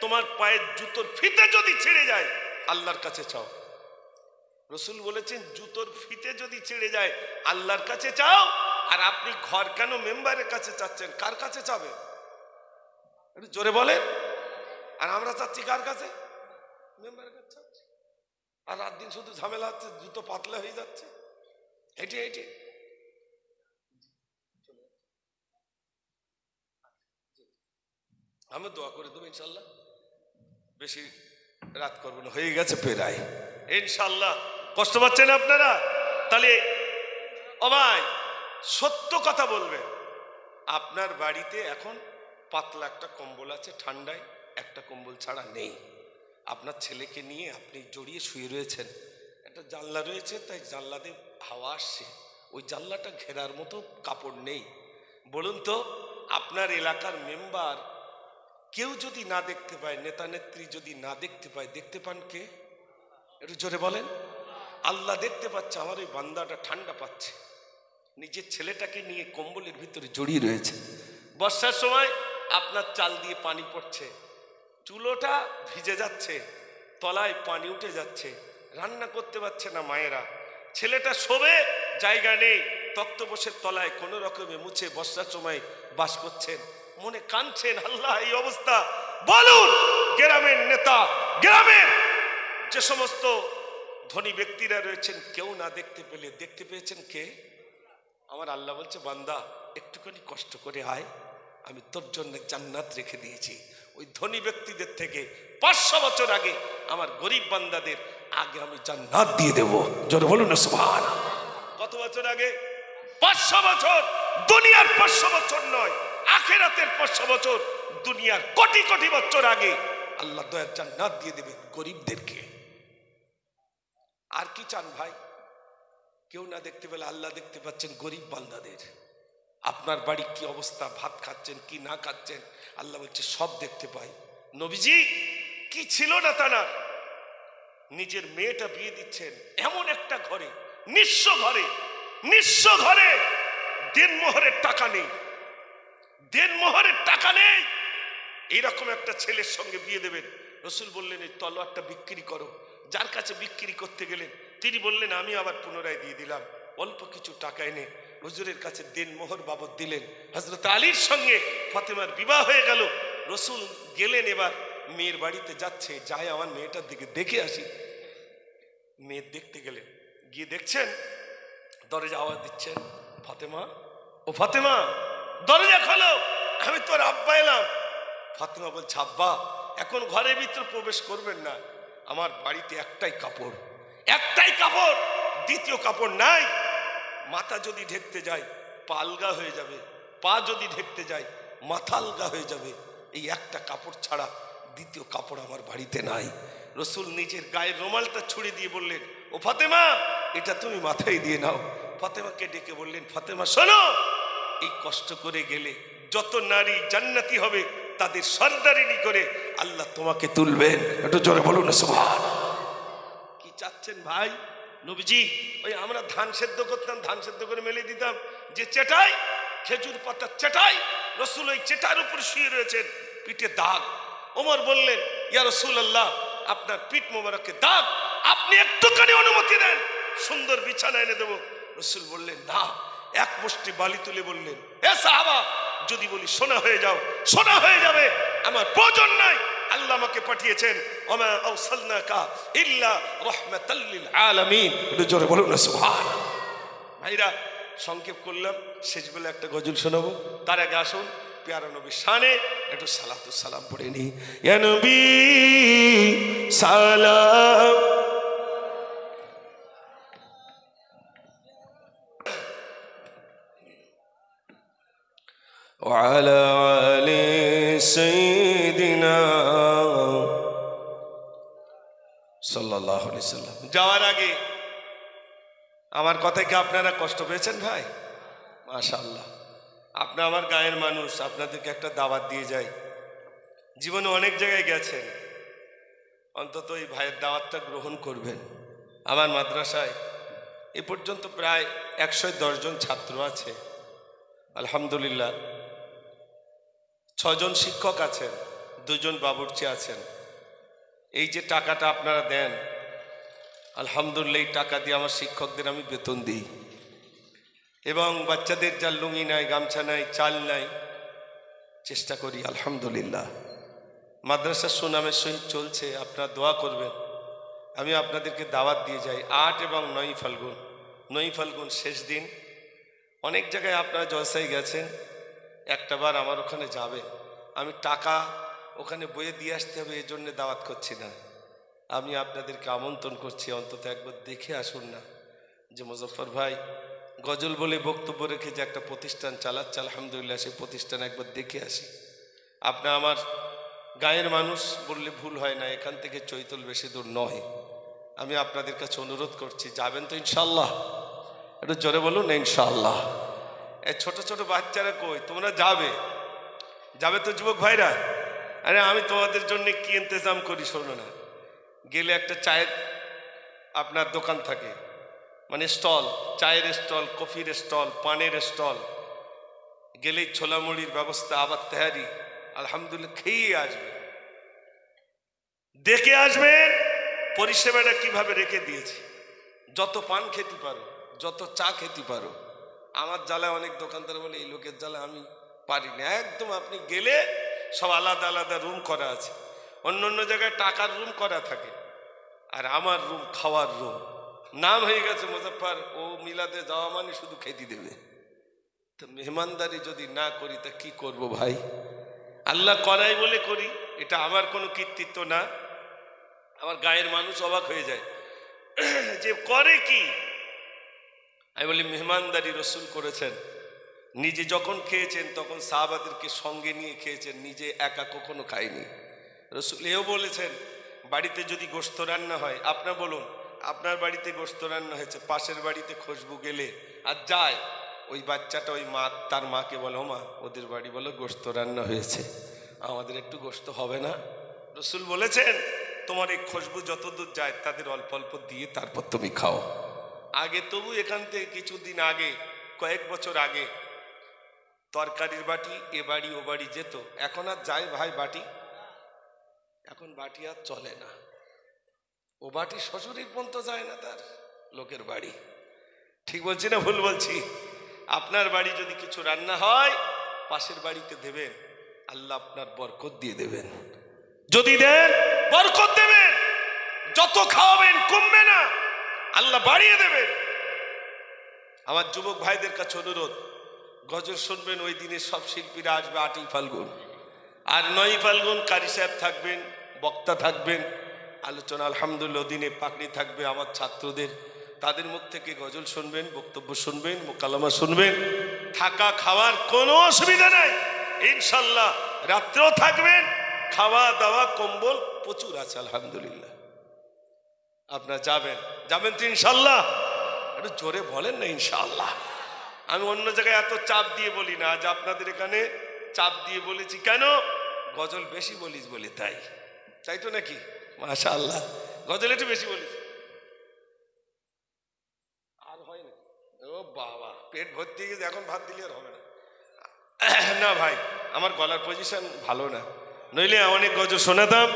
তোমার পায়ের জুতোর ফিতে যদি ছিঁড়ে যায় আল্লাহর কাছে চাও। রাসূল বলেছেন, জুতোর ফিতে যদি ছিঁড়ে যায় আল্লাহর কাছে চাও। আর আপনি ঘর কেন মেম্বারের কাছে চাচ্ছেন? কার কাছে চাবে? একটু জোরে বলেন। আর আমরা চাচ্ছি কার কাছে? মেম্বারের কাছে চাচ্ছি। আর রাত দিন শুধু ঝামেলা হচ্ছে, জুতো পাতলা হয়ে যাচ্ছে, হেঁটে হেঁটে। আমি দোয়া করে দেবো ইনশাল্লাহ, বেশি রাত করবো না, হয়ে গেছে প্রায় ইনশাল্লাহ। কষ্ট পাচ্ছেন আপনারা? তাহলে ও ভাই, সত্য কথা বলবেন। আপনার বাড়িতে এখন পাতলা একটা কম্বল আছে, ঠান্ডায় একটা কম্বল ছাড়া নেই। আপনার ছেলেকে নিয়ে আপনি জড়িয়ে শুয়ে রয়েছেন, একটা জানলা রয়েছে, তাই জানলা দিয়ে হাওয়া আসছে, ওই জানলাটা ঘেরার মতো কাপড় নেই। বলুন তো, আপনার এলাকার মেম্বার কেউ যদি না দেখতে পায়, নেতা নেত্রী যদি না দেখতে পায়, দেখতে পান কে? একটু জোরে বলেন। আল্লাহ দেখতে পাচ্ছে আমার ওই বান্দাটা ঠান্ডা পাচ্ছে, নিজের ছেলেটাকে নিয়ে কম্বলের ভিতরে জড়িয়ে রয়েছে। বর্ষার সময় আপনার চাল দিয়ে পানি পড়ছে, চুলোটা ভিজে যাচ্ছে, তলায় পানি উঠে যাচ্ছে, রান্না করতে পারছে না মায়েরা, ছেলেটা শোবে জায়গা নেই, তক্তপোষের তলায় কোনো রকমে মুছে বর্ষার সময় বাস করছেন, মনে কাঁদছেন, আল্লাহ এই অবস্থা। বলুন, গ্রামের নেতা, গ্রামের যে সমস্ত ধনী ব্যক্তিরা রয়েছেন, কেউ না দেখতে পেলে দেখতে পেয়েছেন কে? আমার আল্লাহ বলছে, বান্দা একটুখানি কষ্ট করে আয়, আমি তোর জন্য জান্নাত রেখে দিয়েছি। ওই ধনী ব্যক্তিদের থেকে 500 বছর আগে আমার গরিব বান্দাদের আগে আমি জান্নাত দিয়ে দেব। জোরে বলুন না সুবহানাল্লাহ। কত বছর আগে? 500 বছর। দুনিয়ার 500 বছর নয়, আখিরাতের 500 বছর, দুনিয়ার কোটি কোটি বছর আগে আল্লাহ দয়ার জান্নাত দিয়ে দেবেন গরিবদেরকে। আর কি চান ভাই? কেউ না দেখতে পেলে আল্লাহ দেখতে পাচ্ছেন গরিব বান্দাদের। আপনার বাড়ি কি অবস্থা, ভাত খাচ্ছেন কি না খাচ্ছেন, আল্লাহ বলছে সব দেখতে পাই। নবীজি কি ছিল না তানার, নিজের মেয়েটা বিয়ে দিচ্ছেন এমন একটা ঘরে, নিঃস্ব ঘরে, নিঃস্ব ঘরে, দেনমোহরের টাকা নেই, দেনমোহরের টাকা নেই, এইরকম একটা ছেলের সঙ্গে বিয়ে দেবেন। রসুল বললেন এই তলোয়ারটা বিক্রি করো। যার কাছে বিক্রি করতে গেলেন তিনি বললেন আমি আবার পুনরায় দিয়ে দিলাম, অল্প কিছু টাকা এনে হুজুরের কাছে দেনমোহর বাবদ দিলেন। হযরত আলীর সঙ্গে ফাতেমার বিবাহ হয়ে গেল। রসুল গেলেন, এবার মেয়ের বাড়িতে যাচ্ছে, যাই আমার মেয়েটার দিকে দেখে আসি। মেয়ে দেখতে গেলেন, গিয়ে দেখছেন দরজা আওয়াজ দিচ্ছেন, ফাতেমা, ও ফাতেমা দরজা খোলো, আমি তোর আব্বা এলাম। ফাতেমা বলছে, আব্বা এখন ঘরের ভিতরে প্রবেশ করবেন না, আমার বাড়িতে একটাই কাপড়, একটাই কাপড়, দ্বিতীয় কাপড় নাই। মাথা যদি ঢেকতে যায় পা আলগা হয়ে যাবে, পা যদি ঢেকতে যায় মাথা আলগা হয়ে যাবে, এই একটা কাপড় ছাড়া দ্বিতীয় কাপড় আমার বাড়িতে নাই। রসুল নিজের গায়ের রুমালটা ছুড়ে দিয়ে বললেন, ও ফাতেমা এটা তুমি মাথায় দিয়ে নাও। ফাতেমাকে ডেকে বললেন, ফাতেমা শোনো, এই কষ্ট করে গেলে যত নারী জান্নাতি হবে তাদের সর্দারিনী করে আল্লাহ তোমাকে তুলবেন। একটু জোরে বলুন না সুবহানাল্লাহ। কি চাচ্ছেন ভাই? নবীজি ওই আমরা ধান সেদ্ধ করতাম, ধান সেদ্ধ করে মেলে দিতাম, যে চেটাই, খেজুর পাতার চেটাই, রসুল ওই চেটার উপর শুয়ে রয়েছেন, পিঠে দাগ। ওমর বললেন, ইয়া রাসূলুল্লাহ আপনার পিঠ মোবারকে দাগ, আপনি একটুখানি অনুমতি দেন, সুন্দর বিছানা এনে দেবো। রসুল বললেন না, এক মুষ্টি বালি তুলে বললেন, এ সাহাবা যদি বলি সোনা হয়ে যাও, সোনা হয়ে যাবে, আমার প্রয়োজন নাই, আল্লাহ আমাকে পাঠিয়েছেন ওমা আরসালনাকা ইল্লা রাহমাতাল লিল আলামিন। একটু জোরে বলুন না সুবহানাল্লাহ। ভাইরা সংক্ষেপ করলাম, শেষ বেলা একটা গজল শোনাবো, তার আগে আসুন প্যারা নবীর শানে একটু সালাতু সালাম পড়ে নি। ইয়া নবী সালাম وعلى آل سيدنا সাল্লাল্লাহু আলাইহি সাল্লাম। যাওয়ার আগে আমার কথায় কি আপনারা কষ্ট পেয়েছেন ভাই? মাশাআল্লাহ, আপনি আমার গায়ের মানুষ, আপনাদেরকে একটা দাওয়াত দিয়ে যাই। জীবনে অনেক জায়গায় গেছেন, অন্তত এই ভাইয়ের দাওয়াতটা গ্রহণ করবেন। আমার মাদ্রাসায় এ পর্যন্ত প্রায় 110 জন ছাত্র আছে, আলহামদুলিল্লাহ। 6 জন শিক্ষক আছেন, 2 জন বাবুর্চি আছেন। এই যে টাকাটা আপনারা দেন, আলহামদুলিল্লাহ এই টাকা দিয়ে আমার শিক্ষকদের আমি বেতন দিই, এবং বাচ্চাদের যা লুঙ্গি নাই, গামছা নাই, চাল নাই, চেষ্টা করি আলহামদুলিল্লাহ। মাদ্রাসার সুনামের সহিত চলছে, আপনারা দোয়া করবেন। আমি আপনাদেরকে দাওয়াত দিয়ে যাই 8 এবং 9 ফাল্গুন। 9 ফাল্গুন শেষ দিন, অনেক জায়গায় আপনারা জলসায় গেছেন, একটা বার আমার ওখানে যাবে। আমি টাকা ওখানে বয়ে দিয়ে আসতে হবে এই জন্যে দাওয়াত করছি না, আমি আপনাদেরকে আমন্ত্রণ করছি, অন্তত একবার দেখে আসুন না যে মুজফ্ফর ভাই গজল বলে বক্তব্য রেখে যে একটা প্রতিষ্ঠান চালাচ্ছে, আলহামদুলিল্লাহ, সেই প্রতিষ্ঠান একবার দেখে আসি। আপনি আমার গায়ের মানুষ বললে ভুল হয় না, এখান থেকে চৈতল বেশি দূর নয়। আমি আপনাদের কাছে অনুরোধ করছি, যাবেন তো ইনশাল্লাহ? একটু জোরে বলুন না ইনশাল্লাহ। এই ছোট ছোট বাচ্চারা কই, তোমরা যাবে? যাবে তো যুবক ভাইরা? আরে আমি তোমাদের জন্য কি ইন্তজাম করি শোনো না। গেলে একটা চায়ের আপনার দোকান থাকে, মানে স্টল, চায়ের স্টল, কফির স্টল, পানের স্টল। গেলেই ছোলা মুড়ির ব্যবস্থা, আবার তেহারি, আলহামদুলিল্লাহ, খেয়ে আসবে, দেখে আসবেন পরিষেবাটা কিভাবে রেখে দিয়েছি। যত পান খেতে পারো, যত চা খেতে পারো। আমার জ্বালায় অনেক দোকানদার বলে এই লোকের জ্বালা আমি পারি না। একদম আপনি গেলে সব আলাদা আলাদা রুম করা আছে। অন্য অন্য জায়গায় টাকার রুম করা থাকে, আর আমার রুম খাওয়ার রুম। নাম হয়ে গেছে মুজফ্ফর, ও মিলাদে যাওয়া মানে শুধু খেতে দেবে। তো মেহমানদারি যদি না করি তা কি করব ভাই? আল্লাহ করাই বলে করি, এটা আমার কোনো কৃতিত্ব না। আমার গায়ের মানুষ অবাক হয়ে যায় যে করে কি। আমি বলি মেহমানদারি রসুল করেছেন, নিজে যখন খেয়েছেন তখন সাহাবাদেরকে সঙ্গে নিয়ে খেয়েছেন, নিজে একা কখনো খায়নি। রসুল এও বলেছেন, বাড়িতে যদি গোশত রান্না হয়, আপনার বলুন আপনার বাড়িতে গোশত রান্না হয়েছে, পাশের বাড়িতে খুশবু গেলে আর যায়, ওই বাচ্চাটা ওই মা তার মাকে বলো, মা ওদের বাড়ি বলো গোশত রান্না হয়েছে, আমাদের একটু গোশত হবে না? রসুল বলেছেন, তোমার এই খুশবু যতদূর যায় তাদের অল্প অল্প দিয়ে তারপর তুমি খাও। আগে তবু এখান থেকে কিছুদিন আগে, কয়েক বছর আগে তরকারির বাটি এ বাড়ি ও বাড়ি যেত, এখন আর যায় ভাই বাটি? এখন বাটি আর চলে না। ও বাটি শ্বশুরের পর্যন্ত যায় না তার লোকের বাড়ি। ঠিক বলছি না ভুল বলছি? আপনার বাড়ি যদি কিছু রান্না হয় পাশের বাড়িতে দেবেন, আল্লাহ আপনার বরকত দিয়ে দেবেন। যদি দেন বরকত দেবেন, যত খাওয়াবেন কমবে না, আল্লাহ বাড়িয়ে দেবেন। আমার যুবক ভাইদের কাছে অনুরোধ, গজল শুনবেন ওই দিনে সব শিল্পীরা আসবে 8ই ফাল্গুন, আর 9ই ফাল্গুন কারি সাহেব থাকবেন, বক্তা থাকবেন, আলোচনা আলহামদুলিল্লাহ দিনে পাকড়ি থাকবে আমার ছাত্রদের, তাদের মুখ থেকে গজল শুনবেন, বক্তব্য শুনবেন, মোকালামা শুনবেন। থাকা খাওয়ার কোনো অসুবিধা নাই ইনশাল্লাহ, রাত্রেও থাকবেন, খাওয়া দাওয়া কম্বল প্রচুর আছে আলহামদুলিল্লাহ। আপনারা যাবেন, যাবেন তো ইনশাল্লাহ? একটু জোরে বলেন না ইনশাআল্লাহ। আমি অন্য জায়গায় এত চাপ দিয়ে বলি না, আজ আপনাদের এখানে চাপ দিয়ে বলেছি কেন? গজল বেশি বলিস বলে, তাই তাই তো নাকি? মাশাআল্লাহ, গজল একটু বেশি বলিস। আর হয় না? ও বাবা, পেট ভর্তি গেছে, এখন ভাত দিলে আর হবে না। না ভাই, আমার গলার পজিশন ভালো না, নইলে অনেক গজল শোনাতাম।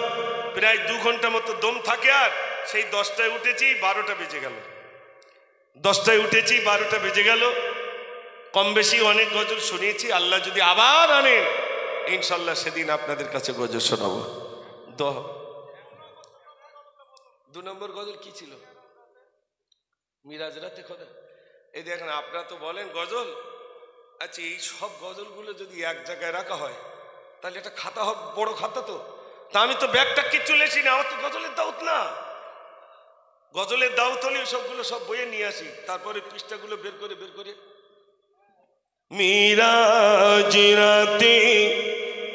প্রায় 2 ঘন্টা মতো দম থাকে, আর সেই 10টায় উঠেছি 12টা বেজে গেল, 10টায় উঠেছি 12টা বেজে গেল। কম বেশি অনেক গজল শুনিয়েছি। আল্লাহ যদি আবার আনেন ইনশাল্লাহ সেদিন আপনাদের কাছে গজল শোনাবো। 2 নম্বর গজল কি ছিল? মিরাজ রাতে খোদা। এই দেখেন, আপনারা তো বলেন গজল। আচ্ছা, এই সব গজলগুলো যদি এক জায়গায় রাখা হয় তাহলে একটা খাতা হবে, বড় খাতা তো। তা আমি তো ব্যাগটা কিচ্ছু লেছি না, আমার তো গজলের দাওয়াত না। গজলের দাওয়াত হলে সবগুলো সব বইয়ে নিয়ে আসি, তারপরে পৃষ্ঠাগুলো বের করে মিরাজ রাতে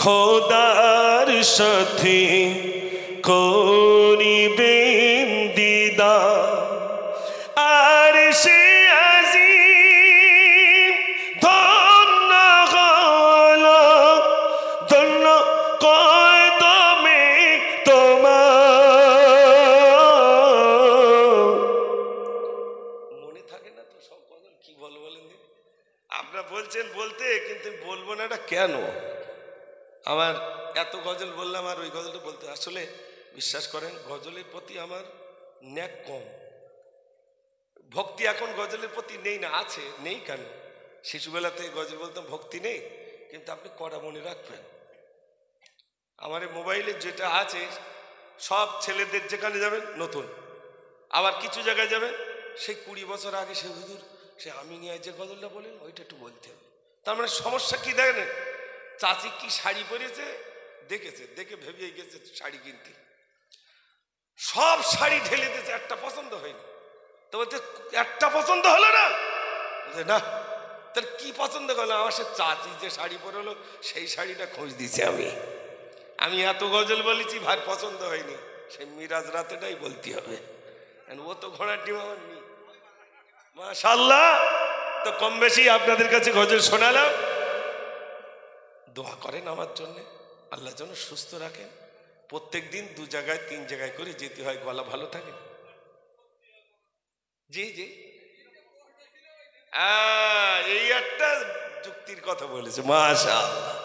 খোদার সাথে করিবেন দিদার, আর সে আজিম ধন্য হল, ধন্য কদমে তোমার। মনে থাকে না তো সব গজল, কি বলেন? আপনারা বলছেন বলতে, কিন্তু বলবো না এটা কেন? আমার এত গজল বললাম আর ওই গজলটা বলতে, আসলে বিশ্বাস করেন গজলের প্রতি আমার ন্যাক কম। ভক্তি এখন গজলের প্রতি নেই না, আছে নেই কেন? শিশুবেলাতে গজল বলতাম, ভক্তি নেই। কিন্তু আপনি কড়া মনে রাখবেন, আমার মোবাইলে যেটা আছে সব ছেলেদের যেখানে যাবেন নতুন, আবার কিছু জায়গায় যাবেন সেই 20 বছর আগে সে হুজুর সে আমি নিয়ে যে গজলটা বলেন ওইটা একটু বলতে হবে। তার মানে সমস্যা কি দেখেন, চাচি কি শাড়ি পরেছে দেখেছে, দেখে ভেবে গেছে শাড়ি কিনতে, সব শাড়ি ঢেলে দিয়েছে, একটা পছন্দ হয়নি। তো বলতে একটা পছন্দ হলো না, না, তার কি পছন্দ করলো? আমার সে চাচি যে শাড়ি পরলো সেই শাড়িটা খোঁজ দিছি আমি এত গজল বলেছি, ভার পছন্দ হয়নি, সেই মিরাজ রাতেটাই বলতে হবে। ও তো ঘোড়ার ডিম আমার নি। মাশাআল্লাহ। তো কম বেশি আপনাদের কাছে গজল শোনালাম। দোয়া করেন আমার জন্য, আল্লাহ যেন সুস্থ রাখেন। প্রত্যেক দিন 2 জায়গায় 3 জায়গায় করে যেতে হয়, গলা ভালো থাকে। জি জি, এই একটা যুক্তির কথা বলেছে। মাশাআল্লাহ,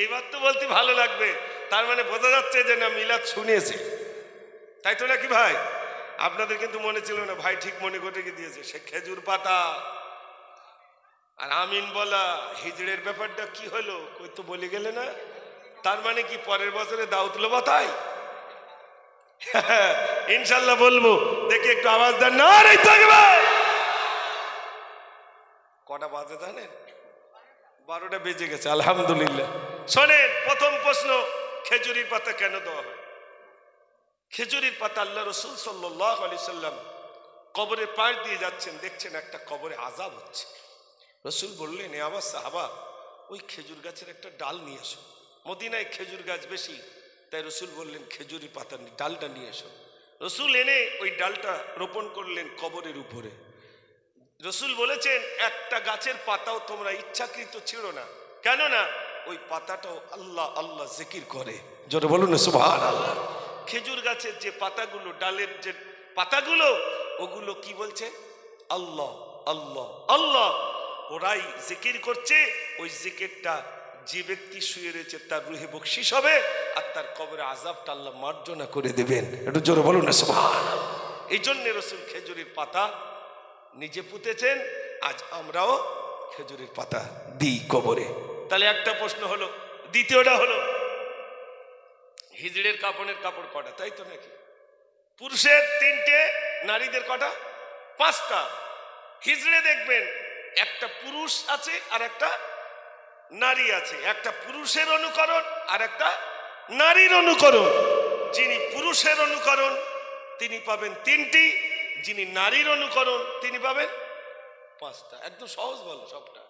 এইবার তো বলতে ভালো লাগবে। তার মানে বোঝা যাচ্ছে যে না, মিলাদ শুনেছে, তাই তো নাকি ভাই? আপনাদের কিন্তু মনে ছিল না, ভাই ঠিক মনে করে দিয়েছে। সে খেজুর পাতা আর আমিন বলা, হিজড়ের ব্যাপারটা কি হলো কই তো বলে গেলে না? তার মানে কি পরের বছরে দাও তুলো বাতাই? ইনশাল্লাহ বলবো। দেখি একটু আওয়াজ দেন না। কটা বাজে জানেন? 12টা বেজে গেছে। আলহামদুলিল্লাহ। শোনেন, প্রথম প্রশ্ন, খেজুরির পাতা কেন দেওয়া হয়? খেজুরির পাতা আল্লাহ রসুল সাল্লাল্লাহু আলাইহি সাল্লাম কবরের পাশ দিয়ে যাচ্ছেন, দেখছেন একটা কবরে আযাব হচ্ছে। রসুল বললেন, এ আমার সাহাবা, ওই খেজুর গাছের একটা ডাল নিয়ে এসো। মদিনায় খেজুর গাছ বেশি, তাই রসুল বললেন খেজুরি পাতার ডালটা নিয়ে এসো। রসুল এনে ওই ডালটা রোপণ করলেন কবরের উপরে। রসুল বলেছেন, একটা গাছের পাতাও তোমরা ইচ্ছাকৃত ছিঁড়ো না, কেননা ওই পাতাটাও আল্লাহ আল্লাহ জিকির করে। জোরে বলুন না সুবহানাল্লাহ। খেজুর গাছের যে পাতাগুলো, ডালের যে পাতাগুলো, ওগুলো কি বলছে? আল্লাহ আল্লাহ আল্লাহ। ওরাই জিকির করছে। ওই জিকিরটা যে ব্যক্তি শুয়ে রয়েছে তার রুহে বকশিশ হবে, আর তার কবরে আযাবটা আল্লাহ মার্জনা করে দেবেন। একটু জোরে বলুন না সুবহানাল্লাহ। এই জন্য রসুল খেজুরের পাতা নিজে পুঁতেছেন। আজ আমরাও খেজুরের পাতা দিই কবরে। তাহলে একটা প্রশ্ন হলো। দ্বিতীয়টা হলো, হিজড়ের কাপড়ের কাপড় কটা? তাই তো নাকি? পুরুষের 3টে, নারীদের কটা? 5টা। হিজড়ে দেখবেন একটা পুরুষ আছে আর একটা নারী আছে। একটা পুরুষের অনুকরণ আর একটা নারীর অনুকরণ। যিনি পুরুষের অনুকরণ তিনি পাবেন 3টি, যিনি নারীর অনুকরণ তিনি পাবেন 5টা। একদম সহজ বলো সবটা।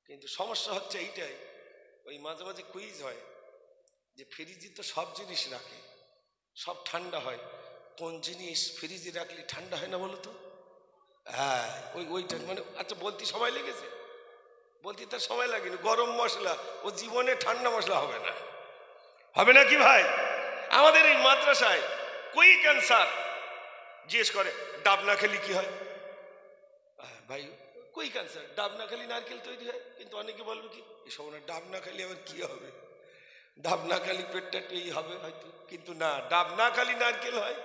কিন্তু সমস্যা হচ্ছে এইটাই, ওই মাঝে মাঝে কুইজ হয় যে ফ্রিজে তো সব জিনিস রাখে, সব ঠান্ডা হয়, কোন জিনিস ফ্রিজে রাখলে ঠান্ডা হয় না বলো তো? হ্যাঁ, ওইটা মানে, আচ্ছা বলতে সময় লেগেছে? বলতে তার সময় লাগেনি। গরম মশলা, ও জীবনে ঠান্ডা মশলা হবে না। হবে না কি ভাই? আমাদের এই মাদ্রাসায় কুইক অ্যান্সার জিজ্ঞেস করে, ডাব না খেলে কি হয়? ভাই কুইক অ্যান্সার, ডাব না খেলে নারকেল তৈরি হয়। কিন্তু অনেকে বলবে কি, এসব না, ডাব না খেলে আবার কি হবে? ডাব না খালি পেটটা এই হবে হয়তো, কিন্তু না, ডাব না খালি নারকেল হয়।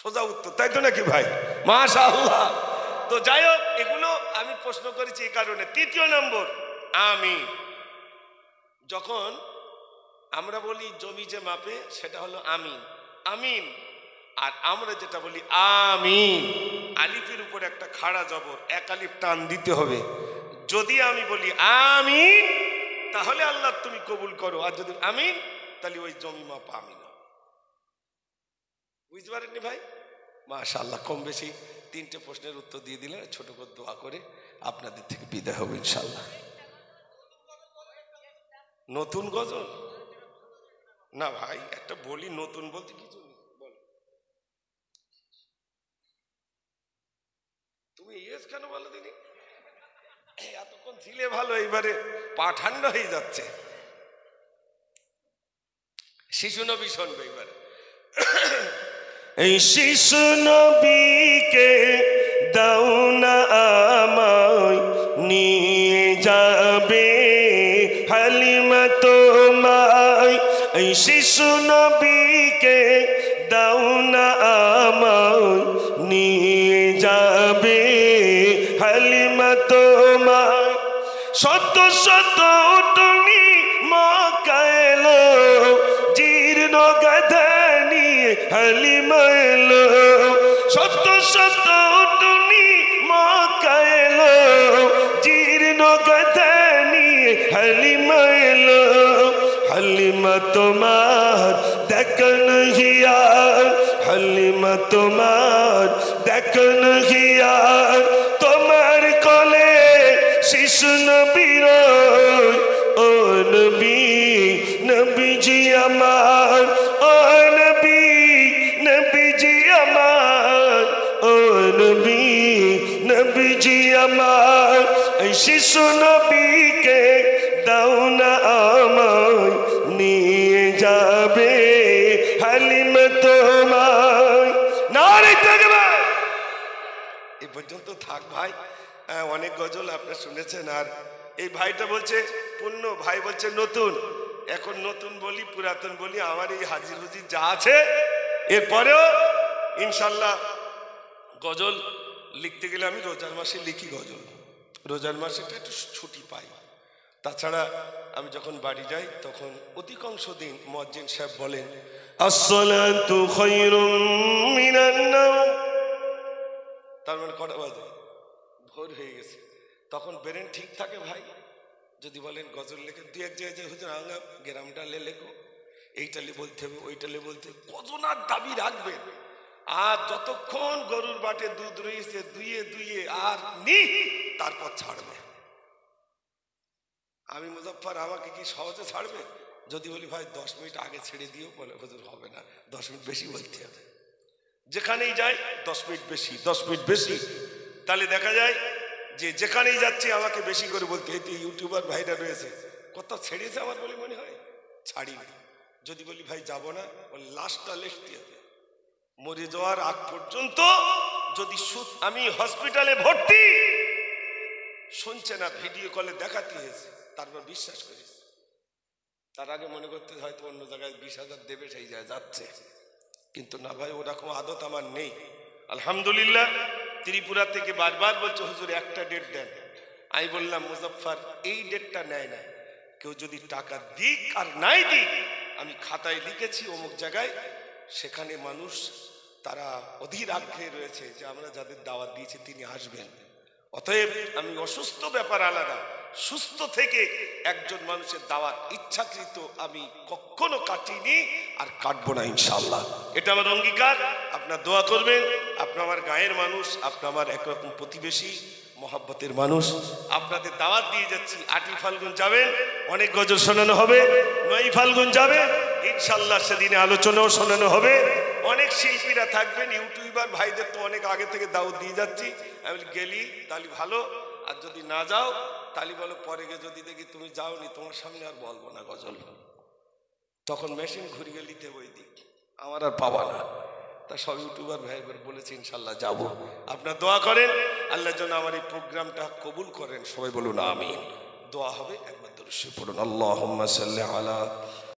সোজা উত্তর, তাই তো নাকি ভাই? মাশাআল্লাহ। তো যাই হোক, এগুলো আমি প্রশ্ন করেছি এই কারণে। 3য় নম্বর, আমিন। যখন আমরা বলি জমি যে মাপে, সেটা হলো আমিন আমিন। আর আমরা যেটা বলি আমিন, আলিফের উপর একটা খাড়া জবর, 1 আলিফ টান দিতে হবে। যদি আমি বলি আমিন, তাহলে আল্লাহ তুমি কবুল করো, আর যদি আমিন, তাহলে ওই জমি মাপা আমিন। বুঝতে পারেননি ভাই? মাশাআল্লাহ। কম বেশি 3টে প্রশ্নের উত্তর দিয়ে দিলে ছোট করে দোয়া করে আপনাদের থেকে বিদায় হবো ইনশাআল্লাহ। নতুন গজল না ভাই, একটা বলি, নতুন বলতে কিছু নেই। বল, তুমি ইয়েস কেন বলো দিনি? এতক্ষণ ছিলে ভালো, এইবারে পা ঠান্ডা হয়ে যাচ্ছে। শিশু নবী শুনবে এবারে। এই শিশু নবীকে দাও না আমায়, নিয়ে যাবে হালিমা তোমায়। এই শিশু নবীকে দাও না আমায়, নিয়ে যাবে হালিমা তোমায়। শত শত তুমি মক্কা এলো, জীর্ণ গাধা নিয়ে হালিমা এলো। শত শত তুমি মক্কা এলো, জীর্ণ গাধা নিয়ে হালিমা এলো। হালিমা তোমার দেখা নাহি আর, হালিমা তোমার দেখা নাহি আর, তোমার নবীজি আমার ও নবী, নবীজি আমার ও নবী, নবীজি আমার এই শিশু নবীকে দাও না আমায় নিয়ে যাবে হালিমা তোমায়। নারে তাকবীর। এই পর্যন্ত থাক ভাই, অনেক গজল আপনারা শুনেছেন। আর এই ভাইটা বলছে পূর্ণ, ভাই বলছে নতুন, এখন নতুন বলি পুরাতন বলি, আমার এই হাজির হুজির যা আছে এরপরেও ইনশাল্লাহ গজল লিখতে গেলে আমি রোজার মাসে লিখি গজল, রোজার মাসে একটু ছুটি পাই। তাছাড়া আমি যখন বাড়ি যাই তখন অধিকাংশ দিন মুয়াজ্জিন সাহেব বলেন আসসালাতু খায়রুম মিনান নাওম, তার মানে কটা বাজে? ভোর হয়ে গেছে। তখন ব্রেন ঠিক থাকে ভাই। যদি বলেন গজল লেখে, দু এক জায়গায় হুজুর আঙ্গা গ্রামটা লেখো, এইটালে বলতে হবে ওইটালে বলতে হবে, কজনার দাবি রাখবেন। আর যতক্ষণ গরুর বাটে দুধ রয়েছে দুইয়ে দুইয়ে আর নি, তারপর ছাড়বে। আমি মুজাফফর, আমাকে কি সহজে ছাড়বে? যদি বলি ভাই 10 মিনিট আগে ছেড়ে দিও, বলে হুজুর হবে না, 10 মিনিট বেশি বলতে হবে। যেখানেই যাই 10 মিনিট বেশি, 10 মিনিট বেশি। তাহলে দেখা যায় যে যেখানেই যাচ্ছি আমাকে বেশি করে বলতে। এই তো ইউটিউবার ভাইরা রয়েছে, কত ছেড়েছে আমার বলে মনে হয়, ছাড়িনি। যদি বলি ভাই যাব না, বলে লাস্টটা লিখতে হবে। মরে যাওয়ার আগ পর্যন্ত যদি আমি হসপিটালে ভর্তি, শুনছে না, ভিডিও কলে দেখাতে হয়েছে, তারপর বিশ্বাস করিস। তার আগে মনে করতে হয়তো অন্য জায়গায় 20,000 দেবে, সেই জায়গায় যাচ্ছে। কিন্তু না ভাই, ওরকম আদত আমার নেই। আলহামদুলিল্লাহ ত্রিপুরা থেকে বারবার বলছে হুজুর একটা ডেট দেন। আমি বললাম মুজাফফর এই ডেটটা নেয় না, কেউ যদি টাকা দিক আর নাই দিক, আমি খাতায় লিখেছি অমুক জায়গায়, সেখানে মানুষ তারা অধীর আগ্রহে রয়েছে যে আমরা যাদের দাওয়াত দিয়েছি তিনি আসবেন। অতএব আমি অসুস্থ ব্যাপার আলাদা, সুস্থ থেকে একজন মানুষের দাওয়াত ইচ্ছাকৃত আমি কখনো কাটিনি আর কাটবো না ইনশাআল্লাহ। এটা আমার অঙ্গীকার। আপনার দোয়া করবেন। আপনি আমার গায়ের মানুষ, আপনি আমার একরকম প্রতিবেশী, মহাব্বতের মানুষ। আপনাদের দাওয়াত দিয়ে যাচ্ছি, 8ই ফাল্গুন যাবেন, অনেক গজল শোনানো হবে। 9ই ফাল্গুন যাবেন, ইনশাআল্লাহ সেদিনে আলোচনাও শোনানো হবে। অনেক শিল্পীরা থাকবেন, ইউটিউবার ভাইদের তো অনেক আগে থেকে দাওয়াত দিয়ে যাচ্ছি। আমি গেলি তাহলে ভালো, আর যদি না যাও তাহলে বলো পরে গিয়ে যদি দেখি তুমি যাওনি, তোমার সামনে আর বলবো না গজল। তখন মেশিন ঘুরে গেলিতে ওই দিক আমার আর পাবা না। তা সব ইউটিউবার ভাই বলেছে ইনশাল্লাহ যাব। আপনার দোয়া করেন, আল্লাহ যেন আমার এই প্রোগ্রামটা কবুল করেন। সবাই বলুন আমিন। দোয়া হবে, একবার দরুদ শরীফ পড়ুন। আল্লাহুম্মা সাল্লি আলা